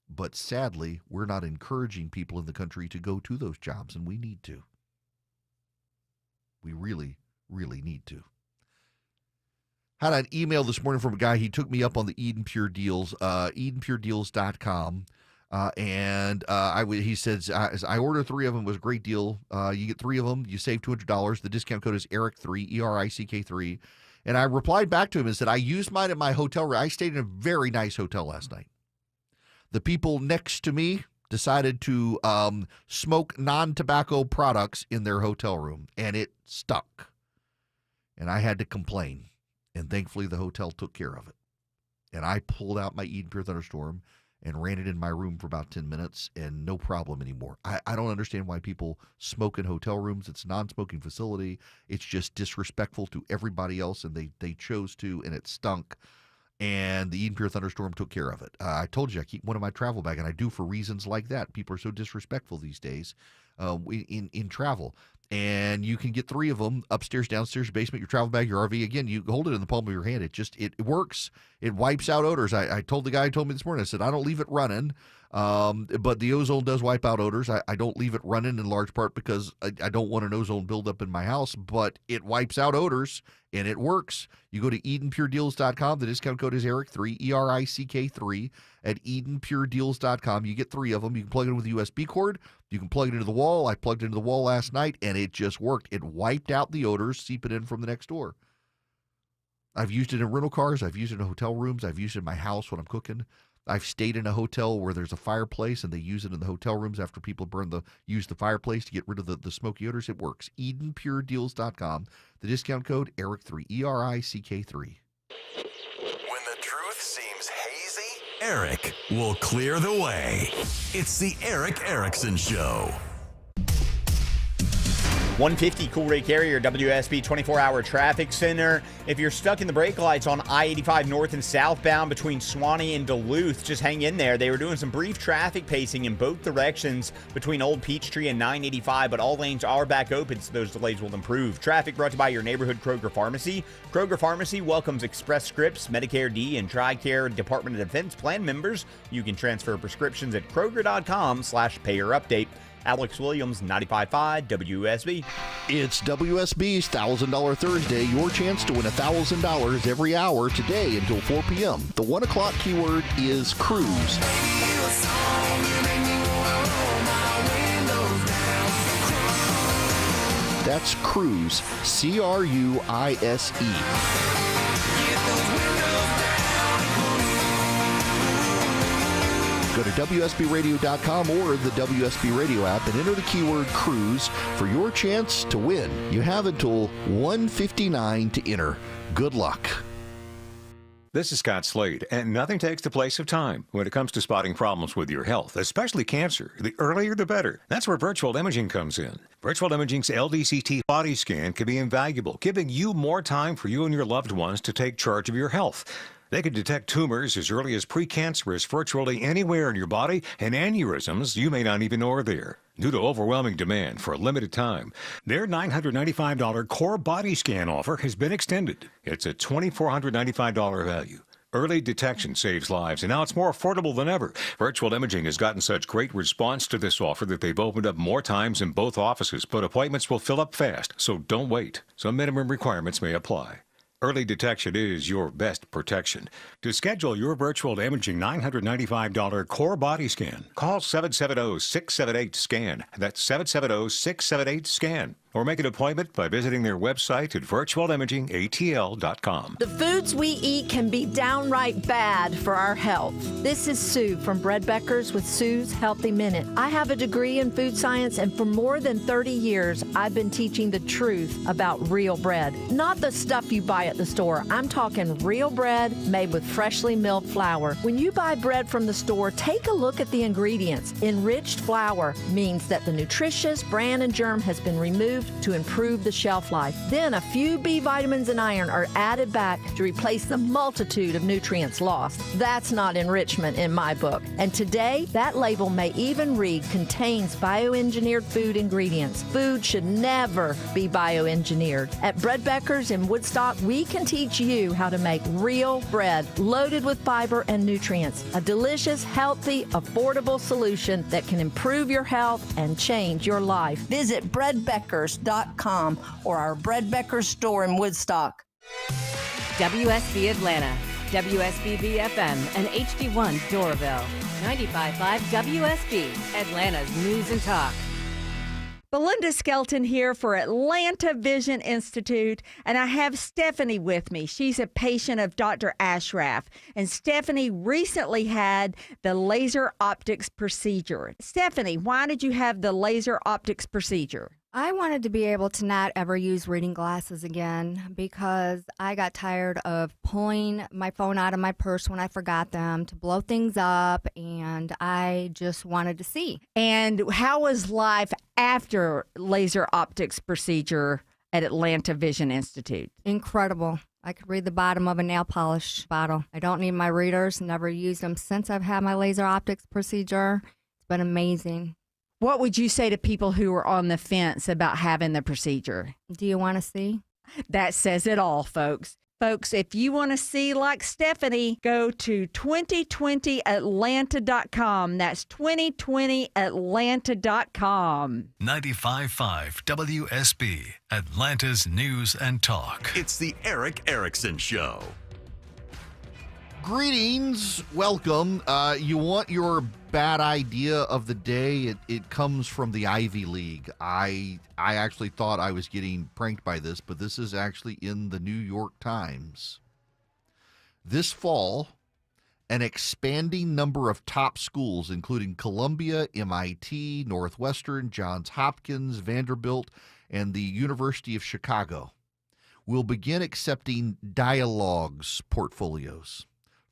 But sadly, we're not encouraging people in the country to go to those jobs, and we need to. We really, really need to. Had an email this morning from a guy. He took me up on the Eden Pure Deals, EdenPureDeals.com. He says, I ordered 3 of them. It was a great deal. You get 3 of them. You save $200. The discount code is ERIC3, ERICK3. And I replied back to him and said, I used mine at my hotel room. I stayed in a very nice hotel last night. The people next to me decided to smoke non-tobacco products in their hotel room, and it stuck. And I had to complain, and thankfully the hotel took care of it. And I pulled out my Eden Pure Thunderstorm and ran it in my room for about 10 minutes, and no problem anymore. I don't understand why people smoke in hotel rooms. It's a non-smoking facility. It's just disrespectful to everybody else, and they chose to, and it stunk. And the Eden Pure Thunderstorm took care of it. I told you I keep one in my travel bag, and I do for reasons like that. People are so disrespectful these days in travel. And you can get 3 of them upstairs, downstairs, basement, your travel bag, your RV. Again, you hold it in the palm of your hand. It works. It wipes out odors. I told the guy who told me this morning, I said, I don't leave it running. But the ozone does wipe out odors. I don't leave it running in large part because I don't want an ozone buildup in my house, but it wipes out odors, and it works. You go to EdenPureDeals.com. The discount code is ERIC3, ERICK3 at EdenPureDeals.com. You get 3 of them. You can plug it in with a USB cord. You can plug it into the wall. I plugged it into the wall last night, and it just worked. It wiped out the odors seeping in from the next door. I've used it in rental cars. I've used it in hotel rooms. I've used it in my house when I'm cooking. I've stayed in a hotel where there's a fireplace and they use it in the hotel rooms after people use the fireplace to get rid of the smoky odors. It works. EdenPureDeals.com. The discount code ERIC3, ERICK3. When the truth seems hazy, Eric will clear the way. It's the Eric Erickson Show. 150 Cool-Ray Carrier, WSB 24-hour traffic center. If you're stuck in the brake lights on I-85 north and southbound between Suwanee and Duluth, just hang in there. They were doing some brief traffic pacing in both directions between Old Peachtree and 985, but all lanes are back open, so those delays will improve. Traffic brought to you by your neighborhood Kroger Pharmacy. Kroger Pharmacy welcomes Express Scripts, Medicare D, and TRICARE Department of Defense plan members. You can transfer prescriptions at Kroger.com/payerupdate. Alex Williams, 95.5 WSB. It's WSB's $1,000 Thursday. Your chance to win $1,000 every hour today until 4 p.m. The 1 o'clock keyword is cruise. That's cruise, C-R-U-I-S-E. Go to WSBRadio.com or the WSB Radio app and enter the keyword cruise for your chance to win. You have until 1:59 to enter. Good luck. This is Scott Slade, and nothing takes the place of time when it comes to spotting problems with your health, especially cancer. The earlier, the better. That's where virtual imaging comes in. Virtual imaging's LDCT body scan can be invaluable, giving you more time for you and your loved ones to take charge of your health. They can detect tumors as early as precancerous virtually anywhere in your body, and aneurysms you may not even know are there. Due to overwhelming demand for a limited time, their $995 core body scan offer has been extended. It's a $2,495 value. Early detection saves lives, and now it's more affordable than ever. Virtual Imaging has gotten such great response to this offer that they've opened up more times in both offices, but appointments will fill up fast, so don't wait. Some minimum requirements may apply. Early detection is your best protection. To schedule your virtual imaging $995 core body scan, call 770-678-SCAN. That's 770-678-SCAN. or make an appointment by visiting their website at virtualimagingatl.com. The foods we eat can be downright bad for our health. This is Sue from Bread Beckers with Sue's Healthy Minute. I have a degree in food science, and for more than 30 years, I've been teaching the truth about real bread. Not the stuff you buy at the store. I'm talking real bread made with freshly milled flour. When you buy bread from the store, take a look at the ingredients. Enriched flour means that the nutritious bran and germ has been removed to improve the shelf life. Then a few B vitamins and iron are added back to replace the multitude of nutrients lost. That's not enrichment in my book. And today, that label may even read contains bioengineered food ingredients. Food should never be bioengineered. At Bread Beckers in Woodstock, we can teach you how to make real bread loaded with fiber and nutrients. A delicious, healthy, affordable solution that can improve your health and change your life. Visit breadbeckers.com or our Bread Beckers store in Woodstock. WSB Atlanta, WSBV FM, and HD1 Doraville. 95.5 WSB, Atlanta's News and Talk. Belinda Skelton here for Atlanta Vision Institute, and I have Stephanie with me. She's a patient of Dr. Ashraf, and Stephanie recently had the laser optics procedure. Stephanie, why did you have the laser optics procedure? I wanted to be able to not ever use reading glasses again because I got tired of pulling my phone out of my purse when I forgot them to blow things up, and I just wanted to see. And how was life after laser optics procedure at Atlanta Vision Institute? Incredible. I could read the bottom of a nail polish bottle. I don't need my readers, never used them since I've had my laser optics procedure. It's been amazing. What would you say to people who are on the fence about having the procedure? Do you want to see? That says it all, folks. Folks, if you want to see like Stephanie, go to 2020atlanta.com. That's 2020atlanta.com. 95.5 WSB, Atlanta's News and Talk. It's the Eric Erickson Show. Greetings. Welcome. You want your bad idea of the day? It comes from the Ivy League. I actually thought I was getting pranked by this, but this is actually in the New York Times. This fall, an expanding number of top schools, including Columbia, MIT, Northwestern, Johns Hopkins, Vanderbilt, and the University of Chicago, will begin accepting Dialogues portfolios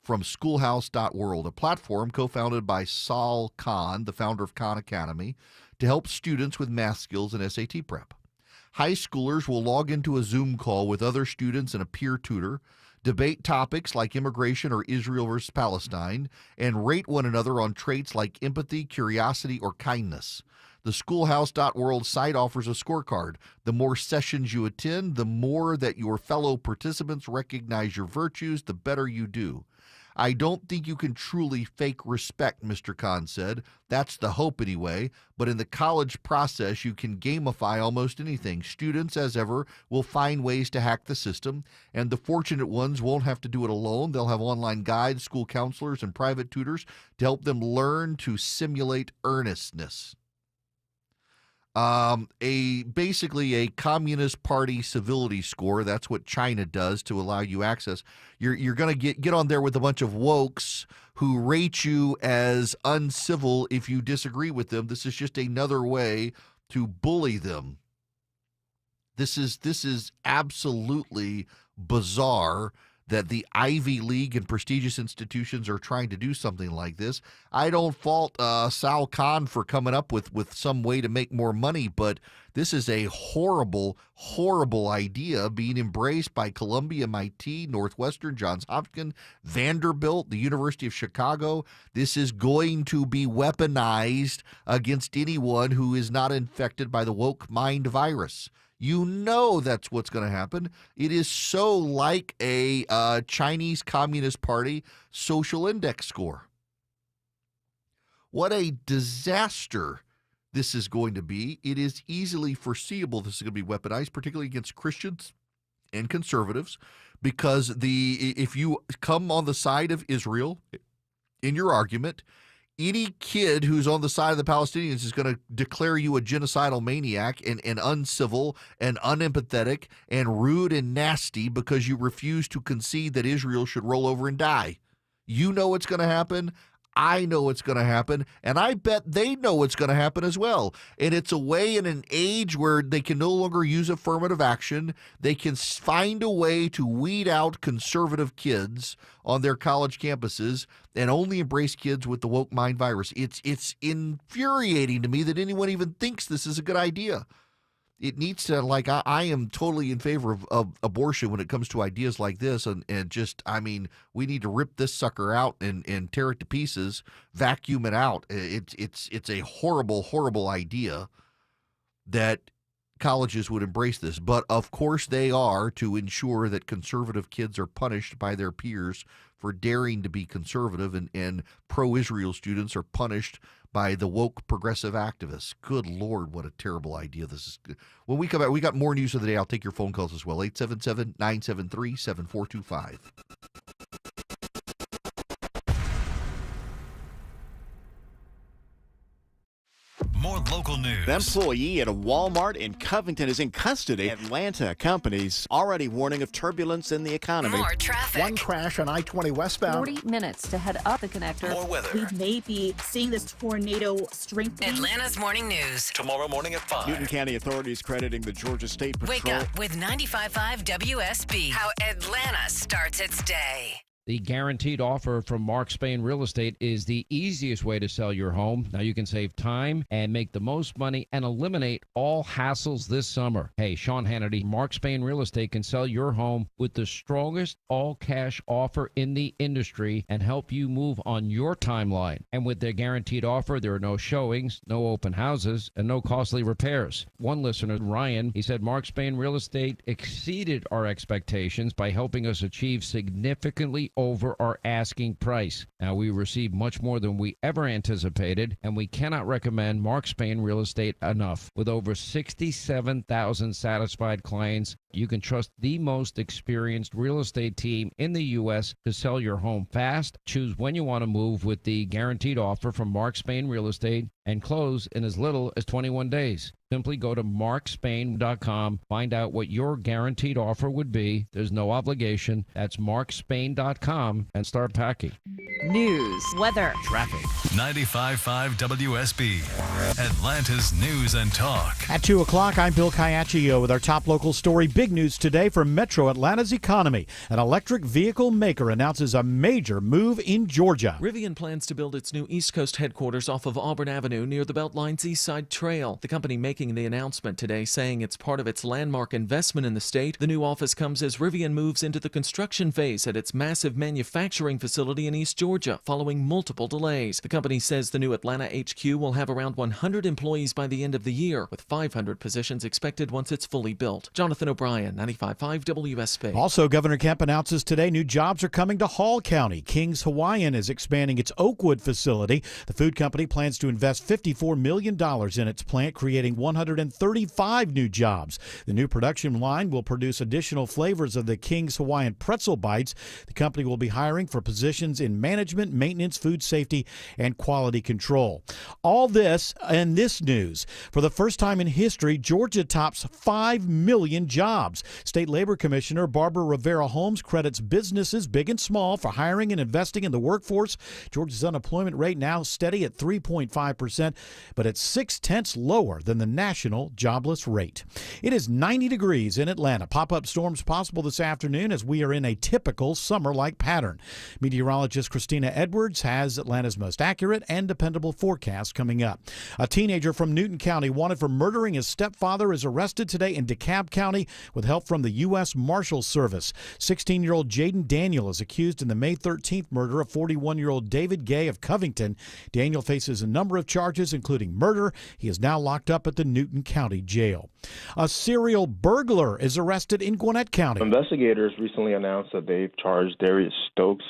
from Schoolhouse.World, a platform co-founded by Sal Khan, the founder of Khan Academy, to help students with math skills and SAT prep. High schoolers will log into a Zoom call with other students and a peer tutor, debate topics like immigration or Israel versus Palestine, and rate one another on traits like empathy, curiosity, or kindness. The Schoolhouse.World site offers a scorecard. The more sessions you attend, the more that your fellow participants recognize your virtues, the better you do. I don't think you can truly fake respect, Mr. Khan said. That's the hope anyway. But in the college process, you can gamify almost anything. Students, as ever, will find ways to hack the system, and the fortunate ones won't have to do it alone. They'll have online guides, school counselors, and private tutors to help them learn to simulate earnestness. Basically a Communist Party civility score. That's what China does to allow you access. You're going to get on there with a bunch of wokes who rate you as uncivil if you disagree with them. This is just another way to bully them. This is absolutely bizarre that the Ivy League and prestigious institutions are trying to do something like this. I don't fault Sal Khan for coming up with some way to make more money, but this is a horrible, horrible idea being embraced by Columbia, MIT, Northwestern, Johns Hopkins, Vanderbilt, the University of Chicago. This is going to be weaponized against anyone who is not infected by the woke mind virus. You know that's what's going to happen. It is so like a Chinese Communist Party social index score. What a disaster this is going to be. It is easily foreseeable this is going to be weaponized, particularly against Christians and conservatives, because if you come on the side of Israel in your argument, any kid who's on the side of the Palestinians is going to declare you a genocidal maniac and uncivil and unempathetic and rude and nasty because you refuse to concede that Israel should roll over and die. You know it's going to happen. I know it's going to happen, and I bet they know it's going to happen as well. And it's a way in an age where they can no longer use affirmative action. They can find a way to weed out conservative kids on their college campuses and only embrace kids with the woke mind virus. It's infuriating to me that anyone even thinks this is a good idea. It needs to, like, I am totally in favor of abortion when it comes to ideas like this. And just, I mean, we need to rip this sucker out and tear it to pieces, vacuum it out. It's a horrible, horrible idea that colleges would embrace this. But, of course, they are, to ensure that conservative kids are punished by their peers for daring to be conservative, and pro-Israel students are punished by the woke progressive activists. Good Lord, what a terrible idea this is. When we come back, we got more news of the day. I'll take your phone calls as well. 877-973-7425. More local news. The employee at a Walmart in Covington is in custody. Atlanta companies already warning of turbulence in the economy. More traffic. One crash on I-20 westbound. 40 minutes to head up the connector. More weather. We may be seeing this tornado strengthening. Atlanta's morning news. Tomorrow morning at 5. Newton County authorities crediting the Georgia State Patrol. Wake up with 95.5 WSB. How Atlanta starts its day. The guaranteed offer from Mark Spain Real Estate is the easiest way to sell your home. Now you can save time and make the most money and eliminate all hassles this summer. Hey, Sean Hannity, Mark Spain Real Estate can sell your home with the strongest all-cash offer in the industry and help you move on your timeline. And with their guaranteed offer, there are no showings, no open houses, and no costly repairs. One listener, Ryan, he said Mark Spain Real Estate exceeded our expectations by helping us achieve significantly over our asking price. Now, we received much more than we ever anticipated, and we cannot recommend Mark Spain Real Estate enough. With over 67,000 satisfied clients, you can trust the most experienced real estate team in the U.S. to sell your home fast. Choose when you want to move with the guaranteed offer from Mark Spain Real Estate and close in as little as 21 days. Simply go to markspain.com, find out what your guaranteed offer would be. There's no obligation. That's markspain.com and start packing. News, weather, traffic. 95.5 WSB, Atlanta's News and Talk. At 2 o'clock, I'm Bill Caiaccio with our top local story. Big news today from Metro Atlanta's economy. An electric vehicle maker announces a major move in Georgia. Rivian plans to build its new East Coast headquarters off of Auburn Avenue near the Beltline's East Side Trail. The company making the announcement today, saying it's part of its landmark investment in the state. The new office comes as Rivian moves into the construction phase at its massive manufacturing facility in East Georgia, following multiple delays. The company says the new Atlanta HQ will have around 100 employees by the end of the year, with 500 positions expected once it's fully built. Jonathan O'Brien, 95.5 WSB. Also, Governor Kemp announces today new jobs are coming to Hall County. King's Hawaiian is expanding its Oakwood facility. The food company plans to invest $54 million in its plant, creating 135 new jobs. The new production line will produce additional flavors of the King's Hawaiian pretzel bites. The company will be hiring for positions in management, maintenance, food safety, and quality control. All this and this news. For the first time in history, Georgia tops 5 million jobs. State Labor Commissioner Barbara Rivera Holmes credits businesses big and small for hiring and investing in the workforce. Georgia's unemployment rate now steady at 3.5%, but it's 0.6 lower than the national jobless rate. It is 90 degrees in Atlanta. Pop-up storms possible this afternoon as we are in a typical summer-like pattern. Meteorologist Christina Edwards has Atlanta's most accurate and dependable forecast coming up. A teenager from Newton County wanted for murdering his stepfather is arrested today in DeKalb County with help from the U.S. Marshals Service. 16-year-old Jaden Daniel is accused in the May 13th murder of 41-year-old David Gay of Covington. Daniel faces a number of charges, including murder. He is now locked up at the Newton County Jail. A serial burglar is arrested in Gwinnett County. Investigators recently announced that they've charged Darius Stokes,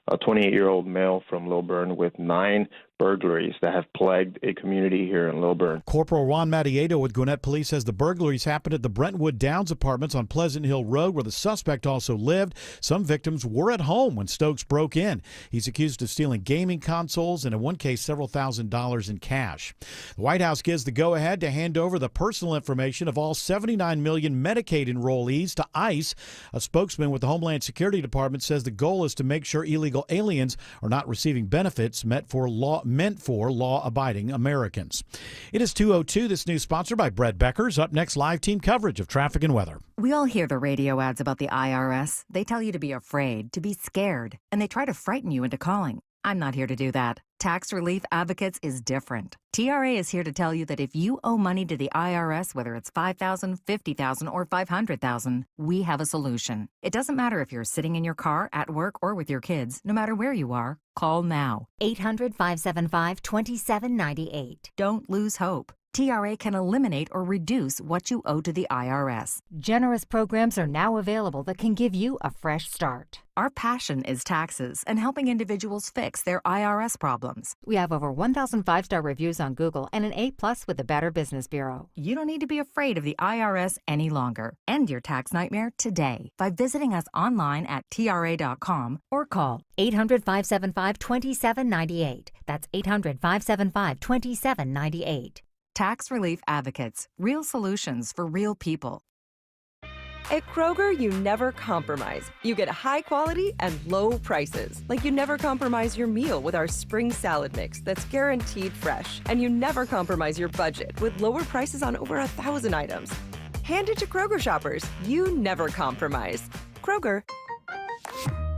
a 28-year-old male from Lilburn, with 9 burglaries that have plagued a community here in Lilburn. Corporal Ron Mattieto with Gwinnett Police says the burglaries happened at the Brentwood Downs apartments on Pleasant Hill Road, where the suspect also lived. Some victims were at home when Stokes broke in. He's accused of stealing gaming consoles and in one case several $1,000s in cash. The White House gives the go-ahead to hand over the personal information of all 79 million Medicaid enrollees to ICE. A spokesman with the Homeland Security Department says the goal is to make sure illegal aliens are not receiving benefits meant for law-abiding Americans. It is 2:02. This news sponsored by Brett Beckers. Up next, live team coverage of traffic and weather. We all hear the radio ads about the IRS. They tell you to be afraid, to be scared, and they try to frighten you into calling. I'm not here to do that. Tax Relief Advocates is different. TRA is here to tell you that if you owe money to the IRS, whether it's $5,000, $50,000, or $500,000, we have a solution. It doesn't matter if you're sitting in your car, at work, or with your kids. No matter where you are, call now. 800-575-2798. Don't lose hope. TRA can eliminate or reduce what you owe to the IRS. Generous programs are now available that can give you a fresh start. Our passion is taxes and helping individuals fix their IRS problems. We have over 1,000 5-star reviews on Google and an A+ with the Better Business Bureau. You don't need to be afraid of the IRS any longer. End your tax nightmare today by visiting us online at TRA.com or call 800-575-2798. That's 800-575-2798. Tax Relief Advocates. Real solutions for real people. At Kroger, you never compromise. You get high quality and low prices. Like you never compromise your meal with our spring salad mix that's guaranteed fresh. And you never compromise your budget with lower prices on over 1,000 items. Hand it to Kroger shoppers. You never compromise. Kroger.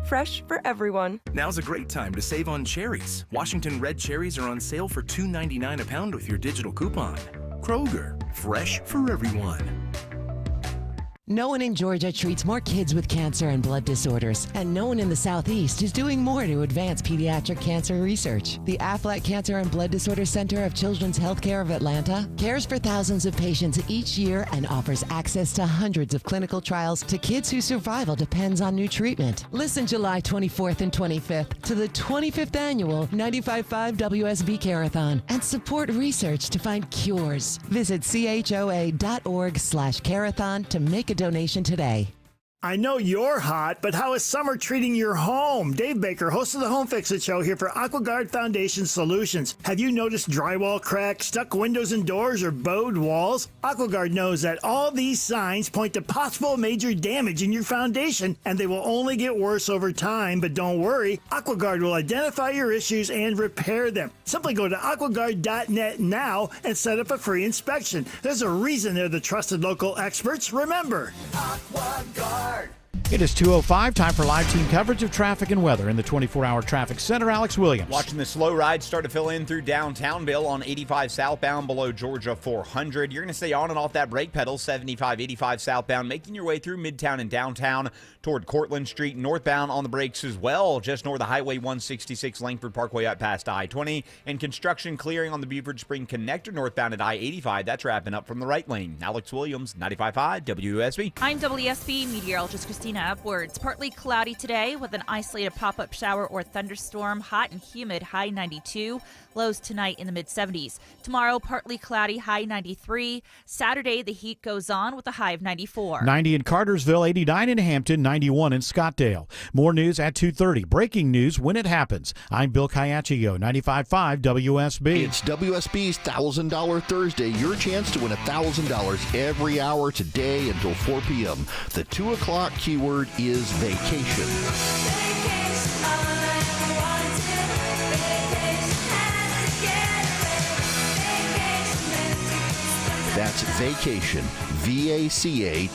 Fresh for everyone. Now's a great time to save on cherries. Washington red cherries are on sale for $2.99 a pound with your digital coupon. Kroger, fresh for everyone. No one in Georgia treats more kids with cancer and blood disorders, and no one in the Southeast is doing more to advance pediatric cancer research. The Aflac Cancer and Blood Disorder Center of Children's Healthcare of Atlanta cares for thousands of patients each year and offers access to hundreds of clinical trials to kids whose survival depends on new treatment. Listen July 24th and 25th to the 25th annual 95.5 WSB Carathon and support research to find cures. Visit choa.org/carathon to make a donation today. I know you're hot, but how is summer treating your home? Dave Baker, host of the Home Fix-It Show, here for AquaGuard Foundation Solutions. Have you noticed drywall cracks, stuck windows and doors, or bowed walls? AquaGuard knows that all these signs point to possible major damage in your foundation, and they will only get worse over time. But don't worry, AquaGuard will identify your issues and repair them. Simply go to aquaguard.net now and set up a free inspection. There's a reason they're the trusted local experts. Remember, AquaGuard. It is 2:05, time for live team coverage of traffic and weather in the 24-hour traffic center. Alex Williams. Watching the slow ride start to fill in through downtownville on 85 southbound below Georgia 400. You're going to stay on and off that brake pedal, 75, 85 southbound, making your way through Midtown and downtown toward Cortlandt Street, northbound on the brakes as well, just north of Highway 166, Langford Parkway up past I-20, and construction clearing on the Buford Spring Connector northbound at I-85. That's wrapping up from the right lane. Alex Williams, 95.5 WSB. I'm WSB meteorologist Christina Upwards. Partly cloudy today with an isolated pop-up shower or thunderstorm. Hot and humid, high 92. Lows tonight in the mid-70s. Tomorrow, partly cloudy, high 93. Saturday, the heat goes on with a high of 94. 90 in Cartersville, 89 in Hampton, 91 in Scottdale. More news at 2:30. Breaking news when it happens. I'm Bill Caiaccio, 95.5 WSB. It's WSB's $1,000 Thursday. Your chance to win $1,000 every hour today until 4 p.m. The 2 o'clock keyword is vacation. That's vacation. VACATION.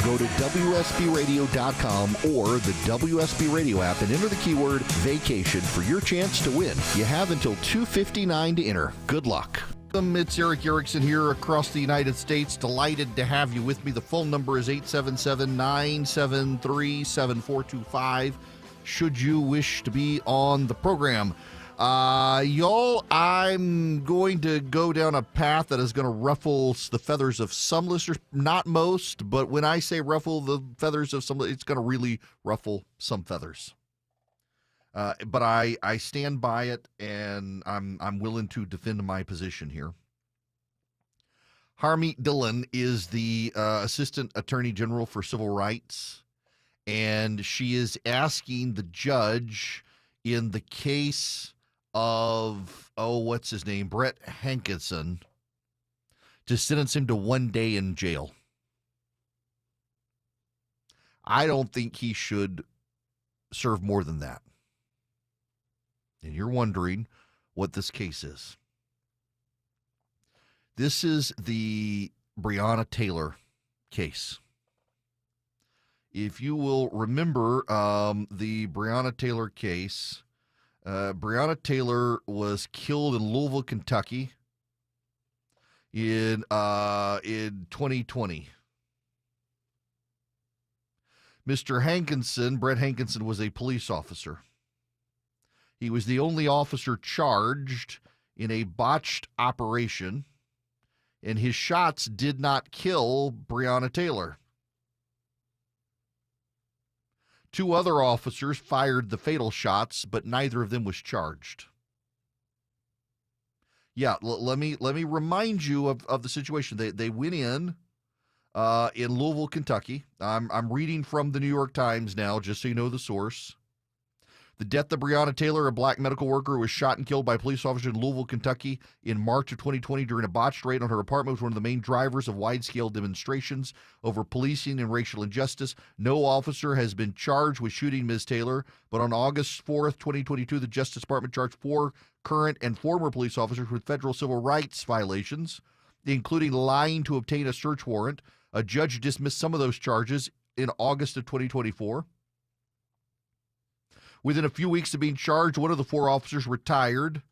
Go to WSBRadio.com or the WSB Radio app and enter the keyword vacation for your chance to win. You have until 2:59 to enter. Good luck. It's Eric Erickson here across the United States. Delighted to have you with me. The phone number is 877-973-7425 should you wish to be on the program. Y'all, I'm going to go down a path that is going to ruffle the feathers of some listeners. Not most, but when I say ruffle the feathers of some, it's going to really ruffle some feathers. But I stand by it, and I'm willing to defend my position here. Harmeet Dillon is the Assistant Attorney General for Civil Rights, and she is asking the judge in the case of, what's his name, Brett Hankinson, to sentence him to 1 day in jail. I don't think he should serve more than that. And you're wondering what this case is. This is the Breonna Taylor case. If you will remember the Breonna Taylor case, Breonna Taylor was killed in Louisville, Kentucky in 2020. Mr. Hankinson, Brett Hankinson, was a police officer. He was the only officer charged in a botched operation, and his shots did not kill Breonna Taylor. 2 other officers fired the fatal shots, but neither of them was charged. Yeah, let me remind you of the situation. They went in Louisville, Kentucky. I'm reading from the New York Times now, just so you know the source. The death of Breonna Taylor, a black medical worker who was shot and killed by a police officer in Louisville, Kentucky in March of 2020 during a botched raid on her apartment, was one of the main drivers of wide-scale demonstrations over policing and racial injustice. No officer has been charged with shooting Ms. Taylor, but on August 4th, 2022, the Justice Department charged 4 current and former police officers with federal civil rights violations, including lying to obtain a search warrant. A judge dismissed some of those charges in August of 2024. Within a few weeks of being charged, one of the 4 officers retired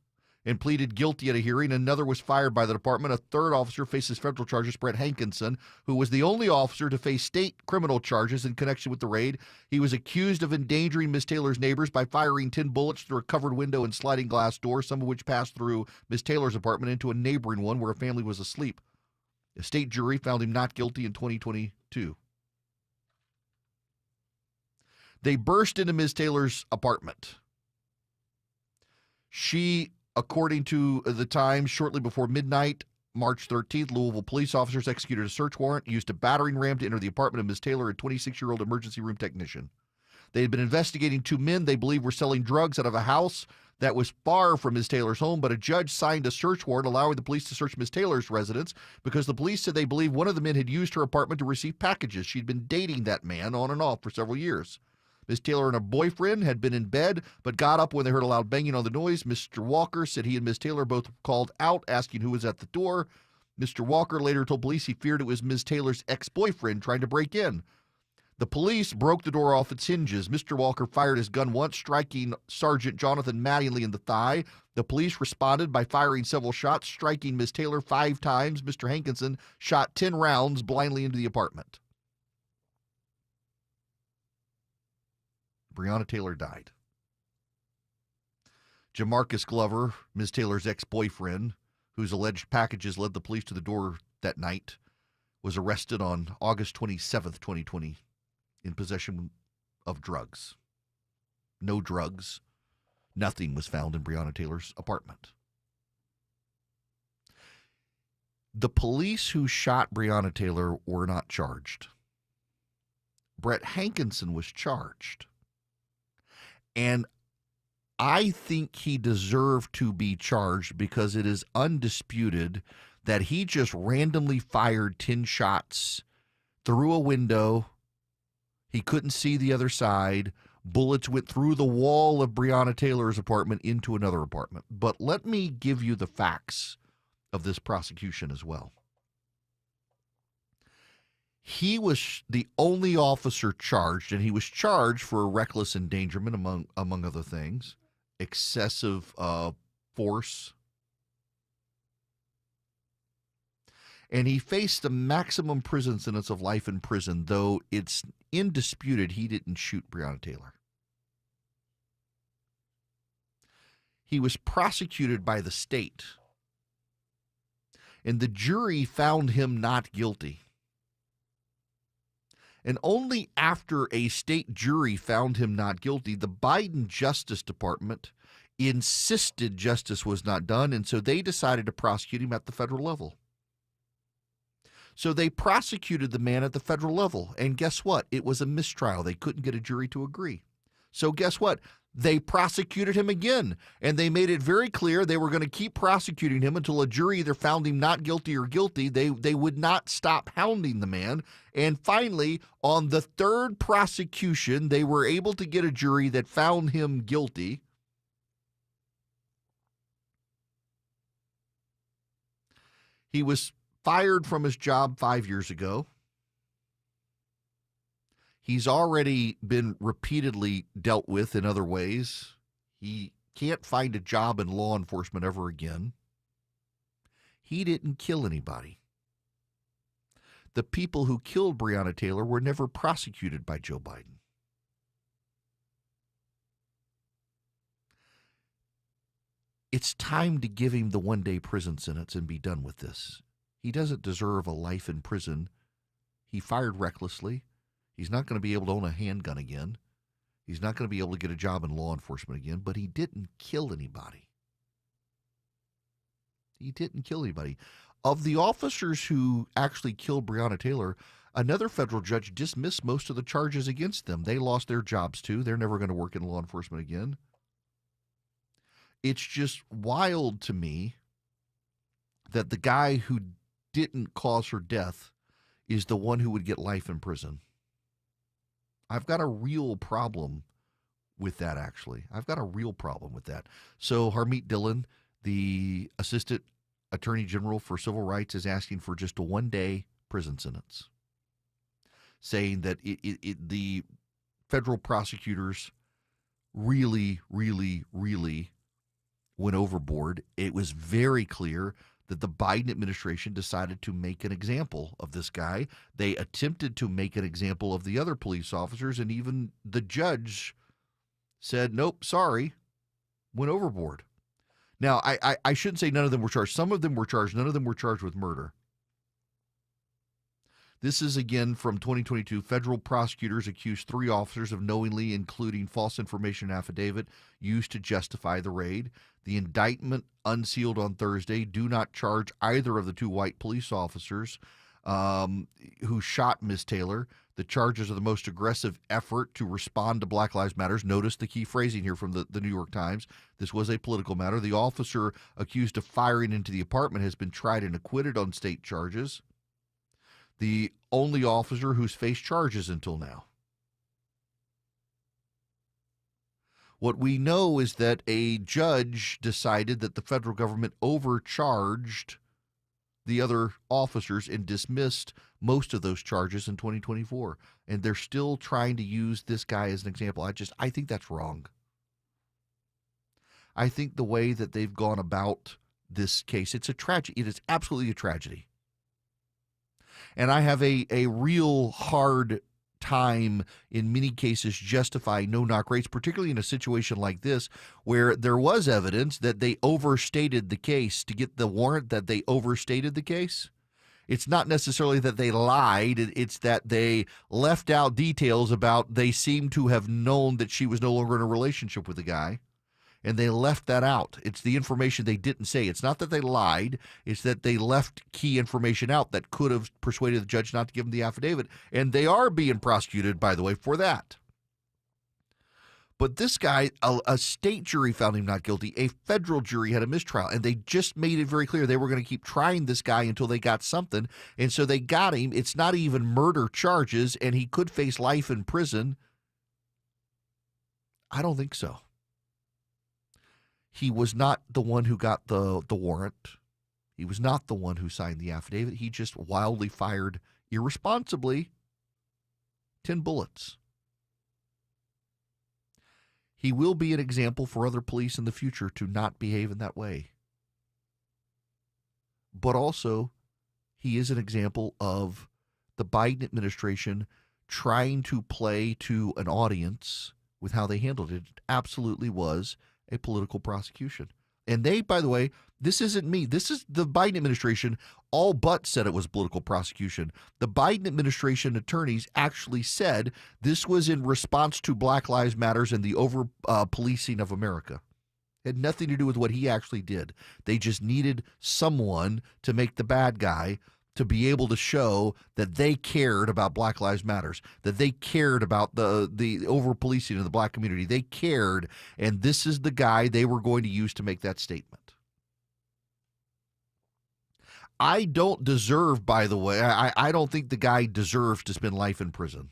and pleaded guilty at a hearing. Another was fired by the department. A third officer faces federal charges, Brett Hankinson, who was the only officer to face state criminal charges in connection with the raid. He was accused of endangering Ms. Taylor's neighbors by firing 10 bullets through a covered window and sliding glass door, some of which passed through Ms. Taylor's apartment into a neighboring one where a family was asleep. A state jury found him not guilty in 2022. They burst into Ms. Taylor's apartment. She, according to the Times, shortly before midnight, March 13th, Louisville police officers executed a search warrant, used a battering ram to enter the apartment of Ms. Taylor, a 26-year-old emergency room technician. They had been investigating 2 men they believe were selling drugs out of a house that was far from Ms. Taylor's home, but a judge signed a search warrant allowing the police to search Ms. Taylor's residence because the police said they believe one of the men had used her apartment to receive packages. She'd been dating that man on and off for several years. Ms. Taylor and her boyfriend had been in bed, but got up when they heard a loud banging on the noise. Mr. Walker said he and Ms. Taylor both called out, asking who was at the door. Mr. Walker later told police he feared it was Ms. Taylor's ex-boyfriend trying to break in. The police broke the door off its hinges. Mr. Walker fired his gun once, striking Sergeant Jonathan Mattingly in the thigh. The police responded by firing several shots, striking Ms. Taylor 5 times. Mr. Hankinson shot 10 rounds blindly into the apartment. Breonna Taylor died. Jamarcus Glover, Ms. Taylor's ex-boyfriend, whose alleged packages led the police to the door that night, was arrested on August 27th, 2020, in possession of drugs. No drugs. Nothing was found in Breonna Taylor's apartment. The police who shot Breonna Taylor were not charged. Brett Hankinson was charged. And I think he deserved to be charged because it is undisputed that he just randomly fired 10 shots through a window. He couldn't see the other side. Bullets went through the wall of Breonna Taylor's apartment into another apartment. But let me give you the facts of this prosecution as well. He was the only officer charged, and he was charged for reckless endangerment, among other things, excessive force. And he faced the maximum prison sentence of life in prison, though it's indisputed he didn't shoot Breonna Taylor. He was prosecuted by the state, and the jury found him not guilty. And only after a state jury found him not guilty, the Biden Justice Department insisted justice was not done, and so they decided to prosecute him at the federal level. So they prosecuted the man at the federal level, and guess what? It was a mistrial. They couldn't get a jury to agree. So guess what? They prosecuted him again, and they made it very clear they were going to keep prosecuting him until a jury either found him not guilty or guilty. They would not stop hounding the man. And finally, on the third prosecution, they were able to get a jury that found him guilty. He was fired from his job 5 years ago. He's already been repeatedly dealt with in other ways. He can't find a job in law enforcement ever again. He didn't kill anybody. The people who killed Breonna Taylor were never prosecuted by Joe Biden. It's time to give him the one-day prison sentence and be done with this. He doesn't deserve a life in prison. He fired recklessly. He's not going to be able to own a handgun again. He's not going to be able to get a job in law enforcement again, but he didn't kill anybody. He didn't kill anybody. Of the officers who actually killed Breonna Taylor, another federal judge dismissed most of the charges against them. They lost their jobs too. They're never going to work in law enforcement again. It's just wild to me that the guy who didn't cause her death is the one who would get life in prison. I've got a real problem with that, actually. I've got a real problem with that. So Harmeet Dillon, the Assistant Attorney General for Civil Rights, is asking for just a one-day prison sentence, saying that the federal prosecutors really, really, really went overboard. It was very clear that the Biden administration decided to make an example of this guy. They attempted to make an example of the other police officers, and even the judge said, nope, sorry, went overboard. Now, I shouldn't say none of them were charged. Some of them were charged. None of them were charged with murder. This is, again, from 2022. Federal prosecutors accused 3 officers of knowingly including false information affidavit used to justify the raid. The indictment, unsealed on Thursday, do not charge either of the 2 white police officers who shot Ms. Taylor. The charges are the most aggressive effort to respond to Black Lives Matter. Notice the key phrasing here from the New York Times. This was a political matter. The officer accused of firing into the apartment has been tried and acquitted on state charges. The only officer who's faced charges until now. What we know is that a judge decided that the federal government overcharged the other officers and dismissed most of those charges in 2024. And they're still trying to use this guy as an example. I think that's wrong. I think the way that they've gone about this case, it's a tragedy. It is absolutely a tragedy. And I have a real hard time in many cases justifying no-knock rates, particularly in a situation like this where there was evidence that they overstated the case to get the warrant, that they overstated the case. It's not necessarily that they lied. It's that they left out details about they seem to have known that she was no longer in a relationship with the guy. And they left that out. It's the information they didn't say. It's not that they lied. It's that they left key information out that could have persuaded the judge not to give them the affidavit. And they are being prosecuted, by the way, for that. But this guy, a state jury found him not guilty. A federal jury had a mistrial. And they just made it very clear they were going to keep trying this guy until they got something. And so they got him. It's not even murder charges, and he could face life in prison. I don't think so. He was not the one who got the warrant. He was not the one who signed the affidavit. He just wildly fired irresponsibly 10 bullets. He will be an example for other police in the future to not behave in that way. But also, he is an example of the Biden administration trying to play to an audience with how they handled it. It absolutely was a political prosecution. And they, by the way, this isn't me. This is the Biden administration all but said it was political prosecution. The Biden administration attorneys actually said this was in response to Black Lives Matters and the over-policing of America. It had nothing to do with what he actually did. They just needed someone to make the bad guy to be able to show that they cared about Black Lives Matters, that they cared about the over-policing of the black community. They cared, and this is the guy they were going to use to make that statement. I don't deserve, by the way, I don't think the guy deserves to spend life in prison.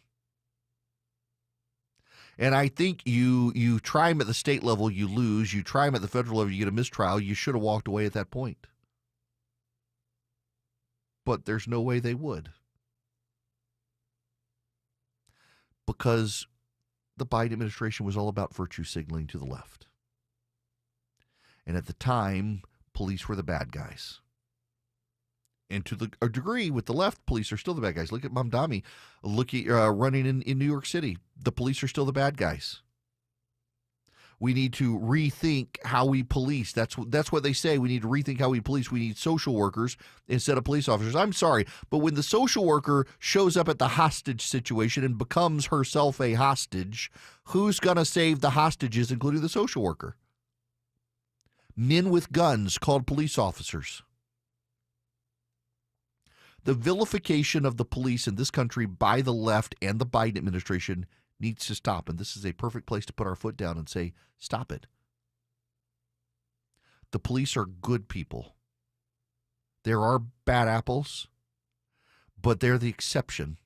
And I think you try him at the state level, you lose. You try him at the federal level, you get a mistrial. You should have walked away at that point. But there's no way they would. Because the Biden administration was all about virtue signaling to the left. And at the time, police were the bad guys. And to a degree, with the left, police are still the bad guys. Look at Mamdani running in New York City. The police are still the bad guys. We need to rethink how we police. That's what they say. We need to rethink how we police. We need social workers instead of police officers. I'm sorry, but when the social worker shows up at the hostage situation and becomes herself a hostage, who's going to save the hostages, including the social worker? Men with guns called police officers. The vilification of the police in this country by the left and the Biden administration needs to stop. And this is a perfect place to put our foot down and say, stop it. The police are good people. There are bad apples, but they're the exception.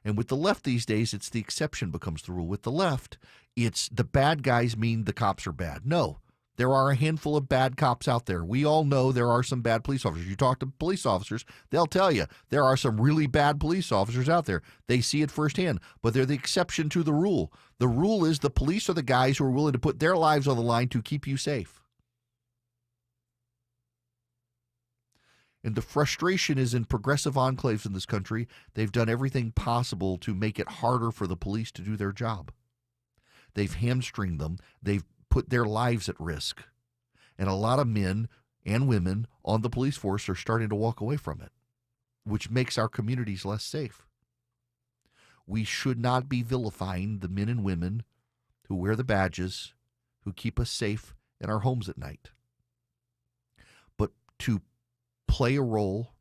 And with the left these days, it's the exception becomes the rule. With the left, it's the bad guys mean the cops are bad. No, there are a handful of bad cops out there. We all know there are some bad police officers. You talk to police officers, they'll tell you there are some really bad police officers out there. They see it firsthand, but they're the exception to the rule. The rule is the police are the guys who are willing to put their lives on the line to keep you safe. And the frustration is in progressive enclaves in this country. They've done everything possible to make it harder for the police to do their job. They've hamstringed them. They've put their lives at risk. And a lot of men and women on the police force are starting to walk away from it, which makes our communities less safe. We should not be vilifying the men and women who wear the badges, who keep us safe in our homes at night. But to play a role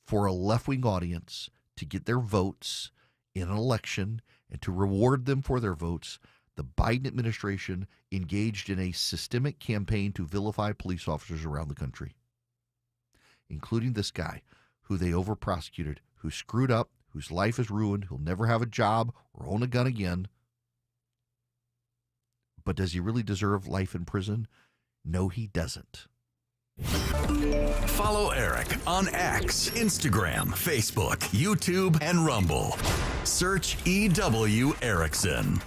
for a left-wing audience to get their votes in an election and to reward them for their votes, the Biden administration engaged in a systemic campaign to vilify police officers around the country, including this guy who they over-prosecuted, who screwed up, whose life is ruined, who'll never have a job or own a gun again. But does he really deserve life in prison? No, he doesn't. Follow Eric on X, Instagram, Facebook, YouTube, and Rumble. Search EW Erickson.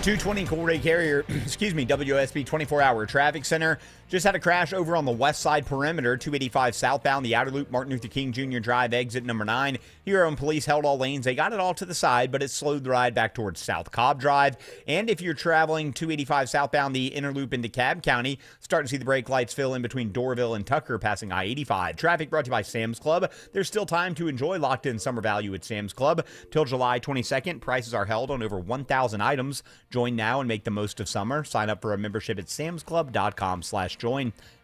220 Coolray Carrier, WSB 24-hour traffic center. Just had a crash over on the west side perimeter, 285 southbound, the outer loop, Martin Luther King Jr. Drive, exit number 9. Hero and police held all lanes. They got it all to the side, but it slowed the ride back towards South Cobb Drive. And if you're traveling 285 southbound, the inner loop into Cobb County, starting to see the brake lights fill in between Doraville and Tucker, passing I-85. Traffic brought to you by Sam's Club. There's still time to enjoy locked-in summer value at Sam's Club. Till July 22nd, prices are held on over 1,000 items. Join now and make the most of summer. Sign up for a membership at samsclub.com/join.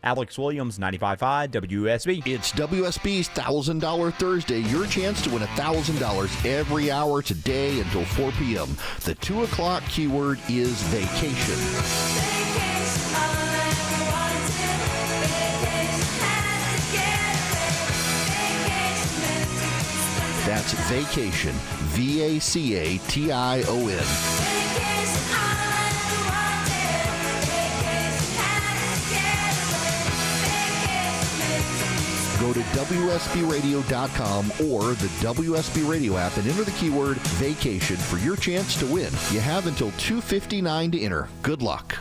Alex Williams, 95.5 WSB. It's WSB's $1,000 Thursday. Your chance to win $1,000 every hour today until 4 p.m. The 2 o'clock keyword is vacation. That's vacation. VACATION. Go to WSBRadio.com or the WSB Radio app and enter the keyword vacation for your chance to win. You have until 2:59 to enter. Good luck.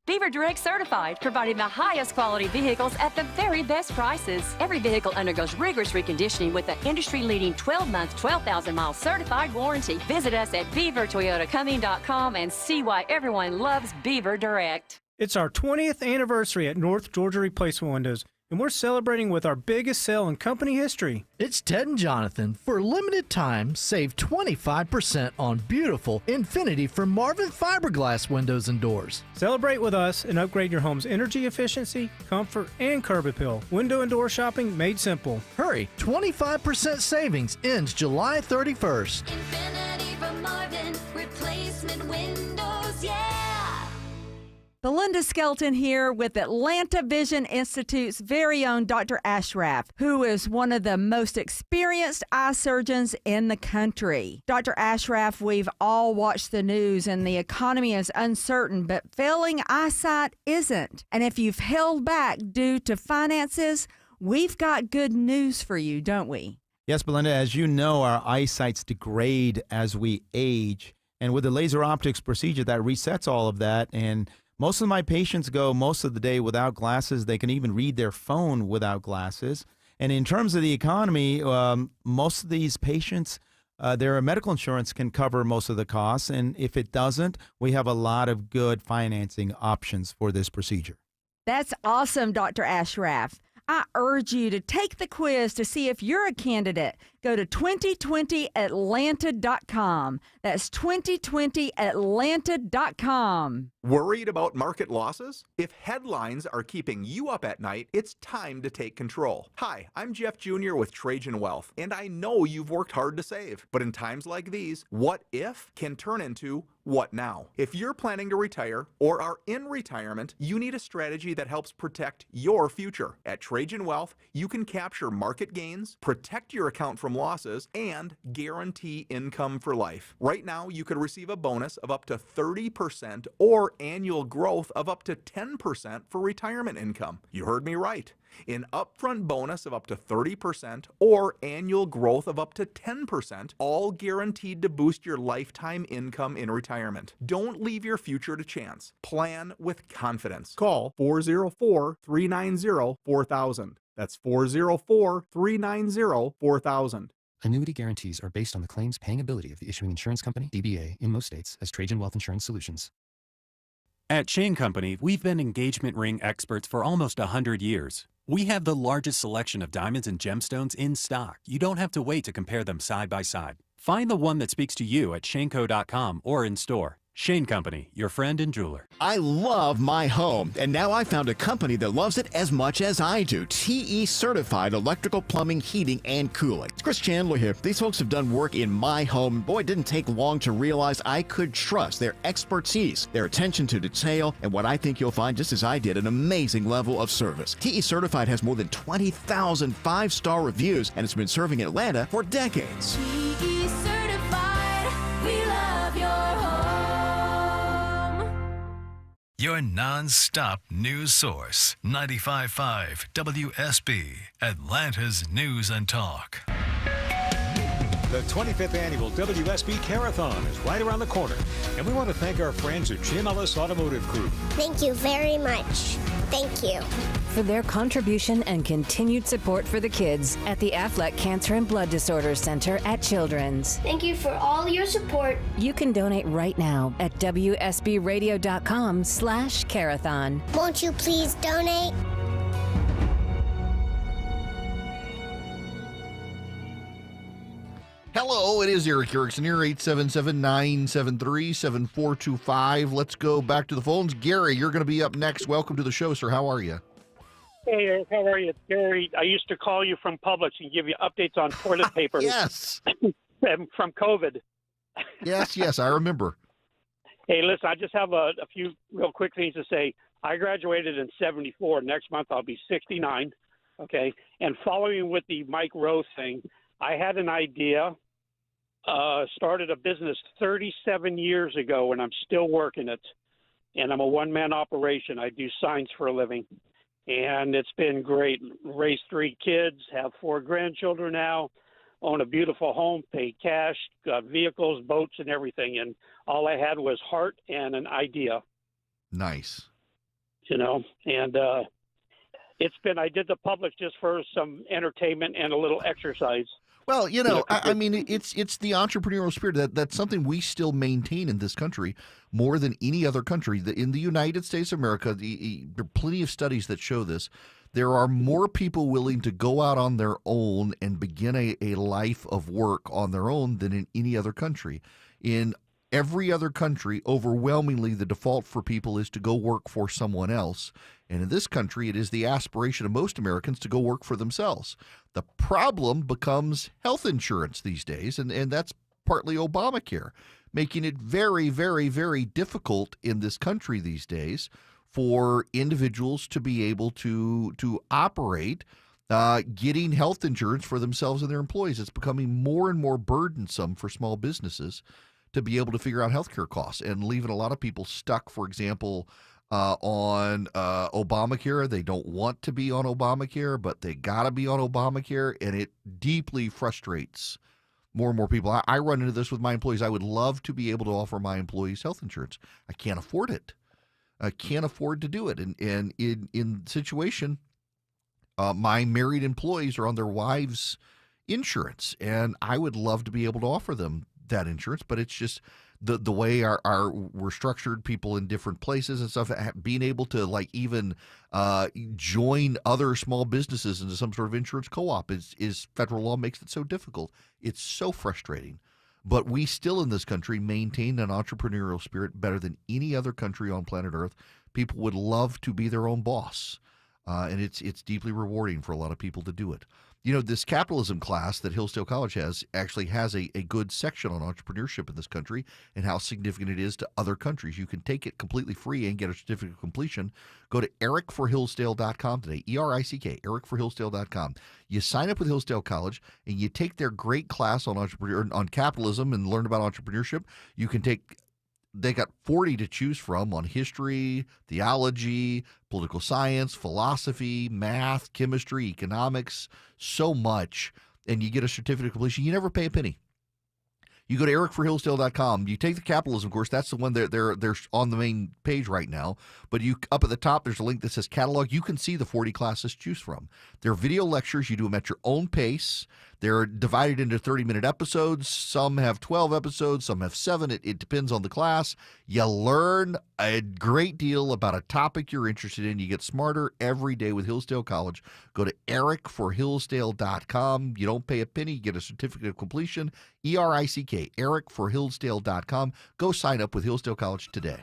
Beaver Direct certified, providing the highest quality vehicles at the very best prices. Every vehicle undergoes rigorous reconditioning with the industry-leading 12-month, 12,000-mile certified warranty. Visit us at beavertoyotacumming.com and see why everyone loves Beaver Direct. It's our 20th anniversary at North Georgia Replacement Windows, and we're celebrating with our biggest sale in company history. It's Ted and Jonathan. For a limited time, save 25% on beautiful Infinity from Marvin fiberglass windows and doors. Celebrate with us and upgrade your home's energy efficiency, comfort, and curb appeal. Window and door shopping made simple. Hurry, 25% savings ends July 31st. Infinity from Marvin, replacement windows, yeah. Belinda Skelton here with Atlanta Vision Institute's very own Dr. Ashraf, who is one of the most experienced eye surgeons in the country. Dr. Ashraf, we've all watched the news and the economy is uncertain, but failing eyesight isn't. And if you've held back due to finances, we've got good news for you, don't we? Yes, Belinda, as you know, our eyesights degrade as we age. And with the laser optics procedure, that resets all of that. And most of my patients go most of the day without glasses. They can even read their phone without glasses. And in terms of the economy, most of these patients, their medical insurance can cover most of the costs. And if it doesn't, we have a lot of good financing options for this procedure. That's awesome, Dr. Ashraf. I urge you to take the quiz to see if you're a candidate. Go to 2020atlanta.com. That's 2020atlanta.com. Worried about market losses? If headlines are keeping you up at night, it's time to take control. Hi, I'm Jeff Jr. with Trajan Wealth, and I know you've worked hard to save. But in times like these, what if can turn into what now? If you're planning to retire or are in retirement, you need a strategy that helps protect your future. At Trajan Wealth, you can capture market gains, protect your account from losses, and guarantee income for life. Right now, you could receive a bonus of up to 30% or annual growth of up to 10% for retirement income. You heard me right. An upfront bonus of up to 30% or annual growth of up to 10%, all guaranteed to boost your lifetime income in retirement. Don't leave your future to chance. Plan with confidence. Call 404-390-4000. That's 404-390-4000. Annuity guarantees are based on the claims paying ability of the issuing insurance company, DBA, in most states, as Trajan Wealth Insurance Solutions. At Chain Company, we've been engagement ring experts for almost 100 years. We have the largest selection of diamonds and gemstones in stock. You don't have to wait to compare them side by side. Find the one that speaks to you at shaneco.com or in store. Shane Company, your friend and jeweler. I love my home, and now I found a company that loves it as much as I do. TE Certified Electrical, Plumbing, Heating, and Cooling. It's Chris Chandler here. These folks have done work in my home. Boy, it didn't take long to realize I could trust their expertise, their attention to detail, and what I think you'll find, just as I did, an amazing level of service. TE Certified has more than 20,000 five-star reviews, and it's been serving Atlanta for decades. TE Certified, we love your home. Your non-stop news source, 95.5 WSB, Atlanta's News and Talk. The 25th annual WSB Carathon is right around the corner, and we want to thank our friends at Jim Ellis Automotive Group. Thank you very much. Thank you. For their contribution and continued support for the kids at the Aflac Cancer and Blood Disorders Center at Children's. Thank you for all your support. You can donate right now at WSBradio.com/Carathon. Won't you please donate? Hello, it is Eric Erickson here, 877-973-7425. Let's go back to the phones. Gary, you're going to be up next. Welcome to the show, sir. How are you? Hey, Eric, how are you? It's Gary. I used to call you from Publix and give you updates on toilet paper. Yes. From COVID. Yes, I remember. Hey, listen, I just have a few real quick things to say. I graduated in 74. Next month, I'll be 69, okay? And following with the Mike Rowe thing, I had an idea. Started a business 37 years ago, and I'm still working it. And I'm a one-man operation. I do signs for a living. And it's been great. Raised 3 kids, have 4 grandchildren now, own a beautiful home, pay cash, got vehicles, boats, and everything. And all I had was heart and an idea. Nice. and I did the Publix just for some entertainment and a little exercise. Well, I mean, it's the entrepreneurial spirit. That's something we still maintain in this country more than any other country. In the United States of America, there are plenty of studies that show this. There are more people willing to go out on their own and begin a life of work on their own than in any other country. In every other country, overwhelmingly, the default for people is to go work for someone else. And in this country, it is the aspiration of most Americans to go work for themselves. The problem becomes health insurance these days, and that's partly Obamacare, making it very, very, very difficult in this country these days for individuals to be able to operate getting health insurance for themselves and their employees. It's becoming more and more burdensome for small businesses to be able to figure out healthcare costs, and leaving a lot of people stuck, for example, on Obamacare. They don't want to be on Obamacare, but they got to be on Obamacare, and it deeply frustrates more and more people. I run into this with my employees. I would love to be able to offer my employees health insurance. I can't afford it. I can't afford to do it. And in situation, my married employees are on their wives' insurance, and I would love to be able to offer them that insurance, but it's just the way we're structured, people in different places and stuff, being able to even join other small businesses into some sort of insurance co-op is federal law makes it so difficult. It's so frustrating. But we still in this country maintain an entrepreneurial spirit better than any other country on planet Earth. People would love to be their own boss, and it's deeply rewarding for a lot of people to do it. This capitalism class that Hillsdale College actually has a good section on entrepreneurship in this country and how significant it is to other countries. You can take it completely free and get a certificate of completion. Go to ericforhillsdale.com today, ERICK, ericforhillsdale.com. You sign up with Hillsdale College and you take their great class on capitalism and learn about entrepreneurship. You can take They got 40 to choose from on history, theology, political science, philosophy, math, chemistry, economics, so much. And you get a certificate of completion. You never pay a penny. You go to ericforhillsdale.com. You take the capitalism course. That's the one they're on the main page right now. But you up at the top, there's a link that says catalog. You can see the 40 classes to choose from. They're video lectures. You do them at your own pace. They're divided into 30-minute episodes. Some have 12 episodes. Some have 7. It depends on the class. You learn a great deal about a topic you're interested in. You get smarter every day with Hillsdale College. Go to ericforhillsdale.com. You don't pay a penny. You get a certificate of completion. ERICK, ericforhillsdale.com. Go sign up with Hillsdale College today.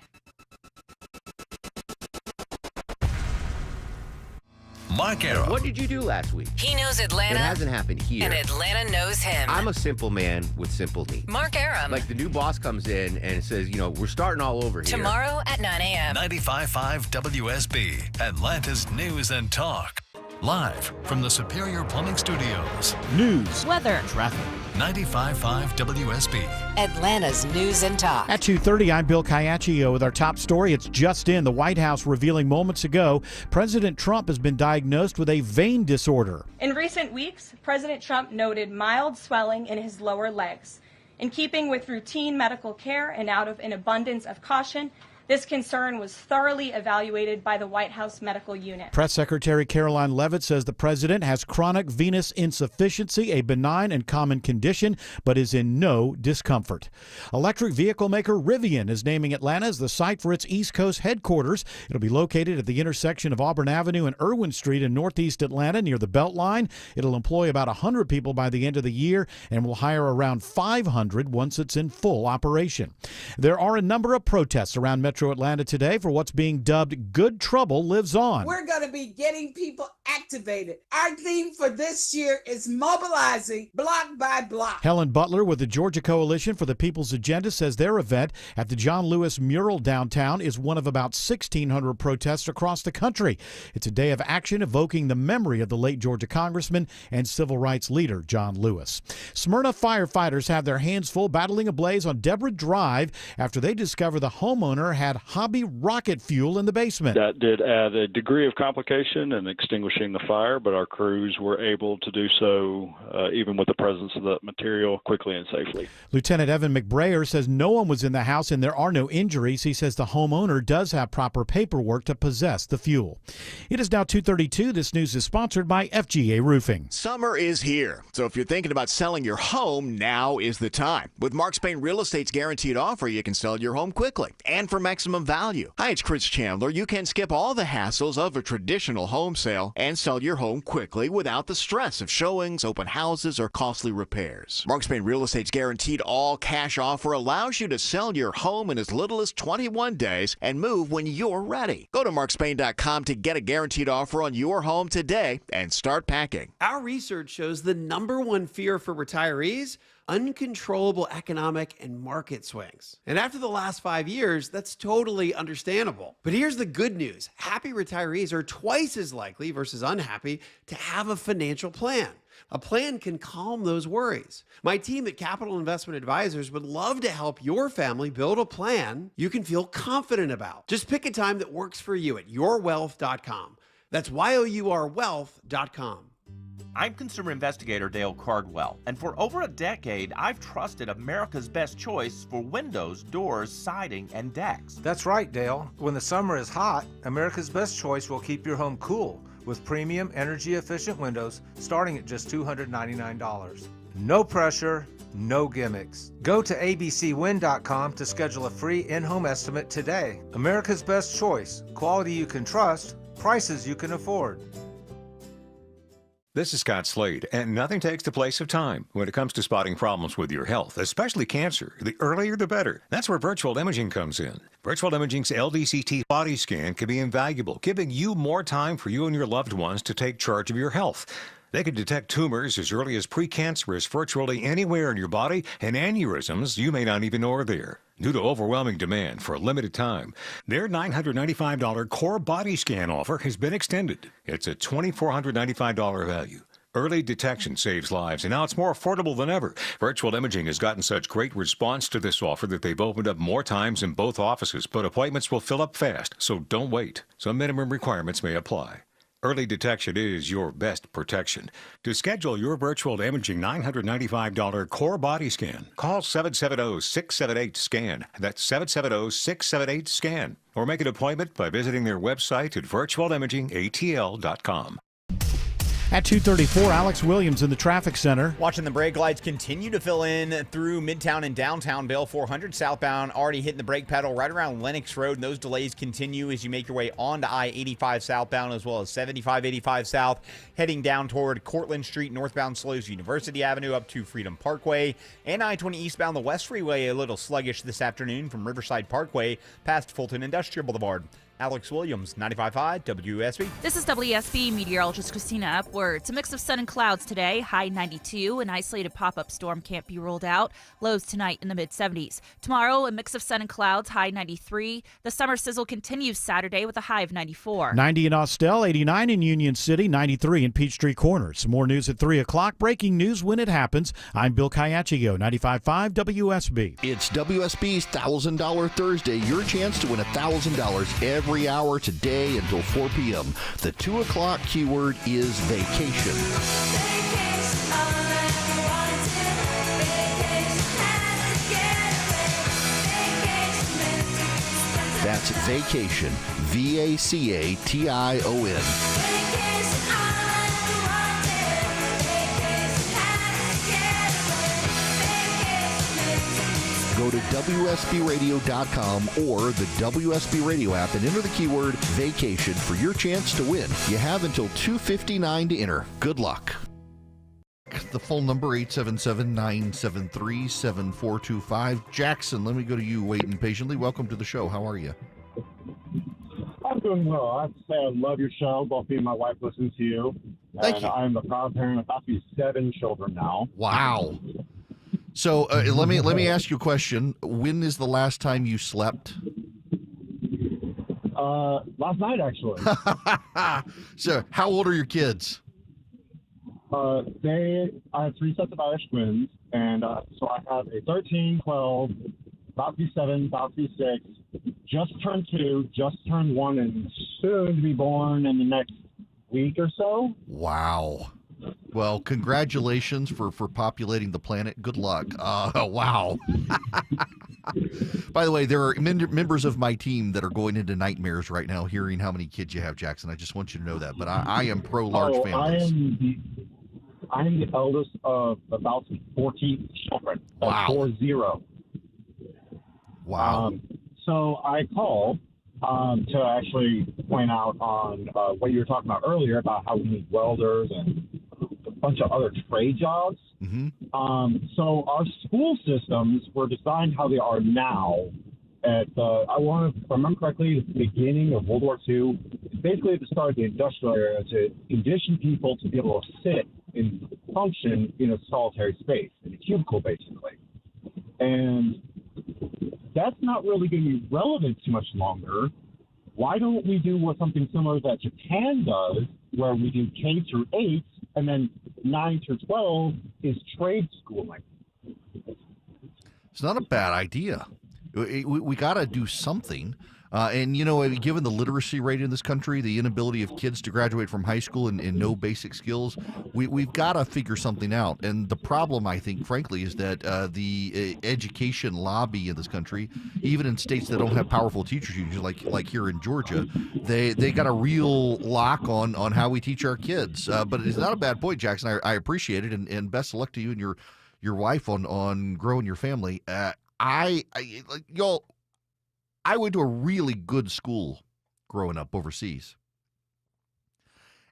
Mark Arum. What did you do last week? He knows Atlanta. It hasn't happened here. And Atlanta knows him. I'm a simple man with simple needs. Mark Arum. Like the new boss comes in and says, we're starting all over here. Tomorrow at 9 a.m. 95.5 WSB, Atlanta's News and Talk. Live from the Superior Plumbing Studios. News. Weather. Traffic. 95.5 WSB. Atlanta's News and Talk. At 2:30, I'm Bill Caiaccio with our top story. It's just in. The White House revealing moments ago President Trump has been diagnosed with a vein disorder. In recent weeks, President Trump noted mild swelling in his lower legs. In keeping with routine medical care and out of an abundance of caution, this concern was thoroughly evaluated by the White House Medical Unit. Press Secretary Caroline Leavitt says the president has chronic venous insufficiency, a benign and common condition, but is in no discomfort. Electric vehicle maker Rivian is naming Atlanta as the site for its East Coast headquarters. It'll be located at the intersection of Auburn Avenue and Irwin Street in Northeast Atlanta near the Beltline. It'll employ about 100 people by the end of the year and will hire around 500 once it's in full operation. There are a number of protests around Metro Atlanta today for what's being dubbed Good Trouble Lives On. We're going to be getting people activated. Our theme for this year is mobilizing block by block. Helen Butler with the Georgia Coalition for the People's Agenda says their event at the John Lewis Mural downtown is one of about 1,600 protests across the country. It's a day of action evoking the memory of the late Georgia congressman and civil rights leader John Lewis. Smyrna firefighters have their hands full battling a blaze on Deborah Drive after they discover the homeowner had hobby rocket fuel in the basement. That did add a degree of complication in extinguishing the fire, but our crews were able to do so even with the presence of the material quickly and safely. Lieutenant Evan McBrayer says no one was in the house and there are no injuries. He says the homeowner does have proper paperwork to possess the fuel. It is now 2:32. This news is sponsored by FGA Roofing. Summer is here, so if you're thinking about selling your home, now is the time. With Mark Spain Real Estate's guaranteed offer, you can sell your home quickly and for maximum value. Hi, it's Chris Chandler. You can skip all the hassles of a traditional home sale and sell your home quickly without the stress of showings, open houses, or costly repairs. Mark Spain Real Estate's guaranteed all-cash offer allows you to sell your home in as little as 21 days and move when you're ready. Go to markspain.com to get a guaranteed offer on your home today and start packing. Our research shows the number one fear for retirees: uncontrollable economic and market swings. And after the last 5 years, that's totally understandable. But here's the good news. Happy retirees are twice as likely versus unhappy to have a financial plan. A plan can calm those worries. My team at Capital Investment Advisors would love to help your family build a plan you can feel confident about. Just pick a time that works for you at yourwealth.com. That's YOURwealth.com. I'm consumer investigator Dale Cardwell, and for over a decade, I've trusted America's Best Choice for windows, doors, siding, and decks. That's right, Dale. When the summer is hot, America's Best Choice will keep your home cool with premium energy-efficient windows starting at just $299. No pressure, no gimmicks. Go to abcwin.com to schedule a free in-home estimate today. America's Best Choice. Quality you can trust, prices you can afford. This is Scott Slade, and nothing takes the place of time when it comes to spotting problems with your health, especially cancer. The earlier the better. That's where virtual imaging comes in. Virtual imaging's LDCT body scan can be invaluable, giving you more time for you and your loved ones to take charge of your health. They can detect tumors as early as precancerous virtually anywhere in your body, and aneurysms you may not even know are there. Due to overwhelming demand for a limited time, their $995 core body scan offer has been extended. It's a $2,495 value. Early detection saves lives, and now it's more affordable than ever. Virtual Imaging has gotten such great response to this offer that they've opened up more times in both offices, but appointments will fill up fast, so don't wait. Some minimum requirements may apply. Early detection is your best protection. To schedule your virtual imaging $995 core body scan, call 770-678-SCAN. That's 770-678-SCAN. Or make an appointment by visiting their website at virtualimagingatl.com. At 2:34, Alex Williams in the traffic center. Watching the brake lights continue to fill in through Midtown and downtown. Bill 400 southbound already hitting the brake pedal right around Lenox Road, and those delays continue as you make your way onto I-85 southbound as well as 75-85 south, heading down toward Cortlandt Street. Northbound slows University Avenue up to Freedom Parkway, and I-20 eastbound the West Freeway a little sluggish this afternoon from Riverside Parkway past Fulton Industrial Boulevard. Alex Williams, 95.5 WSB. This is WSB meteorologist Christina Upwards. A mix of sun and clouds today, high 92. An isolated pop-up storm can't be ruled out. Lows tonight in the mid-70s. Tomorrow, a mix of sun and clouds, high 93. The summer sizzle continues Saturday with a high of 94. 90 in Austell, 89 in Union City, 93 in Peachtree Corners. More news at 3 o'clock. Breaking news when it happens. I'm Bill Caiaccio, 95.5 WSB. It's WSB's $1,000 Thursday. Your chance to win $1,000 every hour today until 4 p.m. The 2 o'clock keyword is vacation. That's vacation. VACATION. Go to WSBRadio.com or the WSB Radio app and enter the keyword vacation for your chance to win. You have until 2:59 to enter. Good luck. The phone number, 877-973-7425. Jackson, let me go to you waiting patiently. Welcome to the show. How are you? I'm doing well. I have to say I love your show. Both me and my wife listen to you. Thank you. I'm a proud parent of about to be 7 children now. Wow. So let me ask you a question. When is the last time you slept? Last night, actually. So how old are your kids? I have 3 sets of Irish twins, and so I have a 13, 12, about to be 7, about to be 6, just turned 2, just turned 1, and soon to be born in the next week or so. Wow. Well, congratulations for populating the planet. Good luck. Wow. By the way, there are members of my team that are going into nightmares right now hearing how many kids you have, Jackson. I just want you to know that. But I am pro large families. I am the eldest of about 14 children. Wow. 40. Wow. So I called to actually point out on what you were talking about earlier about how we need welders and a bunch of other trade jobs. Mm-hmm. So our school systems were designed how they are now. I want to remember correctly, at the beginning of World War II, basically at the start of the industrial era, to condition people to be able to sit and function in a solitary space, in a cubicle, basically. And that's not really going to be relevant too much longer. Why don't we do something similar that Japan does, where we do K through 8, and then 9 through 12 is trade schooling? It's not a bad idea. We got to do something. And, given the literacy rate in this country, the inability of kids to graduate from high school and know basic skills, we've got to figure something out. And the problem, I think, frankly, is that the education lobby in this country, even in states that don't have powerful teachers unions, like here in Georgia, they got a real lock on how we teach our kids. But it's not a bad point, Jackson. I appreciate it, and best of luck to you and your wife on growing your family. I went to a really good school growing up overseas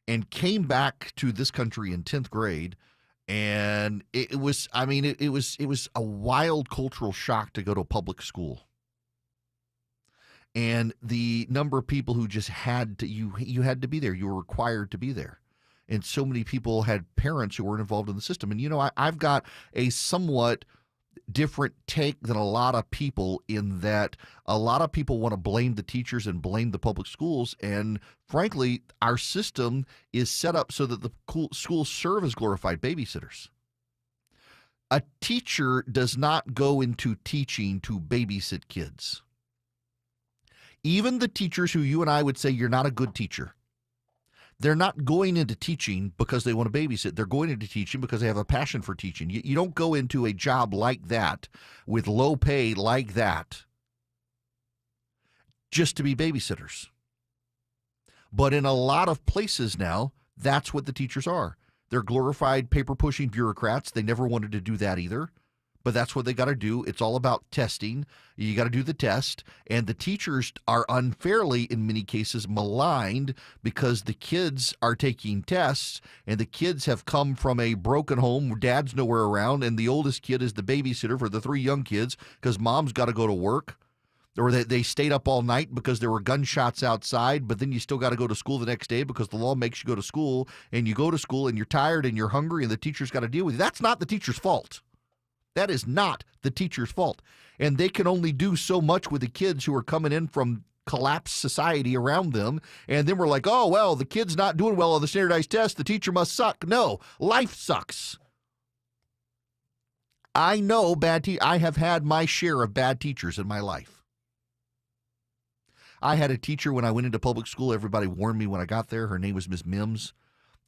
and came back to this country in 10th grade. And it was a wild cultural shock to go to a public school. And the number of people who just you had to be there. You were required to be there. And so many people had parents who weren't involved in the system. And, I've got a somewhat different take than a lot of people, in that a lot of people want to blame the teachers and blame the public schools. And frankly, our system is set up so that the schools serve as glorified babysitters. A teacher does not go into teaching to babysit kids. Even the teachers who you and I would say you're not a good teacher, they're not going into teaching because they want to babysit. They're going into teaching because they have a passion for teaching. You don't go into a job like that with low pay like that just to be babysitters. But in a lot of places now, that's what the teachers are. They're glorified paper-pushing bureaucrats. They never wanted to do that either. But that's what they got to do. It's all about testing. You got to do the test. And the teachers are unfairly, in many cases, maligned because the kids are taking tests, and the kids have come from a broken home where dad's nowhere around, and the oldest kid is the babysitter for the 3 young kids because mom's got to go to work. Or they stayed up all night because there were gunshots outside, but then you still got to go to school the next day because the law makes you go to school, and you go to school and you're tired and you're hungry and the teacher's got to deal with you. That's not the teacher's fault. That is not the teacher's fault. And they can only do so much with the kids who are coming in from collapsed society around them. And then we're like, oh, well, the kid's not doing well on the standardized test. The teacher must suck. No, life sucks. I know I have had my share of bad teachers in my life. I had a teacher when I went into public school. Everybody warned me when I got there. Her name was Miss Mims,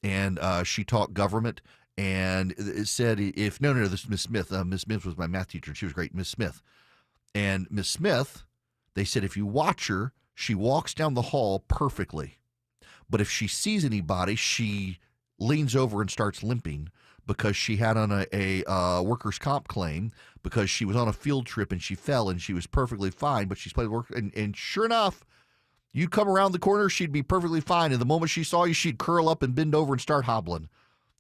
and she taught government. And it said, this is Miss Smith. Miss Mims was my math teacher, and she was great, Miss Smith. And Miss Smith, they said, if you watch her, she walks down the hall perfectly. But if she sees anybody, she leans over and starts limping because she had on a workers' comp claim because she was on a field trip and she fell, and she was perfectly fine, but she's played work. And sure enough, you'd come around the corner, she'd be perfectly fine. And the moment she saw you, she'd curl up and bend over and start hobbling.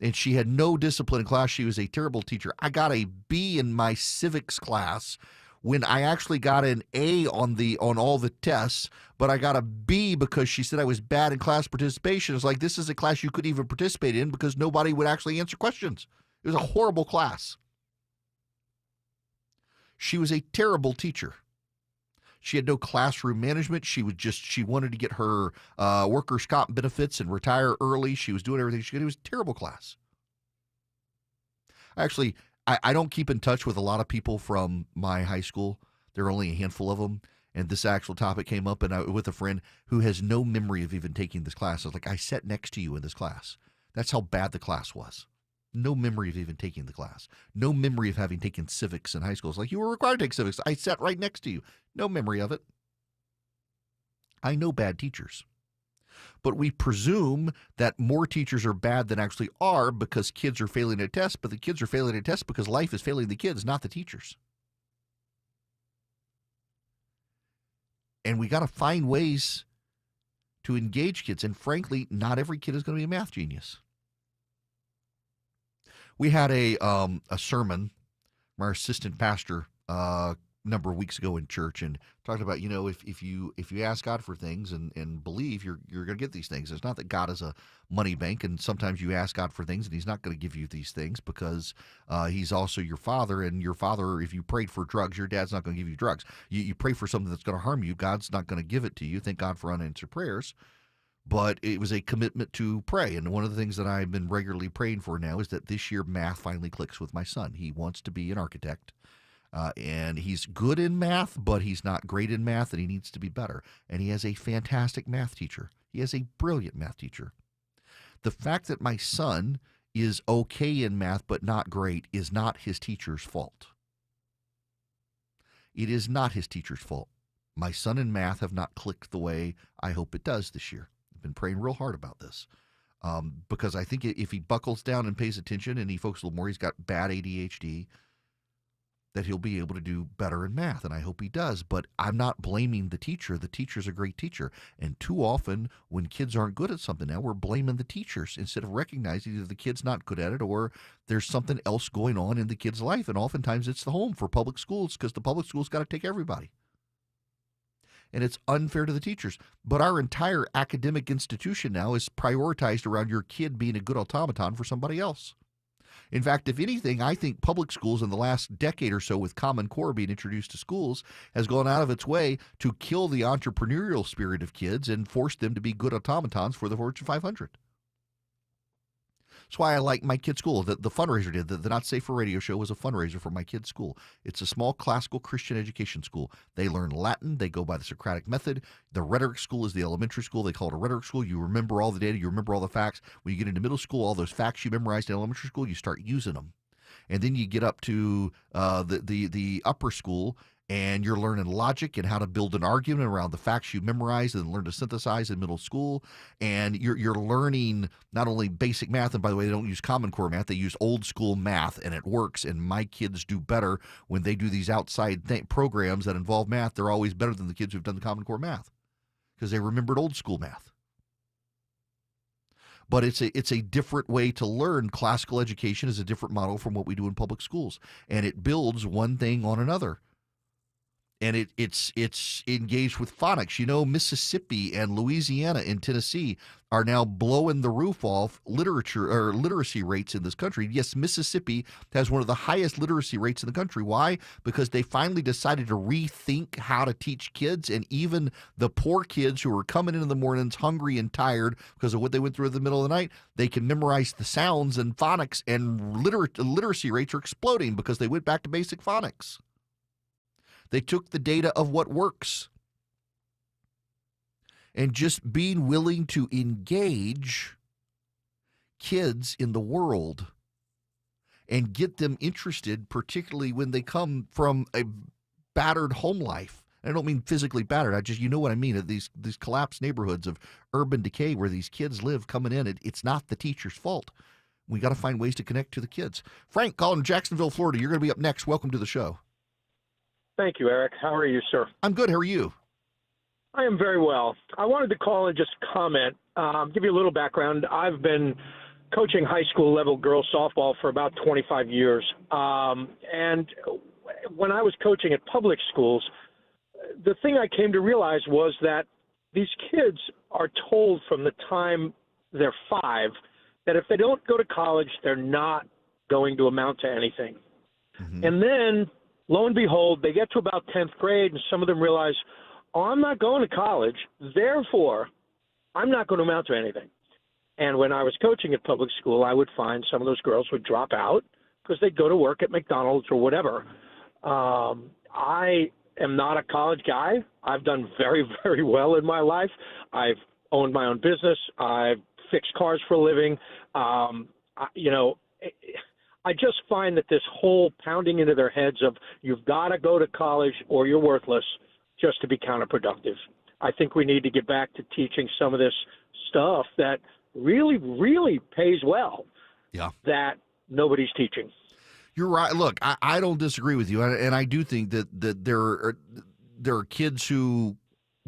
And she had no discipline in class. She was a terrible teacher. I got a B in my civics class when I actually got an A on all the tests, but I got a B because she said I was bad in class participation. It's like, this is a class you couldn't even participate in because nobody would actually answer questions. It was a horrible class. She was a terrible teacher. She had no classroom management. She wanted to get her workers' comp benefits and retire early. She was doing everything she could. It was a terrible class. Actually, I don't keep in touch with a lot of people from my high school. There are only a handful of them. And this actual topic came up, and I with a friend who has no memory of even taking this class. I was like, I sat next to you in this class. That's how bad the class was. No memory of even taking the class. No memory of having taken civics in high school. It's like, you were required to take civics. I sat right next to you. No memory of it. I know bad teachers. But we presume that more teachers are bad than actually are because kids are failing a test, but the kids are failing a test because life is failing the kids, not the teachers. And we got to find ways to engage kids. And frankly, not every kid is going to be a math genius. We had a sermon from our assistant pastor a number of weeks ago in church, and talked about, if you ask God for things and believe, you're going to get these things. It's not that God is a money bank, and sometimes you ask God for things and he's not going to give you these things because he's also your father, and your father, if you prayed for drugs, your dad's not going to give you drugs. You pray for something that's going to harm you, God's not going to give it to you. Thank God for unanswered prayers. But it was a commitment to pray. And one of the things that I've been regularly praying for now is that this year math finally clicks with my son. He wants to be an architect. And he's good in math, but he's not great in math, and he needs to be better. And he has a fantastic math teacher. He has a brilliant math teacher. The fact that my son is okay in math but not great is not his teacher's fault. It is not his teacher's fault. My son in math have not clicked the way I hope it does this year. I've been praying real hard about this because I think if he buckles down and pays attention and he focuses a little more, he's got bad ADHD, that he'll be able to do better in math, and I hope he does. But I'm not blaming the teacher. The teacher's a great teacher. And too often, when kids aren't good at something now, we're blaming the teachers instead of recognizing either the kid's not good at it or there's something else going on in the kid's life. And oftentimes it's the home for public schools because the public schools got to take everybody. And it's unfair to the teachers. But our entire academic institution now is prioritized around your kid being a good automaton for somebody else. In fact, if anything, I think public schools in the last decade or so, with Common Core being introduced to schools, has gone out of its way to kill the entrepreneurial spirit of kids and force them to be good automatons for the Fortune 500. That's why I like my kid's school. The fundraiser did. The Not Safe for Radio show was a fundraiser for my kid's school. It's a small classical Christian education school. They learn Latin. They go by the Socratic method. The rhetoric school is the elementary school. They call it a rhetoric school. You remember all the data. You remember all the facts. When you get into middle school, all those facts you memorized in elementary school, you start using them. And then you get up to the upper school, and you're learning logic and how to build an argument around the facts you memorized and learn to synthesize in middle school. And you're learning not only basic math, and by the way, they don't use Common Core math, they use old school math, and it works. And my kids do better when they do these outside programs that involve math. They're always better than the kids who've done the Common Core math because they remembered old school math. But it's a different way to learn. Classical education is a different model from what we do in public schools, and it builds one thing on another. And it's engaged with phonics. Mississippi and Louisiana and Tennessee are now blowing the roof off literacy rates in this country. Yes, Mississippi has one of the highest literacy rates in the country. Why? Because they finally decided to rethink how to teach kids, and even the poor kids who are coming in the mornings hungry and tired because of what they went through in the middle of the night, they can memorize the sounds and phonics, and literacy rates are exploding because they went back to basic phonics. They took the data of what works. And just being willing to engage kids in the world and get them interested, particularly when they come from a battered home life. I don't mean physically battered. You know what I mean. These collapsed neighborhoods of urban decay where these kids live coming in, it's not the teacher's fault. We got to find ways to connect to the kids. Frank, calling Jacksonville, Florida. You're going to be up next. Welcome to the show. Thank you, Eric. How are you, sir? I'm good. How are you? I am very well. I wanted to call and just comment, give you a little background. I've been coaching high school level girls softball for about 25 years. And when I was coaching at public schools, the thing I came to realize was that these kids are told from the time they're 5 that if they don't go to college, they're not going to amount to anything. Mm-hmm. And then, lo and behold, they get to about 10th grade, and some of them realize, I'm not going to college, therefore, I'm not going to amount to anything. And when I was coaching at public school, I would find some of those girls would drop out because they'd go to work at McDonald's or whatever. I am not a college guy. I've done very, very well in my life. I've owned my own business. I've fixed cars for a living. I just find that this whole pounding into their heads of you've got to go to college or you're worthless just to be counterproductive. I think we need to get back to teaching some of this stuff that really, really pays well. Yeah. That nobody's teaching. You're right. Look, I don't disagree with you, and I do think that there are kids who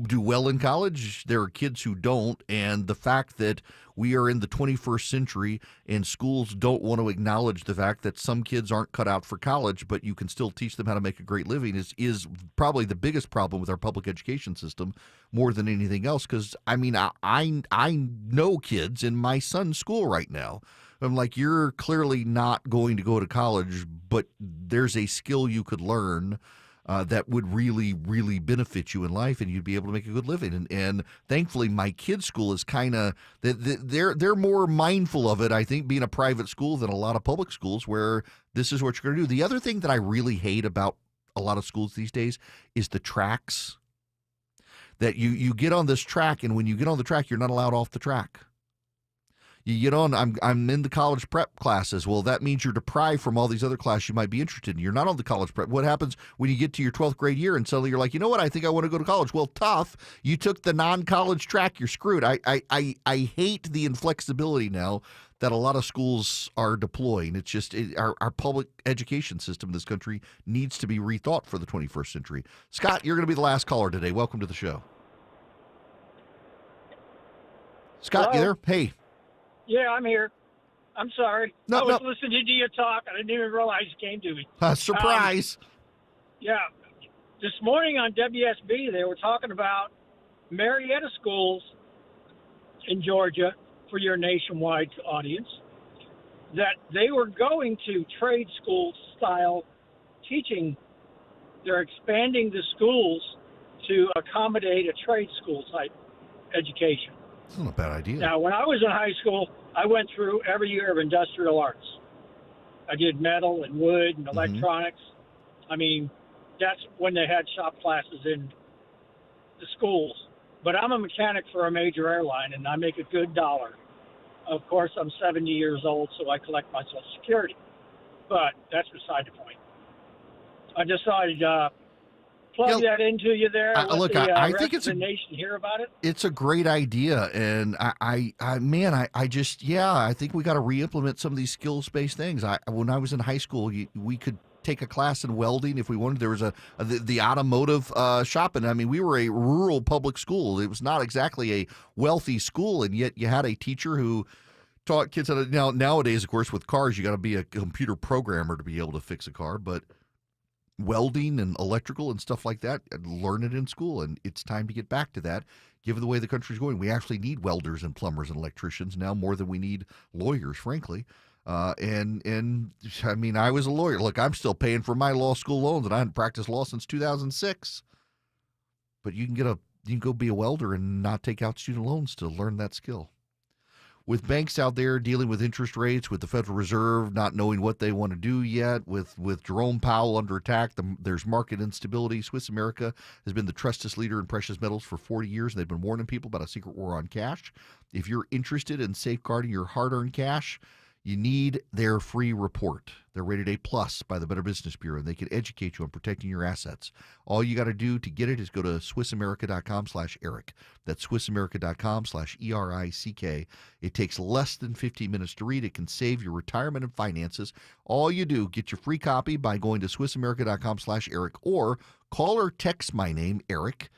do well in college. There are kids who don't, and the fact that we are in the 21st century and schools don't want to acknowledge the fact that some kids aren't cut out for college, but you can still teach them how to make a great living is probably the biggest problem with our public education system more than anything else. Because I mean, I know kids in my son's school right now. I'm like, you're clearly not going to go to college, but there's a skill you could learn that would really, really benefit you in life, and you'd be able to make a good living. And thankfully, my kids' school is kind of they're more mindful of it, I think, being a private school than a lot of public schools where this is what you're going to do. The other thing that I really hate about a lot of schools these days is the tracks. That you get on this track, and when you get on the track, you're not allowed off the track. You get on, I'm in the college prep classes. Well, that means you're deprived from all these other classes you might be interested in. You're not on the college prep. What happens when you get to your 12th grade year and suddenly you're like, you know what, I think I want to go to college? Well, tough. You took the non-college track. You're screwed. I hate the inflexibility now that a lot of schools are deploying. It's just our public education system in this country needs to be rethought for the 21st century. Scott, you're going to be the last caller today. Welcome to the show. Scott, Hello? you there? Hey. Yeah, I'm here. I'm sorry. No, I was no. listening to you talk. I didn't even realize you came to me. Surprise. Yeah. This morning on WSB, they were talking about Marietta schools in Georgia, for your nationwide audience, that they were going to trade school style teaching. They're expanding the schools to accommodate a trade school type education. That's not a bad idea. Now, when I was in high school, I went through every year of industrial arts. I did metal and wood and electronics. I mean, that's when they had shop classes in the schools. But I'm a mechanic for a major airline, and I make a good dollar. Of course, I'm 70 years old, so I collect my Social Security. But that's beside the point. I just thought I'd plug that into you there. Look, I think it's the nation hear about it. It's a great idea, and I think we got to re-implement some of these skills-based things. When I was in high school, we could take a class in welding if we wanted. There was the automotive shop, and I mean, we were a rural public school. It was not exactly a wealthy school, and yet you had a teacher who taught kids how to. Nowadays, of course, with cars, you got to be a computer programmer to be able to fix a car, but welding and electrical and stuff like that, learn it in school, and it's time to get back to that. Given the way the country's going, we actually need welders and plumbers and electricians now more than we need lawyers, frankly. And I mean, I was a lawyer. Look, I'm still paying for my law school loans, and I haven't practiced law since 2006. But you can go be a welder and not take out student loans to learn that skill. With banks out there dealing with interest rates, with the Federal Reserve not knowing what they want to do yet, with Jerome Powell under attack, there's market instability. Swiss America has been the trusted leader in precious metals for 40 years, and they've been warning people about a secret war on cash. If you're interested in safeguarding your hard-earned cash, you need their free report. They're rated A+ by the Better Business Bureau, and they can educate you on protecting your assets. All you got to do to get it is go to SwissAmerica.com/Eric. That's SwissAmerica.com/ERICK. It takes less than 15 minutes to read. It can save your retirement and finances. All you do, get your free copy by going to SwissAmerica.com/Eric, or call or text my name, Eric,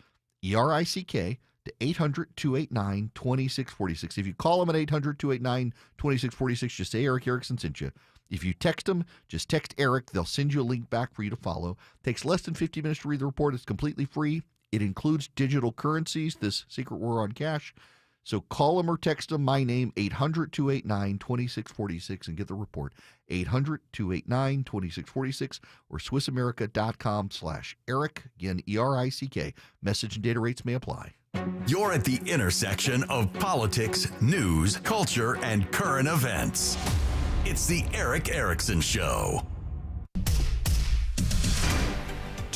ERICK, to 800-289-2646. If you call them at 800-289-2646, just say Eric Erickson sent you. If you text them, just text Eric. They'll send you a link back for you to follow. It takes less than 15 minutes to read the report. It's completely free. It includes digital currencies, this secret war on cash. So call them or text them, my name, 800-289-2646, and get the report. 800-289-2646 or SwissAmerica.com/Eric. Again, ERICK. Message and data rates may apply. You're at the intersection of politics, news, culture, and current events. It's the Eric Erickson Show.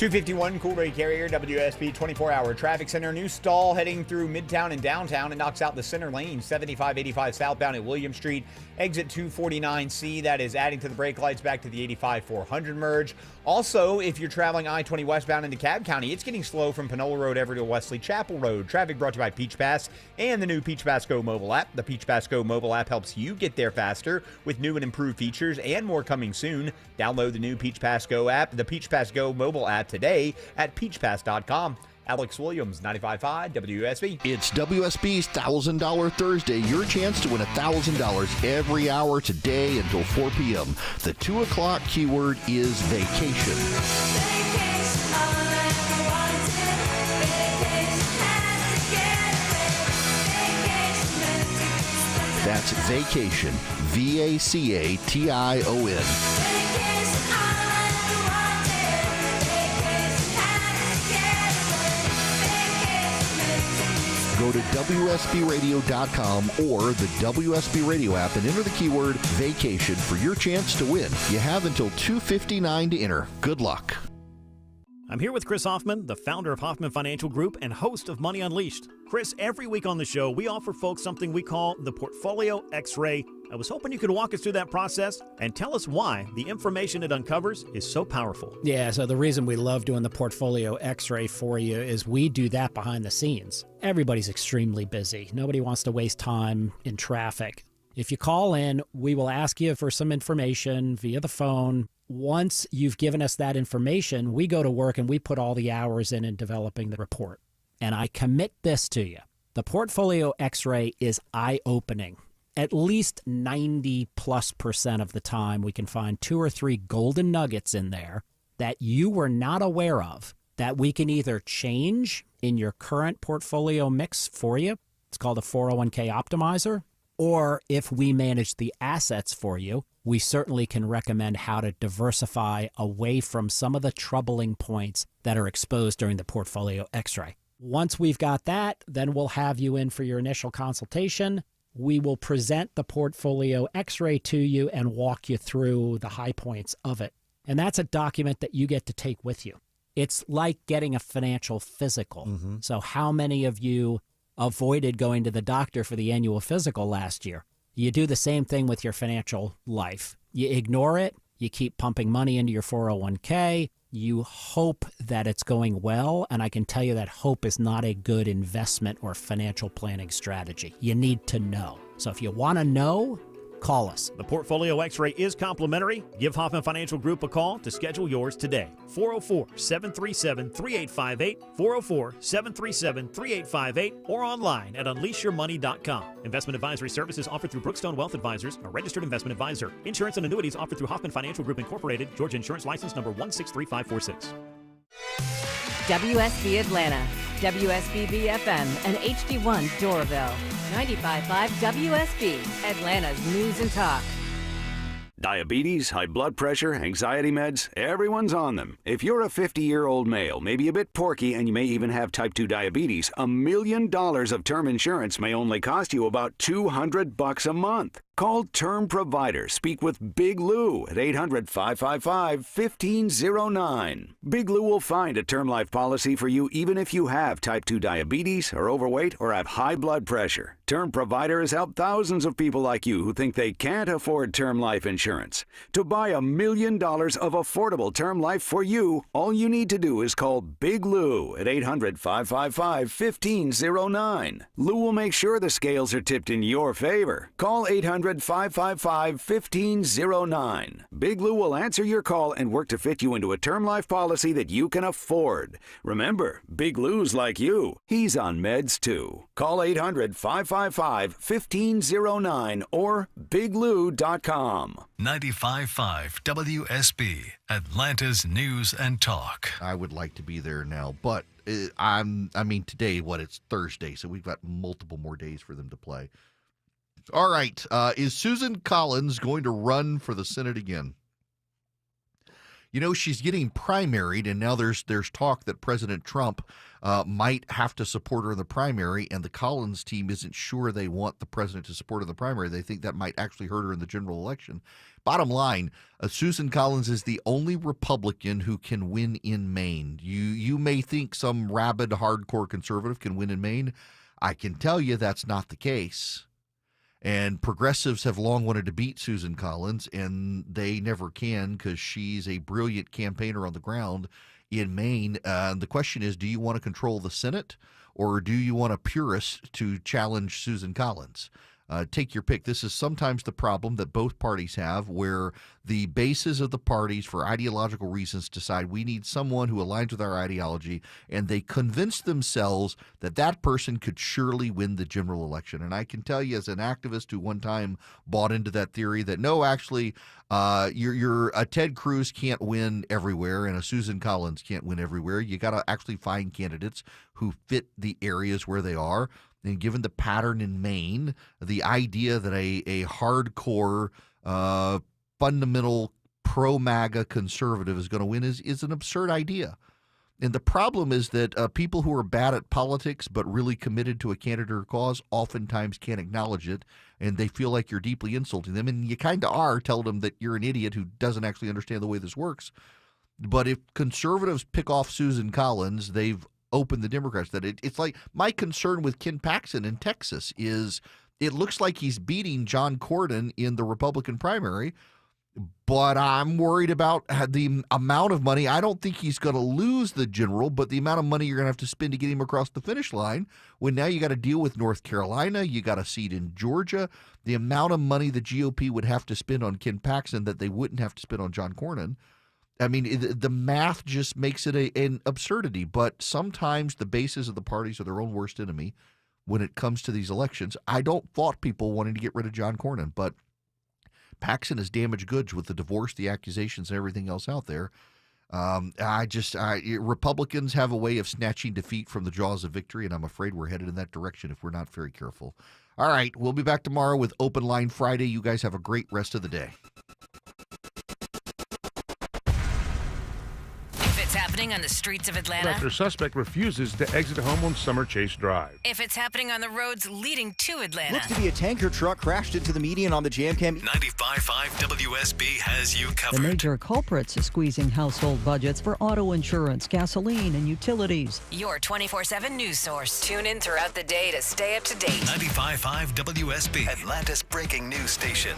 251 Coolray Carrier, WSB 24-hour traffic center. New stall heading through Midtown and downtown. It knocks out the center lane, 7585 southbound at William Street. Exit 249C, that is adding to the brake lights back to the 85-400 merge. Also, if you're traveling I-20 westbound into Cobb County, it's getting slow from Panola Road over to Wesley Chapel Road. Traffic brought to you by Peach Pass and the new Peach Pass Go mobile app. The Peach Pass Go mobile app helps you get there faster with new and improved features and more coming soon. Download the new Peach Pass Go app, the Peach Pass Go mobile app today at peachpass.com. Alex Williams, 95.5 WSB. It's WSB's $1,000 Thursday. Your chance to win $1,000 every hour today until 4 p.m. The 2 o'clock keyword is vacation. That's vacation. VACATION. Go to WSBRadio.com or the WSB Radio app and enter the keyword vacation for your chance to win. You have until 2:59 to enter. Good luck. I'm here with Chris Hoffman, the founder of Hoffman Financial Group and host of Money Unleashed. Chris, every week on the show, we offer folks something we call the Portfolio X-Ray. I was hoping you could walk us through that process and tell us why the information it uncovers is so powerful. Yeah, so the reason we love doing the Portfolio X-Ray for you is we do that behind the scenes. Everybody's extremely busy. Nobody wants to waste time in traffic. If you call in, we will ask you for some information via the phone. Once you've given us that information, we go to work and we put all the hours in developing the report. And I commit this to you. The Portfolio X-Ray is eye-opening. At least 90+% of the time, we can find 2 or 3 golden nuggets in there that you were not aware of that we can either change in your current portfolio mix for you. It's called a 401k optimizer. Or if we manage the assets for you, we certainly can recommend how to diversify away from some of the troubling points that are exposed during the Portfolio X-Ray. Once we've got that, then we'll have you in for your initial consultation. We will present the Portfolio X-Ray to you and walk you through the high points of it. And that's a document that you get to take with you. It's like getting a financial physical. Mm-hmm. So how many of you avoided going to the doctor for the annual physical last year? You do the same thing with your financial life. You ignore it. You keep pumping money into your 401k. You hope that it's going well, and I can tell you that hope is not a good investment or financial planning strategy. You need to know. So if you want to know, call us. The Portfolio X-Ray is complimentary. Give Hoffman Financial Group a call to schedule yours today. 404-737-3858, 404-737-3858, or online at unleashyourmoney.com. Investment advisory services offered through Brookstone Wealth Advisors, a registered investment advisor. Insurance and annuities offered through Hoffman Financial Group Incorporated, Georgia Insurance License number 163546. WSB Atlanta, WSB BFM, and HD1 Doraville. 95.5 WSB, Atlanta's News and Talk. Diabetes, high blood pressure, anxiety meds, everyone's on them. If you're a 50-year-old male, maybe a bit porky, and you may even have type 2 diabetes, $1 million of term insurance may only cost you about $200 a month. Call Term Provider. Speak with Big Lou at 800-555-1509. Big Lou will find a term life policy for you even if you have type 2 diabetes, are overweight, or have high blood pressure. Term Provider has helped thousands of people like you who think they can't afford term life insurance. To buy $1 million of affordable term life for you, all you need to do is call Big Lou at 800-555-1509. Lou will make sure the scales are tipped in your favor. Call 800-555-1509. Big Lou will answer your call and work to fit you into a term life policy that you can afford. Remember, Big Lou's like you. He's on meds too. Call 800-555-1509 or biglou.com. 95.5 WSB, Atlanta's News and Talk. I would like to be there now, but today, it's Thursday, so we've got multiple more days for them to play. All right, is Susan Collins going to run for the Senate again? she's getting primaried, and now there's talk that President Trump might have to support her in the primary, and the Collins team isn't sure they want the president to support her in the primary. They think that might actually hurt her in the general election. Bottom line, Susan Collins is the only Republican who can win in Maine. You may think some rabid, hardcore conservative can win in Maine. I can tell you that's not the case. And progressives have long wanted to beat Susan Collins, and they never can because she's a brilliant campaigner on the ground in Maine. The question is, do you want to control the Senate, or do you want a purist to challenge Susan Collins? Take your pick. This is sometimes the problem that both parties have, where the bases of the parties, for ideological reasons, decide we need someone who aligns with our ideology, and they convince themselves that that person could surely win the general election. And I can tell you, as an activist who one time bought into that theory, that no, actually, a Ted Cruz can't win everywhere, and a Susan Collins can't win everywhere. You got to actually find candidates who fit the areas where they are. And given the pattern in Maine, the idea that a hardcore, fundamental pro-MAGA conservative is going to win is an absurd idea. And the problem is that people who are bad at politics but really committed to a candidate or cause oftentimes can't acknowledge it, and they feel like you're deeply insulting them. And you kind of are telling them that you're an idiot who doesn't actually understand the way this works. But if conservatives pick off Susan Collins, they've open the Democrats. That it's like my concern with Ken Paxton in Texas is it looks like he's beating John Cornyn in the Republican primary, but I'm worried about the amount of money. I don't think he's going to lose the general, but the amount of money you're going to have to spend to get him across the finish line, when now you got to deal with North Carolina, you got a seat in Georgia, the amount of money the GOP would have to spend on Ken Paxton that they wouldn't have to spend on John Cornyn. I mean, the math just makes it an absurdity, but sometimes the bases of the parties are their own worst enemy when it comes to these elections. I don't fault people wanting to get rid of John Cornyn, but Paxton is damaged goods with the divorce, the accusations, and everything else out there. Republicans have a way of snatching defeat from the jaws of victory, and I'm afraid we're headed in that direction if we're not very careful. All right, we'll be back tomorrow with Open Line Friday. You guys have a great rest of the day. Happening on the streets of Atlanta. After suspect refuses to exit home on Summer Chase Drive. If it's happening on the roads leading to Atlanta. Looks to be a tanker truck crashed into the median on the Jam Cam. 95.5 WSB has you covered. The major culprits are squeezing household budgets for auto insurance, gasoline, and utilities. Your 24/7 news source. Tune in throughout the day to stay up to date. 95.5 WSB, Atlanta's breaking news station.